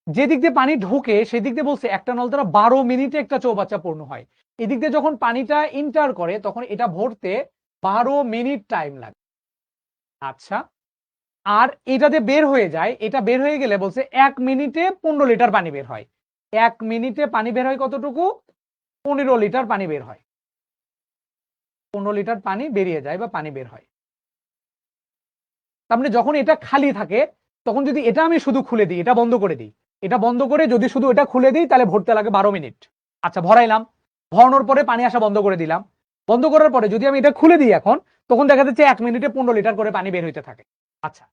যেদিক দিয়ে পানি ঢোকে সেদিক দিয়ে বলছে একটা নল দ্বারা 12 মিনিটে একটা চৌবাচ্চা পূর্ণ হয়। এদিক দিয়ে যখন পানিটা ইন্টার করে তখন এটা ভরতে 12 মিনিট টাইম লাগে। আচ্ছা, আর এটা যে বের হয়ে যায়, এটা বের হয়ে গেলে বলছে 1 মিনিটে 15 লিটার পানি বের হয়। 1 মিনিটে পানি বের হয় কতটুকু? 15 লিটার পানি বের হয়। 15 লিটার পানি বেরিয়ে যায় বা পানি বের হয়। তার মানে যখন এটা খালি থাকে তখন যদি এটা আমি শুধু খুলে দিই, এটা বন্ধ করে দিই, এটা বন্ধ করে যদি শুধু এটা খুলে দিই তাহলে ভরতে লাগে 12 মিনিট। আচ্ছা, ভরাইলাম, ভরানোর পরে পানি আসা বন্ধ করে দিলাম। বন্ধ করার পরে যদি আমি এটা খুলে দিই এখন, তখন দেখা যাচ্ছে 1 মিনিটে 15 লিটার করে পানি বের হইতে থাকে। আচ্ছা,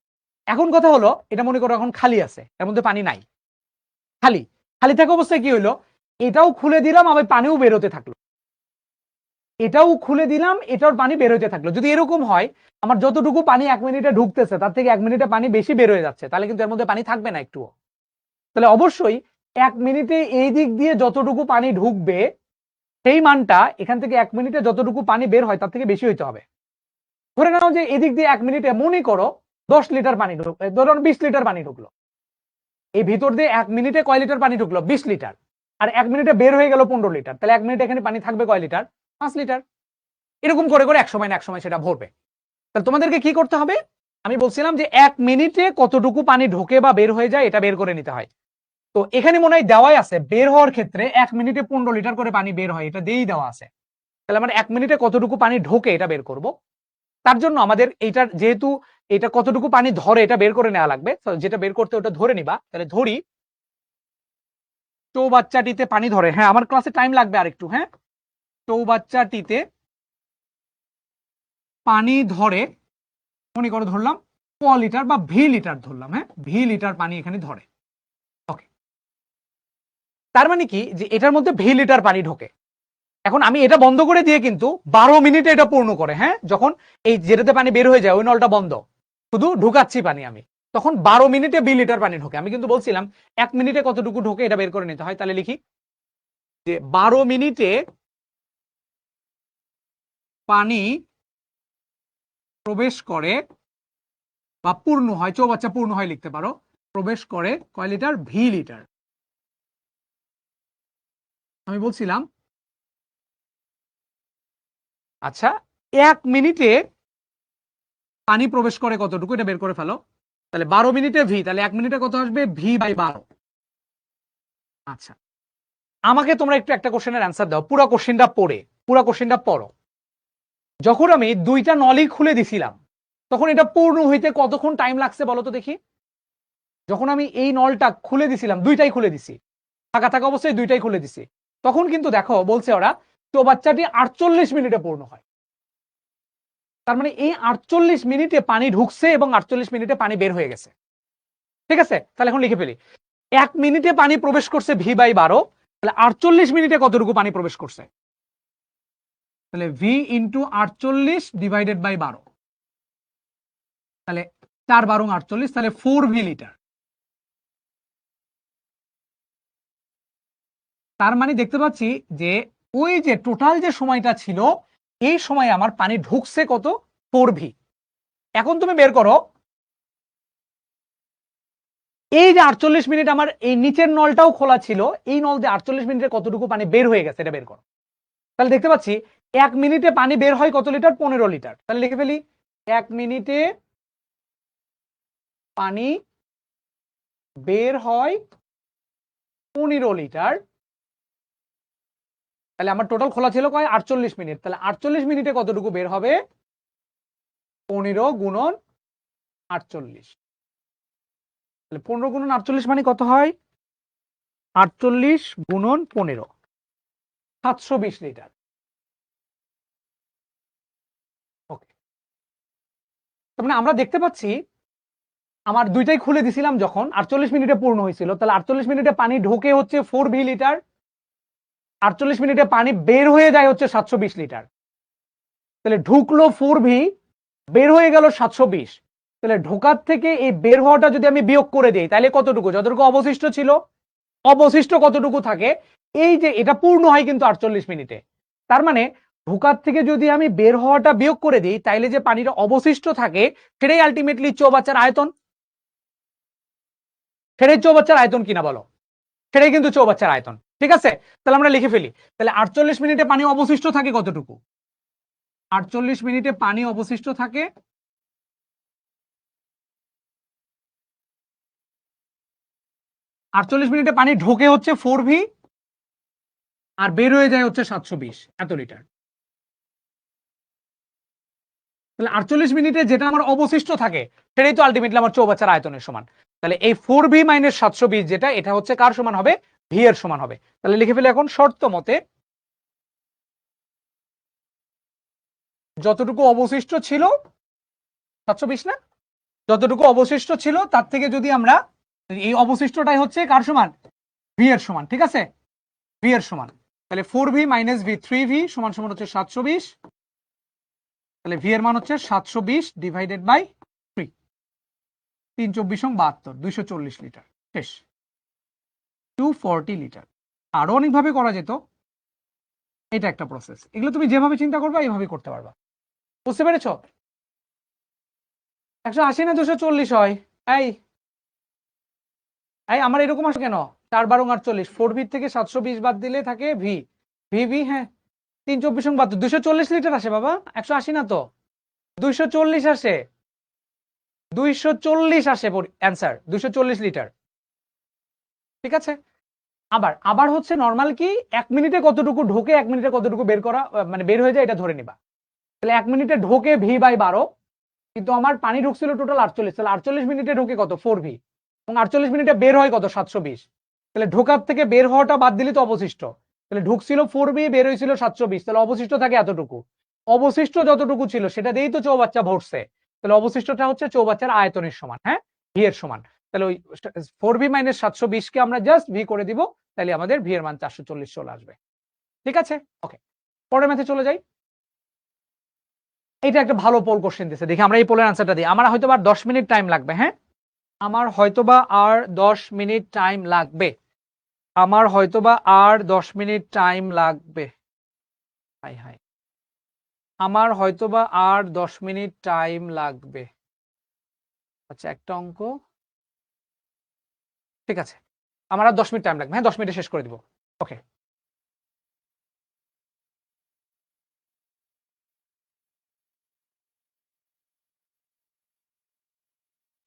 এখন কথা হলো, এটা মনে করো এখন খালি আছে, এর মধ্যে পানি নাই, খালি খালি থাকা অবস্থায় কি হইলো, এটাও খুলে দিলাম, আবার পানিও বের হতে থাকলো, এটাও খুলে দিলাম, এটার পানি বের হইতে থাকলো। যদি এরকম হয়, আমার যতটুকু পানি 1 মিনিটে ঢুকতেছে তার থেকে 1 মিনিটে পানি বেশি বের হয়ে যাচ্ছে, তাহলে কিন্তু এর মধ্যে পানি থাকবে না একটুও। তাহলে অবশ্যই 1 মিনিটে এই দিক দিয়ে যতটুকু পানি ঢুকবে সেই মানটা এখান থেকে 1 মিনিটে যতটুকু পানি বের হয় তার থেকে বেশি হইতে হবে। ধরে নাও যে এদিক দিয়ে 1 মিনিটে মনে করো 10 লিটার পানি ঢুকলো, ধরুন 20 লিটার পানি ঢুকলো, এই ভিতর দিয়ে 1 মিনিটে কয় লিটার পানি ঢুকলো? 20 লিটার। আর 1 মিনিটে বের হয়ে গেল 15 লিটার, তাহলে 1 মিনিটে এখানে পানি থাকবে কয় লিটার? 5 লিটার। এরকম করে করে এক সময় না এক সময় সেটা ভরবে। তাহলে তোমাদেরকে কি করতে হবে? আমি বলছিলাম যে 1 মিনিটে কতটুকু পানি ঢোকে বা বের হয়ে যায় এটা বের করে নিতে হয়। তো এখানে মনে হয় দেওয়াই আছে, বের হওয়ার ক্ষেত্রে 1 মিনিটে 15 লিটার করে পানি বের হয়, এটা দিয়েই দেওয়া আছে। তাহলে আমরা 1 মিনিটে কতটুকু পানি ঢোকে এটা বের করব। তার জন্য আমাদের এইটার যেহেতু এটা কতটুকু পানি ধরে এটা বের করে নেওয়া লাগবে, যেটা বের করতে ওটা ধরে নিবা। তাহলে ধরি চৌবাচ্চাটিতে পানি ধরে, হ্যাঁ আমার ক্লাসে টাইম লাগবে আরেকটু, হ্যাঁ, চৌবাচ্চাটিতে পানি ধরে, মনে করে ধরলাম ক লিটার বা ভি লিটার ধরলাম, হ্যাঁ ভি লিটার পানি এখানে ধরে। ওকে, তার মানে কি যে এটার মধ্যে ভি লিটার পানি ঢোকে। এখন আমি এটা বন্ধ করে দিয়ে কিন্তু 12 মিনিটে এটা পূর্ণ করে, হ্যাঁ যখন এই যেটাতে পানি বের হয়ে যায় ওই নলটা বন্ধ, শুধু ঢুকাচ্ছি পানি আমি, তখন 12 মিনিটে 2 লিটার পানি ঢোকে। আমি কিন্তু বলছিলাম 1 মিনিটে কতটুকু ঢোকে এটা বের করে নিতে হয়। তাহলে লিখি যে 12 মিনিটে পানি প্রবেশ করে বা পূর্ণ হয়, চৌবাচ্চা পূর্ণ হয় লিখতে পারো, প্রবেশ করে কয় লিটার? V litre. আমি বলছিলাম আচ্ছা 1 মিনিটে পানি প্রবেশ করে কতটুকু এটা বের করে ফেলো। তাহলে 12 মিনিটে ভি, তাহলে 1 মিনিটে কত আসবে? V by 12। আচ্ছা, আমাকে তোমরা একটু একটা কোশ্চেনের অ্যান্সার দাও, পুরো কোশ্চেনটা পড়ে, পুরো কোশ্চেনটা পড়ো। যখন আমি দুইটা নলই খুলে দিছিলাম তখন এটা পূর্ণ হইতে কতক্ষণ টাইম লাগছে বলো তো দেখি? যখন আমি এই নলটা খুলে দিছিলাম, দুইটাই খুলে দিছি, থাকা থাকা অবস্থায় দুইটাই খুলে দিছি, তখন কিন্তু দেখো বলছে ওরা চৌবাচ্চাটি 48 মিনিটে পূর্ণ হয়। তার মানে এই 48 মিনিটে পানি ঢুকছে এবং 48 মিনিটে পানি বের হয়ে গেছে। ঠিক আছে, তাহলে এখন লিখে ফেলি। 1 মিনিটে পানি প্রবেশ করছে ভি বাই 12, তাহলে 48 মিনিটে কতটুকু পানি প্রবেশ করছে? তাহলে ভি ইন্টু 48 ডিভাইডেড বাই 12, তাহলে 4 12 48, তাহলে 4 ভি লিটার। তার মানে দেখতে পাচ্ছি যে ওই যে টোটাল যে সময়টা ছিল এই সময় আমার পানি ঢুকছে কত? 4 ভি। এখন তুমি বের করো এই যে 48 মিনিট আমার এই নিচের নলটাও খোলা ছিল, এই নল দিয়ে 48 মিনিটে কতটুকু পানি বের হয়ে গেছে এটা বের করো। তাহলে দেখতে পাচ্ছি 1 মিনিটে পানি বের হয় কত লিটার? 15 লিটার। তাহলে লিখে ফেলি 1 মিনিটে পানি বের হয় 15 লিটার। তাহলে আমার টোটাল খোলা ছিল কয়? 48 মিনিট। তাহলে 48 মিনিটে কতটুকু বের হবে? 15 গুণন 48। তাহলে 15 গুণন 48 মানে কত হয়? 48 গুণন 15, 720 লিটার। ওকে, তার মানে আমরা দেখতে পাচ্ছি আমার দুইটাই খুলে দিছিলাম যখন 48 মিনিটে পূর্ণ হয়েছিল, তাহলে 48 মিনিটে পানি ঢোকে হচ্ছে 4 ভি লিটার, 48 মিনিটে পানি বের হয়ে যায় হচ্ছে 720 লিটার। তাহলে ঢুকলো 4 ভি, বের হয়ে গেল 720। তাহলে ঢোকার থেকে এই বের হওয়াটা যদি আমি বিয়োগ করে দিই তাহলে কতটুকু? যতটুকু অবশিষ্ট ছিল, অবশিষ্ট কতটুকু থাকে? এই যে এটা পূর্ণ হয় কিন্তু 48 মিনিটে, তার মানে ঢোকার থেকে যদি আমি বের হওয়াটা বিয়োগ করে দিই তাইলে যে পানিটা অবশিষ্ট থাকে সেটাই আলটিমেটলি চৌবাচ্চার আয়তন। সেটাই চৌবাচ্চার আয়তন কিনা বলো? সেটাই কিন্তু চৌবাচ্চার আয়তন। ঠিক আছে, তাহলে আমরা লিখে ফেলি। তাহলে 48 মিনিটে পানি অবশিষ্ট থাকে কতটুকু? 48 মিনিটে পানি অবশিষ্ট থাকে 48 মিনিটে পানি ঢোকে হচ্ছে 4V আর বের হয়ে যায় হচ্ছে 720 এত লিটার। তাহলে 48 মিনিটে যেটা আমার অবশিষ্ট থাকে সেটাই তো আলটিমেটলি আমার চৌবাচ্চার আয়তনের সমান। তাহলে এই 4V মাইনাস 720 যেটা, এটা হচ্ছে কার সমান হবে? ভি এর সমান হবে। তাহলে লিখে ফেলে এখন শর্ত মতে যতটুকু অবশিষ্ট ছিল 720 না, যতটুকু অবশিষ্ট ছিল তার থেকে যদি আমরা এই অবশিষ্টটাই হচ্ছে কার সমান? ভি এর সমান, ঠিক আছে? ভি এর সমান। তাহলে 4V মাইনাস ভি 3V সমান সমান হচ্ছে 720। তাহলে ভি এর মান হচ্ছে 720 ডিভাইডেড বাই 3, 3 24 72, 240 লিটার। শেষ। 240 লিটার। আরো অনেকভাবে করা যেত, এটা একটা প্রসেস। এগুলো তুমি যেভাবে চিন্তা করবে এইভাবে করতে পারবা। বুঝতে পেরেছ? 180 না 240 হয়? এই এই আমার এরকম আসে কেন? 4 12 48, 4V থেকে 720 বাদ দিলে থাকে ভি। ভি হ্যাঁ 3 24 72, 240 লিটার আসে বাবা, 180 না তো, 240 আসে, 240 আসে অ্যান্সার, 240 লিটার। ঠিক আছে? আবার আবার হচ্ছে নরমাল কি 1 মিনিটে কতটুকু ঢোকে 1 মিনিটে কতটুকু বের করা মানে বের হয়ে যায় এটা ধরে নিবা। তাহলে 1 মিনিটে ঢোকে ভি বাই 12, কিন্তু আমার পানি ঢুকছিল টোটাল 48, তাহলে 48 মিনিটে ঢোকে কত? 4V, এবং 48 মিনিটে বের হয় কত? 720। তাহলে ঢোকার থেকে বের হওয়াটা বাদ দিলে তো অবশিষ্ট, তাহলে ঢুকছিল 4V, বের হয়েছিল 720, তাহলে অবশিষ্ট থাকে এতটুকু। অবশিষ্ট যতটুকু ছিল সেটা দিয়েই তো চৌবাচ্চা ভরছে, তাহলে অবশিষ্টটা হচ্ছে চৌবাচ্চার আয়তনের সমান, হ্যাঁ ভি এর সমান। তাহলে ওই 4V মাইনাস 720 কে আমরা জাস্ট ভি করে দিব, তাহলে আমাদের ভি এর মান 440 চলে আসবে। ঠিক আছে? ওকে, পরের ম্যাথে চলে যাই। এটা একটা ভালো পোল কোশ্চেন দিছে, দেখি আমরা এই পোলের আনসারটা দিই। আমার হয়তো বা 10 মিনিট টাইম লাগবে, হ্যাঁ আমার হয়তোবা আর 10 মিনিট টাইম লাগবে, আমার হয়তোবা আর 10 মিনিট টাইম লাগবে, হাই হাই, আমার হয়তোবা আর 10 মিনিট টাইম লাগবে। আচ্ছা একটা অঙ্ক, ঠিক আছে, আমার আর 10 মিনিট টাইম লাগবে, হ্যাঁ 10 মিনিটে শেষ করে দিব। ওকে,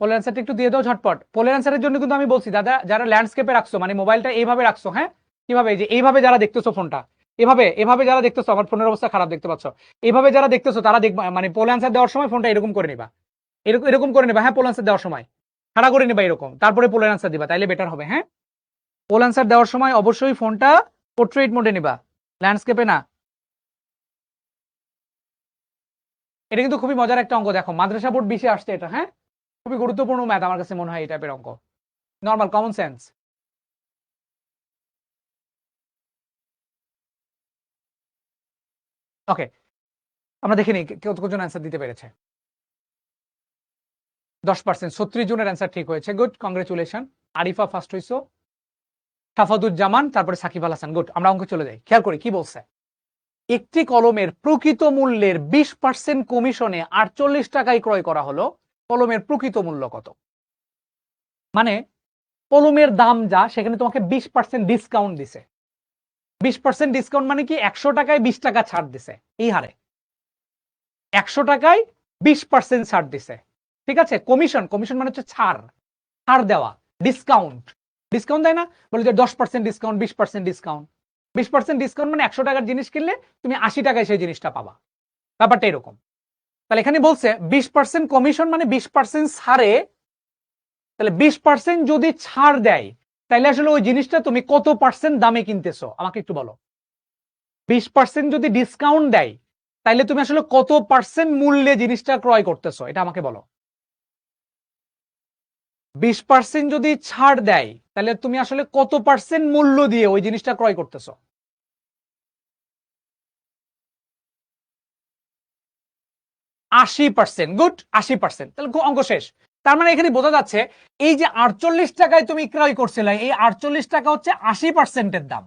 পোলের অ্যান্সারটা একটু দিয়ে দাও ঝটপট। পোলের অ্যান্সারের জন্য কিন্তু আমি বলছি দাদা, যারা ল্যান্ডস্কেপে রাখছো মানে মোবাইলটা এইভাবে রাখছো, হ্যাঁ কিভাবে, যে এইভাবে যারা দেখতেছো ফোনটা, এভাবে এভাবে যারা দেখতেছো, আমার ফোনের অবস্থা খারাপ দেখতে পাচ্ছ, এইভাবে যারা দেখতেছো তারা দেখবা মানে পোল অ্যান্সার দেওয়ার সময় ফোনটা এরকম করে নিবা, এরকম এরকম করে নিবা, হ্যাঁ পোল অ্যান্সার দেওয়ার সময় খাড়া করে নিবা এরকম, তারপরে পোলের অ্যান্সার দিবা, তাইলে বেটার হবে। হ্যাঁ পোল অ্যান্সার দেওয়ার সময় অবশ্যই ফোনটা পোর্ট্রেট মোডে নিবা, ল্যান্ডস্কেপে না। এটা কিন্তু খুবই মজার একটা অঙ্ক, দেখো মাদ্রাসা বোর্ড 20-এ আসছে এটা, হ্যাঁ খুবই গুরুত্বপূর্ণ ম্যাথ আমার কাছে মনে হয় এই টাইপের অঙ্ক, নর্মাল কমন সেন্স। ওকে, আমরা দেখে নিই কতজন অ্যান্সার দিতে পেরেছে। 10%, 36 জনের অ্যান্সার ঠিক হয়েছে, গুড, কংগ্রেচুলেশন। আরিফা ফার্স্ট হইছো, সাফাদুজ্জামান, তারপরে সাকিব আল হাসান, গুড। আমরা অঙ্কে চলে যাই, খেয়াল করি কি বলছে। একটি কলমের প্রকৃত মূল্যের 20% কমিশনে 48 টাকায় ক্রয় করা হলো, কলমের প্রকৃত মূল্য কত? মানে কলমের দাম যা, সেখানে তোমাকে 20% ডিসকাউন্ট দিছে। 20% ডিসকাউন্ট মানে কি 100 টাকায় 20 টাকা ছাড় দিছে, এই হারে 100 টাকায় 20% ছাড় দিছে। ঠিক আছে, কমিশন, কমিশন মানে হচ্ছে ছাড়, ছাড় দেওয়া, ডিসকাউন্ট, ডিসকাউন্ট দেয় না, বলে যে 10% ডিসকাউন্ট, 20% ডিসকাউন্ট। 20% ডিসকাউন্ট মানে 100 টাকার জিনিস কিনলে তুমি 80 টাকায় সেই জিনিসটা পাবা, ব্যাপারটা এরকম। তাহলে এখানে বলছে 20% কমিশন মানে 20% ছাড়ে, তাহলে 20% যদি ছাড় দেয় তাহলে আসলে ওই জিনিসটা তুমি কত পার্সেন্ট দামে কিনতেছো আমাকে একটু বলো। 20% যদি ডিসকাউন্ট দেয় তাহলে তুমি আসলে কত পার্সেন্ট মূল্যে জিনিসটা ক্রয় করতেছো, এটা আমাকে বলো। 20% যদি ছাড় দেয় তাহলে তুমি আসলে কত পার্সেন্ট মূল্য দিয়ে ওই জিনিসটা ক্রয় করতেছো? 80%, গুড, 80%, তাহলে অঙ্ক শেষ। তার মানে এখানে বোঝা যাচ্ছে এই যে 48 টাকায় তুমি ক্রয় করছিলে, এই 48 টাকা হচ্ছে 80%-এর দাম,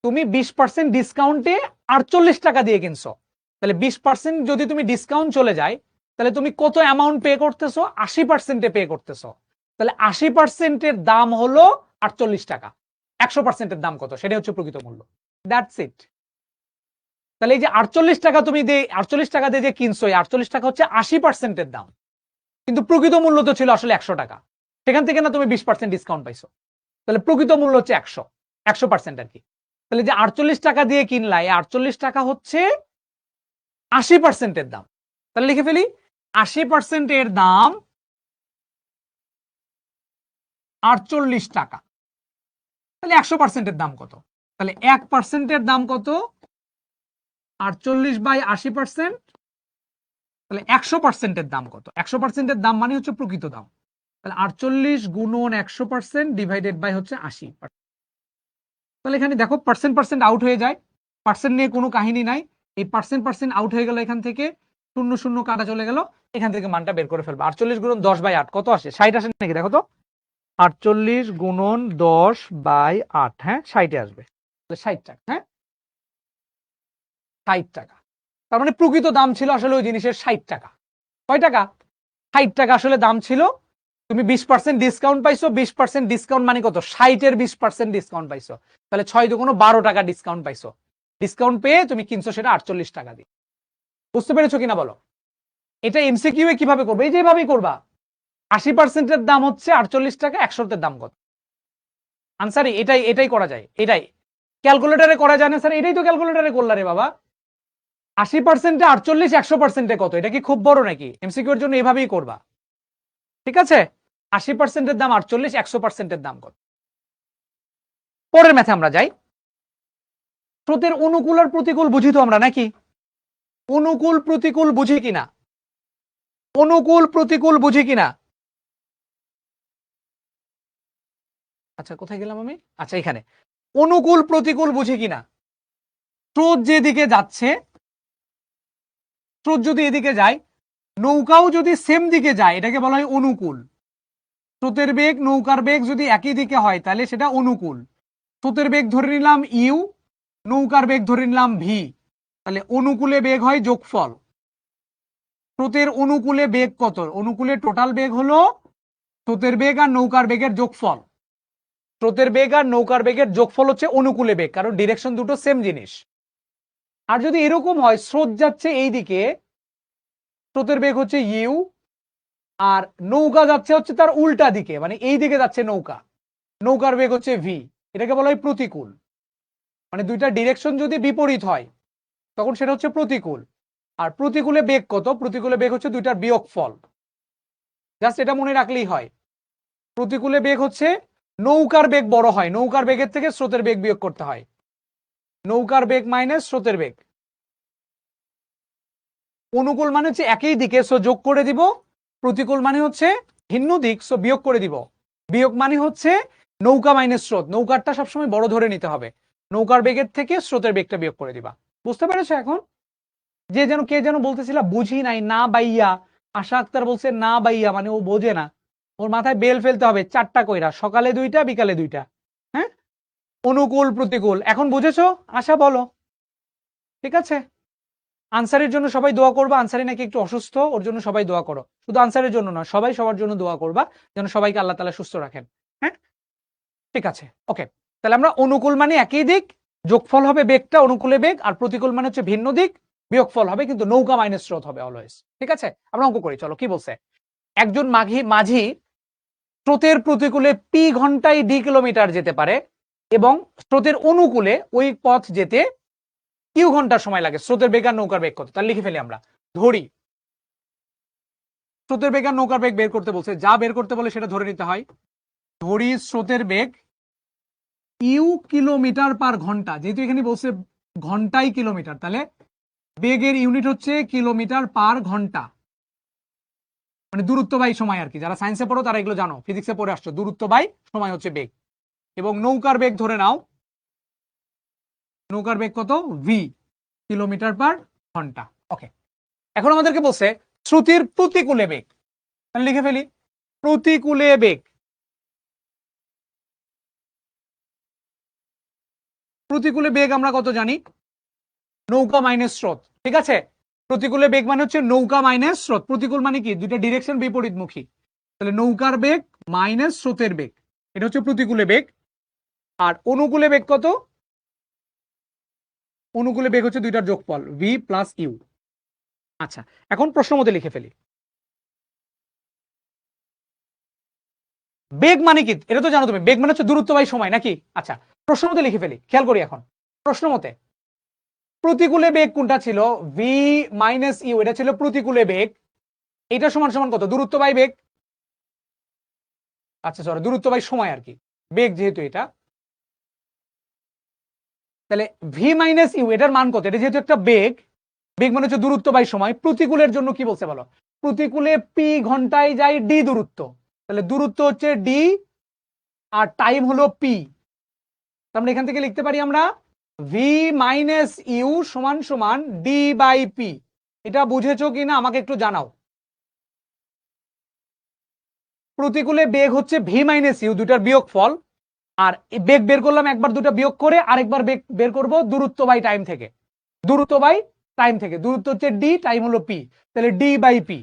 তুমি 20% ডিসকাউন্টে 48 টাকা দিয়ে কিনছো। তাহলে 20% যদি তুমি ডিসকাউন্ট চলে যায় তাহলে তুমি কত অ্যামাউন্ট পে করতেছো? 80%-এ পে করতেছো। তাহলে 80%-এর দাম হলো 48 টাকা, 100%-এর দাম কত সেটা হচ্ছে প্রকৃত মূল্য, দ্যাটস ইট। তাহলে এই যে 48 টাকা তুমি 48 টাকা দিয়ে যে কিনছো, এই 48 টাকা হচ্ছে 80%-এর দাম, কিন্তু প্রকৃত মূল্য তো ছিল আসলে 100 টাকা। সেখান থেকে না তুমি 20% ডিসকাউন্ট পাইছো, তাহলে প্রকৃত মূল্য হচ্ছে 100% আর কি। তাহলে যে 48 টাকা দিয়ে কিনলা, এই 48 টাকা হচ্ছে 80%-এর দাম। তাহলে লিখে ফেলি 80%-এর দাম 48 টাকা। তাহলে 100%-এর দাম কত? তাহলে 1%-এর দাম কত? 48/80%। তাহলে 100%-এর দাম কত? 100%-এর দাম মানে হচ্ছে প্রকৃত দাম। তাহলে 48 গুণন 100% ডিভাইডেড বাই হচ্ছে 80%। তাহলে এখানে দেখো পার্সেন্ট আউট হয়ে যায়, পার্সেন্ট নিয়ে কোনো কাহিনী নাই। এই পার্সেন্ট আউট হয়ে গেল, এখান থেকে 0 কাটা চলে গেল, এখান থেকে মানটা বের করে ফেলবো। 48 গুণন 10/8 কত আসে? 60 আসে নাকি? দেখো তো, 48 গুণন 10/8, হ্যাঁ 60 আসবে। 60 টাকা, হ্যাঁ 60 টাকা। তার মানে প্রকৃত দাম ছিল আসলে ওই জিনিসের 60 টাকা। কয় টাকা? 60 টাকা আসলে দাম ছিল। তুমি 20% ডিসকাউন্ট পাইছো। 20% ডিসকাউন্ট মানে কত? 60-এর 20% ডিসকাউন্ট পাইছো। তাহলে 6 দুগুণ 12 টাকা ডিসকাউন্ট পাইছো। ডিসকাউন্ট পেয়ে তুমি কিনছো সেটা 48 টাকা দিয়ে। বুঝতে পেরেছো কিনা বলো? এটা এমসিকিউ এ কিভাবে করবে? এই যেভাবেই করবা। 80%-এর দাম হচ্ছে 48 টাকা, 100-এর দাম কত? আনসারই এটাই করা যায়। এটাই ক্যালকুলেটরে করা যায় না স্যার, এটাই তো ক্যালকুলেটরে করলা রে বাবা। 80%-এ 48, 100%-এ কত? এটা কি খুব বড় নাকি? এমসিকিউ এর জন্য এভাবেই করবা, ঠিক আছে? 80%-এর দাম 48, 100%-এর দাম কত? পরের ম্যাথে আমরা যাই। স্রোতের অনুকূল আর প্রতিকূল বুঝি তো আমরা নাকি? অনুকূল প্রতিকূল বুঝি কিনা? অনুকূল প্রতিকূল বুঝি কিনা? আচ্ছা কোথায় গেলাম আমি? আচ্ছা এখানে। অনুকূল প্রতিকূল বুঝি কিনা? স্রোত যেদিকে যাচ্ছে, স্রোত যদি এদিকে যায়, নৌকাও যদি সেম দিকে যায়, এটাকে বলা হয় অনুকূল। স্রোতের বেগ, নৌকার বেগ যদি একই দিকে হয় তাহলে সেটা অনুকূল। স্রোতের বেগ ধরে নিলাম ইউ, নৌকার বেগ ধরে নিলাম ভি, তাহলে অনুকূলে বেগ হয় যোগফল। স্রোতের অনুকূলে বেগ কত? অনুকূলে টোটাল বেগ হলো স্রোতের বেগ আর নৌকার বেগের যোগফল। স্রোতের বেগ আর নৌকার বেগের যোগফল হচ্ছে অনুকূলে বেগ, কারণ ডিরেকশন দুটো সেম জিনিস। আর যদি এরকম হয় স্রোত যাচ্ছে এই দিকে, স্রোতের বেগ হচ্ছে ইউ, আর নৌকা যাচ্ছে হচ্ছে তার উল্টা দিকে, মানে এই দিকে যাচ্ছে নৌকা, নৌকার বেগ হচ্ছে ভি, এটাকে বলা হয় প্রতিকূল। মানে দুইটা ডিরেকশন যদি বিপরীত হয় তখন সেটা হচ্ছে প্রতিকূল। আর প্রতিকূলে বেগ কত? প্রতিকূলে বেগ হচ্ছে দুইটার বিয়োগফল। জাস্ট এটা মনে রাখলেই হয়। প্রতিকূলে বেগ হচ্ছে নৌকার বেগ বড় হয়, নৌকার বেগের থেকে স্রোতের বেগ বিয়োগ করতে হয়। নৌকার বেগ মাইনাস স্রোতের বেগ। অনুকূল মানে হচ্ছে একই দিকে, সো যোগ করে দিব। প্রতিকূল মানে হচ্ছে ভিন্ন দিক, সো বিয়োগ করে দিব। বিয়োগ মানে হচ্ছে নৌকা মাইনাস স্রোত, নৌকারটা সবসময় বড় ধরে নিতে হবে। নৌকার বেগের থেকে স্রোতের বেগটা বিয়োগ করে দিবা। বুঝতে পেরেছো এখন? কে যেন বলতেছিল বুঝি নাই, না বাইয়া। আশা আক্তার বলছে না বাইয়া, মানে ও বোঝে না। ওর মাথায় বেল ফেলতে হবে 4টা কইরা, সকালে 2টা বিকালে 2টা। হ্যাঁ, অনুকূল প্রতিকূল এখন বুঝেছো? আশা বলো, ঠিক আছে? আনসারের জন্য সবাই দোয়া করবা। আনসারি নাকি একটু অসুস্থ, ওর জন্য সবাই দোয়া করো। শুধু আনসারের জন্য না, সবাই সবার জন্য দোয়া করবা যেন সবাইকে আল্লাহ তাআলা সুস্থ রাখেন। হ্যাঁ, ঠিক আছে, ওকে। তাহলে আমরা অনুকূল মানে একই দিক, যোগফল হবে বেগটা অনুকূলে বেগ, আর প্রতিকূল মানে হচ্ছে ভিন্ন দিক, বিয়োগফল হবে কিন্তু নৌকা মাইনাস স্রোত হবে অলওয়েজ। ঠিক আছে, আমরা অঙ্ক করি, চলো কি বলছে। একজন মাঝি স্রোতের প্রতিকূলে পি ঘন্টায় ডি কিলোমিটার যেতে পারে এবং স্রোতের অনুকূলে ওই পথ যেতে কিউ ঘন্টা সময় লাগে। স্রোতের বেগ আর নৌকার বেগ কত? তাহলে লিখে ফেলি আমরা। ধরি স্রোতের বেগ আর নৌকার বেগ বের করতে বলছে, যা বের করতে বলে সেটা ধরে নিতে হয়। ধরি স্রোতের বেগ ইউ কিলোমিটার পার ঘন্টা, যেহেতু এখানে বলছে ঘন্টায় কিলোমিটার, তাহলে বেগের ইউনিট হচ্ছে কিলোমিটার পার ঘন্টা, মানে দূরত্ব বাই সময় আর কি। যারা সায়েন্সে পড়ো তারা এগুলো জানো, ফিজিক্সে পড়ে আসছো, দূরত্ব বাই সময় হচ্ছে বেগ। এবং নৌকার বেগ ধরে নাও, নৌকার বেগ কত? ভি, কিলোমিটার পার ঘন্টা। ওকে, এখন আমাদেরকে বলছে শ্রুতির প্রতিকূলে বেগ, তাহলে লিখে ফেলি প্রতিকূলে বেগ। প্রতিকূলে বেগ আমরা কত জানি? নৌকা মাইনাস স্রোত, ঠিক আছে? প্রতিকূলে বেগ মানে হচ্ছে নৌকা মাইনাস স্রোত। প্রতিকূল মানে কি? দুইটা ডিরেকশন বিপরীতমুখী, তাহলে নৌকার বেগ মাইনাস স্রোতের বেগ, এটা হচ্ছে প্রতিকূলে বেগ। আর অনুকূলে বেগ কত? অনুকূলে বেগ হচ্ছে দুইটার যোগফল ভি প্লাস ইউ। আচ্ছা, এখন প্রশ্ন মতে লিখে ফেলি। বেগ মানে কি এটা তো জানো তুমি, বেগ মানে হচ্ছে দূরত্ব বাই সময় নাকি? আচ্ছা, প্রশ্ন মতে লিখে ফেলি, খেয়াল করি এখন। প্রশ্ন মতে প্রতিকূলে বেগ কোনটা ছিল? ভি মাইনাস ইউ, এটা ছিল প্রতিকূলে বেগ। এটা সমান সমান কত? দূরত্ব বাই বেগ। আচ্ছা সরি, দূরত্ব বাই সময় আর কি, বেগ যেহেতু এটা। তাহলে ভি মাইনাস ইউ এটার মান কত? এটা যেহেতু একটা বেগ, বেগ মানে হচ্ছে দূরত্ব বাই সময়। প্রতিকূলের জন্য কি বলছে বলো? প্রতিকূলে পি ঘন্টায় যায় ডি দূরত্ব, তাহলে দূরত্ব হচ্ছে ডি আর টাইম হলো পি। তাহলে এখান থেকে লিখতে পারি আমরা ভি মাইনাস ইউ সমান সমান ডি বাই পি। এটা বুঝেছো কিনা আমাকে একটু জানাও। প্রতিকূলে বেগ হচ্ছে ভি মাইনাস ইউ, দুটার বিয়োগ ফল। আর বেগ বের করলাম একবার, দুটা বিয়োগ করে আরেকবার বেগ বের করব দূরত্ব বাই টাইম থেকে। দূরত্ব বাই টাইম থেকে, দূরত্ব হচ্ছে ডি, টাইম হলো পি, তাহলে ডি বাই পি।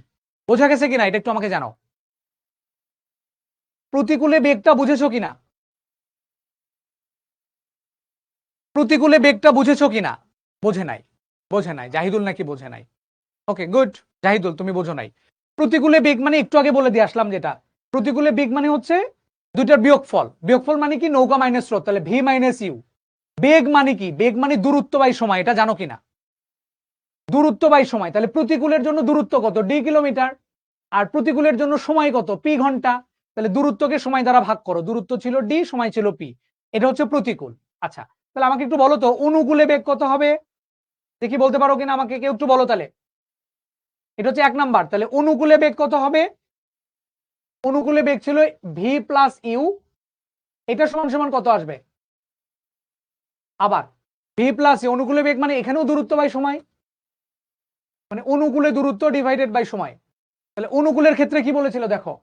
বোঝা গেছে কিনা এটা একটু আমাকে জানাও। প্রতিকূলে বেগটা বুঝেছো কিনা? প্রতিকূলে বেগটা বুঝেছো কিনা? বোঝে নাই, বোঝে নাই জাহিদুল নাকি বোঝে নাই? ওকে গুড, জাহিদুল তুমি বোঝো নাই। প্রতিকূলে বেগ মানে একটু আগে বলে দিয়ে আসলাম যেটা, প্রতিকূলে বেগ মানে হচ্ছে দুইটার বিয়োগফল। বিয়োগফল মানে কি? নৌকা মাইনাস স্রোত, তাহলে ভি মাইনাস ইউ। বেগ মানে কি? বেগ মানে দূরত্ব বাই সময়, এটা জানো কিনা? দূরত্ব বাই সময়, তাহলে প্রতিকূলের জন্য দূরত্ব কত? D kilometre. আর প্রতিকূলের জন্য সময় কত? পি ঘন্টা। তাহলে দূরত্বকে সময় দ্বারা ভাগ করো, দূরত্ব ছিল ডি, সময় ছিল পি। এটা হচ্ছে প্রতিকূল। আচ্ছা, তাহলে আমাকে একটু বলো তো অনুকূলে বেগ কত হবে? দেখি বলতে পারো কিনা আমাকে কেউ একটু বলো তাহলে। এটা হচ্ছে 1 নাম্বার, তাহলে অনুকূলে বেগ কত হবে? অনুকূলে বেগ ছিল ভি প্লাস ইউ, এটা সমান সমান কত আসবে? আবার ভি প্লাস ইউ, অনুকূলে বেগ মানে এখানেও দূরত্ব বাই সময়, মানে অনুকূলে দূরত্ব ডিভাইডেড বাই সময়। তাহলে অনুকূলের ক্ষেত্রে কি বলেছিল দেখো,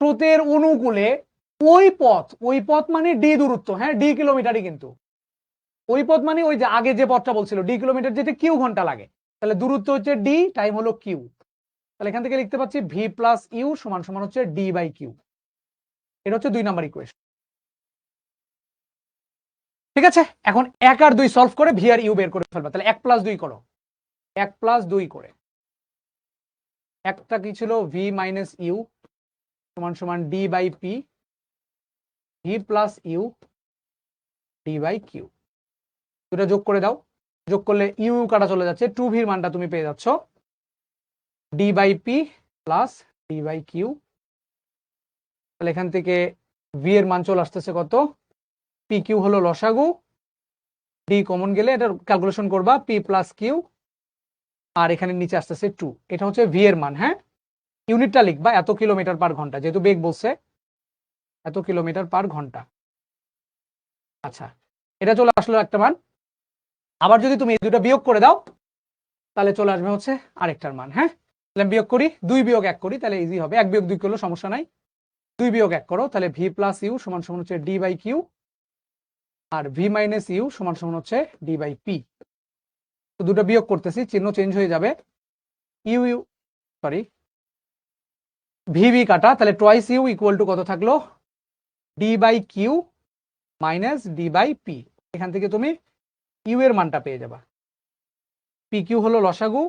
স্রোতের অনুকূলে ওই পথ মানে ডি দূরত্ব, হ্যাঁ ডি কিলোমিটারই, কিন্তু ওই পথ মানে ওই যে আগে যে পথটা বলছিল ডি কিলোমিটার, যেতে কিউ ঘন্টা লাগে, তাহলে দূরত্ব হচ্ছে ডি, টাইম হলো কিউ। তাহলে এখান থেকে লিখতে পাচ্ছি ভি প্লাস ইউ সমান সমান হচ্ছে ডি বাই কিউ। এটা হচ্ছে 2 নাম্বার ইকুয়েশন। ঠিক আছে, এখন 1 আর 2 সলভ করে ভি আর ইউ বের করে ফেলবা। তাহলে 1 প্লাস 2 করো, 1 প্লাস 2 করে একটা কি ছিল? ভি মাইনাস ইউ সমান সমান D by P, V plus U D by Q. দুটা যোগ করে দাও, যোগ করলে ইউ কাটা চলে যাচ্ছে, 2 ভির মানটা তুমি পেয়ে যাচ্ছ D by P plus D by Q. তাহলে এখান থেকে ভি এর মান চলে আসতেছে কত? পি কিউ হলো লসাগু, ডি কমন গেলে এটা ক্যালকুলেশন করবা, পি প্লাস কিউ, আর এখানে নিচে আসতেছে 2। এটা হচ্ছে ভি এর মান। হ্যাঁ, ইউনিটটা লিখবা এত কিলোমিটার পার ঘন্টা, যেহেতু বেগ বলছে এত কিলোমিটার পার ঘন্টা। আচ্ছা, এটা চলে আসলো একটা মান। আবার যদি তুমি এই দুটো বিয়োগ করে দাও তাহলে চলে আসবে হচ্ছে আরেকটার মান। হ্যাঁ, তাহলে বিয়োগ করি, 2 বিয়োগ 1 করি, তাহলে ইজি হবে। 1 বিয়োগ 2 করলে সমস্যা নাই, 2 বিয়োগ 1 করো, তাহলে ভি প্লাস ইউ সমান সমান হচ্ছে ডি বাই কিউ, আর ভি মাইনাস ইউ সমান সমান হচ্ছে ডি বাই পি। তো দুটো বিয়োগ করতেছি, চিহ্ন চেঞ্জ হয়ে যাবে, ইউ ইউ সরি ভিভি কাটা, তাহলে টোয়াইস ইউ ইকুয়াল টু কত থাকলো? D by Q minus D by P. এখান থেকে তুমি ইউ এর মানটা পেয়ে যাবা। পি কিউ হলো লসাগু,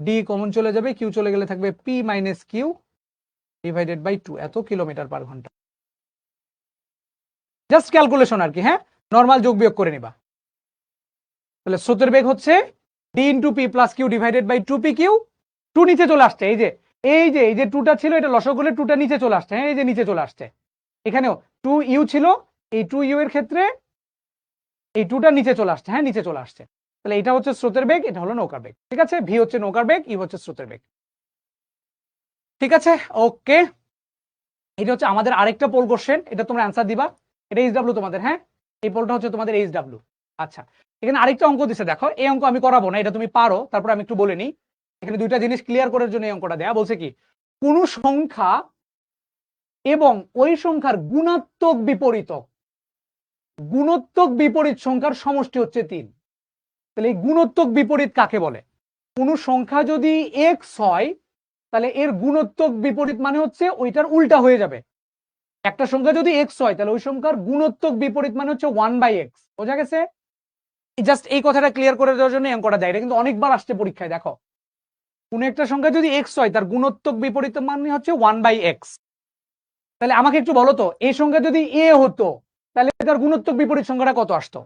ডি কমন চলে যাবে, কিউ চলে গেলে থাকবে P minus Q divided by 2, এত কিলোমিটার পার ঘন্টা। জাস্ট ক্যালকুলেশন আর কি, হ্যাঁ নর্মাল যোগ বিয়োগ করে নিবা। তাহলে স্রোতের বেগ হচ্ছে D into P plus Q divided by 2 P Q. 2 নিচে চলে আসছে, এই যে 2টা ছিল, এটা লসাগুলে 2টা নিচে চলে আসছে, হ্যাঁ এই যে নিচে চলে আসছে। এখানেও 2 ইউ ছিল, এই 2 ইউ এর ক্ষেত্রে এই 2টা নিচে চলে আসছে, হ্যাঁ নিচে চলে আসছে। তাহলে এটা হচ্ছে স্রোতের বেগ, এটা হলো নৌকার বেগ। ঠিক আছে, ভি হচ্ছে নৌকার বেগ, ইউ হচ্ছে স্রোতের বেগ। ঠিক আছে, ওকে। এটা হচ্ছে আমাদের আরেকটা পোল কোশ্চেন, এটা তোমরা অ্যান্সার দিবা। এটা এইচডব্লিউ তোমাদের, হ্যাঁ এই পোলটা হচ্ছে তোমাদের এইচডব্লিউ। আচ্ছা, এখানে আরেকটা অঙ্ক দিছে দেখো, এই অঙ্ক আমি করাবো না, এটা তুমি পারো, তারপর আমি একটু বলে নিই। এখানে দুইটা জিনিস ক্লিয়ার করার জন্য এই অঙ্কটা দেয়া। বলছে কি, কোন সংখ্যা এবং ওই সংখ্যার গুণাত্মক বিপরীতক, গুণোত্তক বিপরীত সংখ্যার সমষ্টি হচ্ছে 3। তাহলে এই গুণোত্তক বিপরীত কাকে বলে? কোন সংখ্যা যদি এক্স হয় তাহলে এর গুণোত্তক বিপরীত মানে হচ্ছে ওইটার উল্টা হয়ে যাবে। একটা সংখ্যা যদি এক্স হয় তাহলে ওই সংখ্যার গুণোত্তক বিপরীত মানে হচ্ছে 1/x। বোঝা গেছে? জাস্ট এই কথাটা ক্লিয়ার করে দেওয়ার জন্য অঙ্কটা দেয়। এটা কিন্তু অনেকবার আসছে পরীক্ষায়। দেখো, কোন একটা সংখ্যা যদি এক্স হয় তার গুণোত্তক বিপরীত মানে হচ্ছে 1/x। তাহলে আমাকে একটু বলো তো, এই সংখ্যা যদি এ হতো তাহলে তার গুণোত্তক বিপরীত সংখ্যাটা কত আসতো?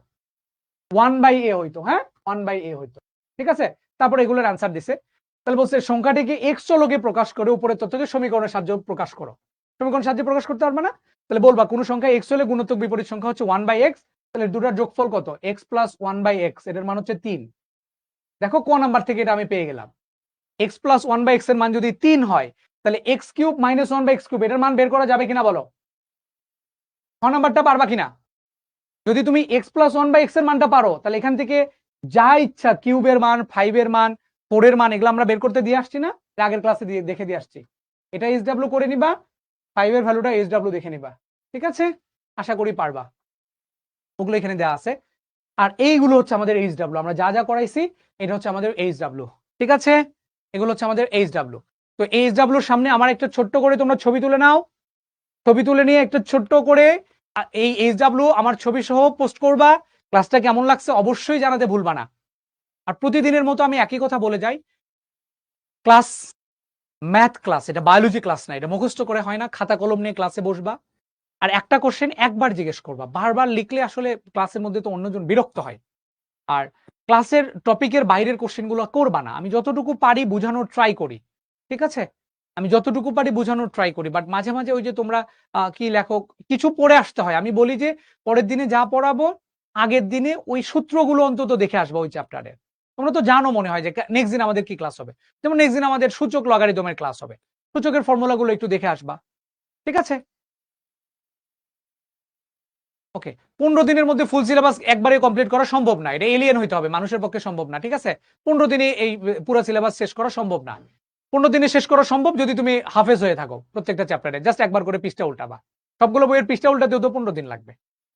1/a হইতো। হ্যাঁ, 1/a হইতো। ঠিক আছে, তারপর এগুলোর অ্যান্সার দিছে। তাহলে বলছে সংখ্যাটিকে এক্স চলকে প্রকাশ করে উপরের তথ্যকে সমীকরণের সাহায্যে প্রকাশ করো। সমীকরণের সাহায্যে প্রকাশ করতে পারবে না? তাহলে বলবা কোন সংখ্যা এক্স হলে গুণোত্তক বিপরীত সংখ্যা হচ্ছে 1/x। তাহলে দুটার যোগফল কত? এক্স প্লাস 1/x, এটার মান হচ্ছে 3। দেখো ক নাম্বার থেকে এটা আমি পেয়ে গেলাম। এক্স প্লাস 1/x এর মান যদি 3 হয় তাহলে x cube minus 1/x cube এটার মান বের করা যাবে কিনা বলো? ক নাম্বারটা পারবা কিনা? যদি তুমি এক্স প্লাস 1/x এর মানটা পারো তাহলে এখান থেকে যা ইচ্ছা কিউবের মান, 5 এর মান, 4 এর মান, এগুলো আমরা বের করতে দিয়ে আসছি না? আগের ক্লাসে দেখে দিয়ে আসছি। এটা এইচডব্লিউ করে নিবা, 5 এর ভ্যালুটা এইচডব্লিউ দেখে নিবা। ঠিক আছে, আশা করি পারবা। ওগুলো এখানে দেওয়া আছে। আর এইগুলো হচ্ছে আমাদের এইচডব্লিউ, আমরা যা যা করাইছি এটা হচ্ছে আমাদের এইচডব্লিউ। ঠিক আছে, এগুলো হচ্ছে আমাদের এইচডব্লিউ। তো এইচডব্লিউর সামনে আমার একটা ছোট্ট করে তোমরা ছবি তুলে নাও। ছবি তুলে নিয়ে একটা ছোট্ট করে এই এইচডব্লিউ আমার ছবি সহ পোস্ট করবা। ক্লাসটা কেমন লাগছে অবশ্যই জানাতে ভুলবা না। আর প্রতিদিনের মতো আমি একই কথা বলে যাই, ক্লাস ম্যাথ ক্লাস, এটা বায়োলজি ক্লাস না, এটা মুখস্থ করে হয় না। খাতা কলম নিয়ে ক্লাসে বসবা, আর একটা কোশ্চেন একবার জিজ্ঞেস করবা। বারবার লিখলে আসলে ক্লাসের মধ্যে তো অন্যজন বিরক্ত হয়। আর ক্লাসের টপিকের বাইরের কোশ্চেনগুলো করবা না। আমি যতটুকু পারি বোঝানোর ট্রাই করি। ঠিক আছে, আমি যতটুকু পারি বোঝানোর ট্রাই করি, বাট মাঝে মাঝে ওই যে তোমরা কি লেখো, কিছু পড়ে আসতে হয়। আমি বলি যে পরের দিনে যা পড়াবো আগের দিনে ওই সূত্রগুলো অন্তত দেখে আসবো ওই চ্যাপ্টারের। তোমরা তো জানো মনে হয় যে নেক্সট দিন আমাদের কি ক্লাস হবে। যেমন নেক্সট দিন আমাদের সূচক লগারিদমের ক্লাস হবে, সূচকের ফর্মুলাগুলো একটু দেখে আসবা। ঠিক আছে, ওকে। 15 দিনের মধ্যে ফুল সিলেবাস একবারে কমপ্লিট করা সম্ভব না, এটা এলিয়েন হইতে হবে, মানুষের পক্ষে সম্ভব না। ঠিক আছে, 15 দিনে এই পুরো সিলেবাস শেষ করা সম্ভব না। 15 দিনে শেষ করা সম্ভব যদি তুমি হাফেজ হয়ে থাকো, প্রত্যেকটা চ্যাপ্টারে জাস্ট একবার করে পৃষ্ঠা উল্টাবা। সবগুলো বইয়ের পৃষ্ঠা উল্টাতেও তো 15 দিন লাগবে।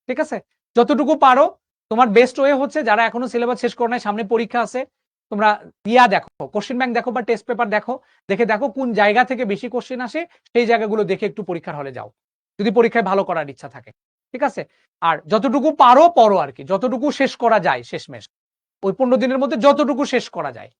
ঠিক আছে, যতটুকু পারো তোমার বেস্ট ওয়ে হচ্ছে, যারা এখনো সিলেবাস শেষ করো নাই, সামনে পরীক্ষা আছে, তোমরা দেখো, কোশ্চেন ব্যাংক দেখো বা টেস্ট পেপার দেখো, দেখো কোন জায়গা থেকে বেশি কোশ্চেন আসে, সেই জায়গাগুলো দেখে একটু পরীক্ষার হলে যাও, যদি পরীক্ষায় ভালো করার ইচ্ছা থাকে। ঠিক আছে, আর যতটুকু পারো পড়ো আর কি, যতটুকু শেষ করা যায় শেষমেশ ওই 15 দিনের মধ্যে যতটুকু শেষ করা যায়।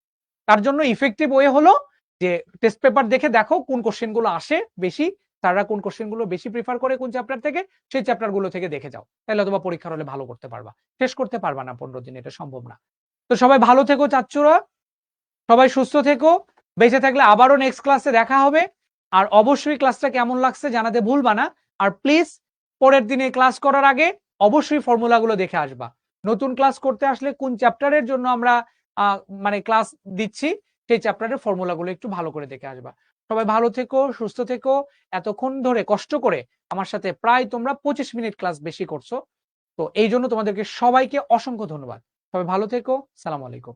তার জন্য ইফেক্টিভ ওয়ে হলো যে টেস্ট পেপার দেখে দেখো কোন কোশ্চেন গুলো আসে বেশি, তারা কোন কোশ্চেন গুলো বেশি প্রিফার করে কোন চ্যাপ্টার থেকে, সেই চ্যাপ্টার গুলো থেকে দেখে যাও। তাহলে অথবা পরীক্ষার হলে ভালো করতে পারবা। শেষ করতে পারবা না 15 দিন, এটা সম্ভব না। তো সবাই ভালো থেকো চাচ্চুরা, সবাই সুস্থ থেকো, বেঁচে থাকলে আবারও নেক্সট ক্লাসে দেখা হবে। আর অবশ্যই ক্লাসটা কেমন লাগছে জানাতে ভুলবা না। আর প্লিজ পরের দিনে ক্লাস করার আগে অবশ্যই ফর্মুলাগুলো দেখে আসবা। নতুন ক্লাস করতে আসলে কোন চ্যাপ্টারের জন্য আমরা মানে ক্লাস দিচ্ছি সেই চ্যাপ্টারের ফর্মুলাগুলো একটু ভালো করে দেখে আসবা। সবাই ভালো থেকো, সুস্থ থেকো। এতক্ষণ ধরে কষ্ট করে আমার সাথে প্রায় তোমরা 25 মিনিট ক্লাস বেশি করছো, তো এই জন্য তোমাদেরকে সবাইকে অসংখ্য ধন্যবাদ। সবাই ভালো থেকো, সালাম আলাইকুম।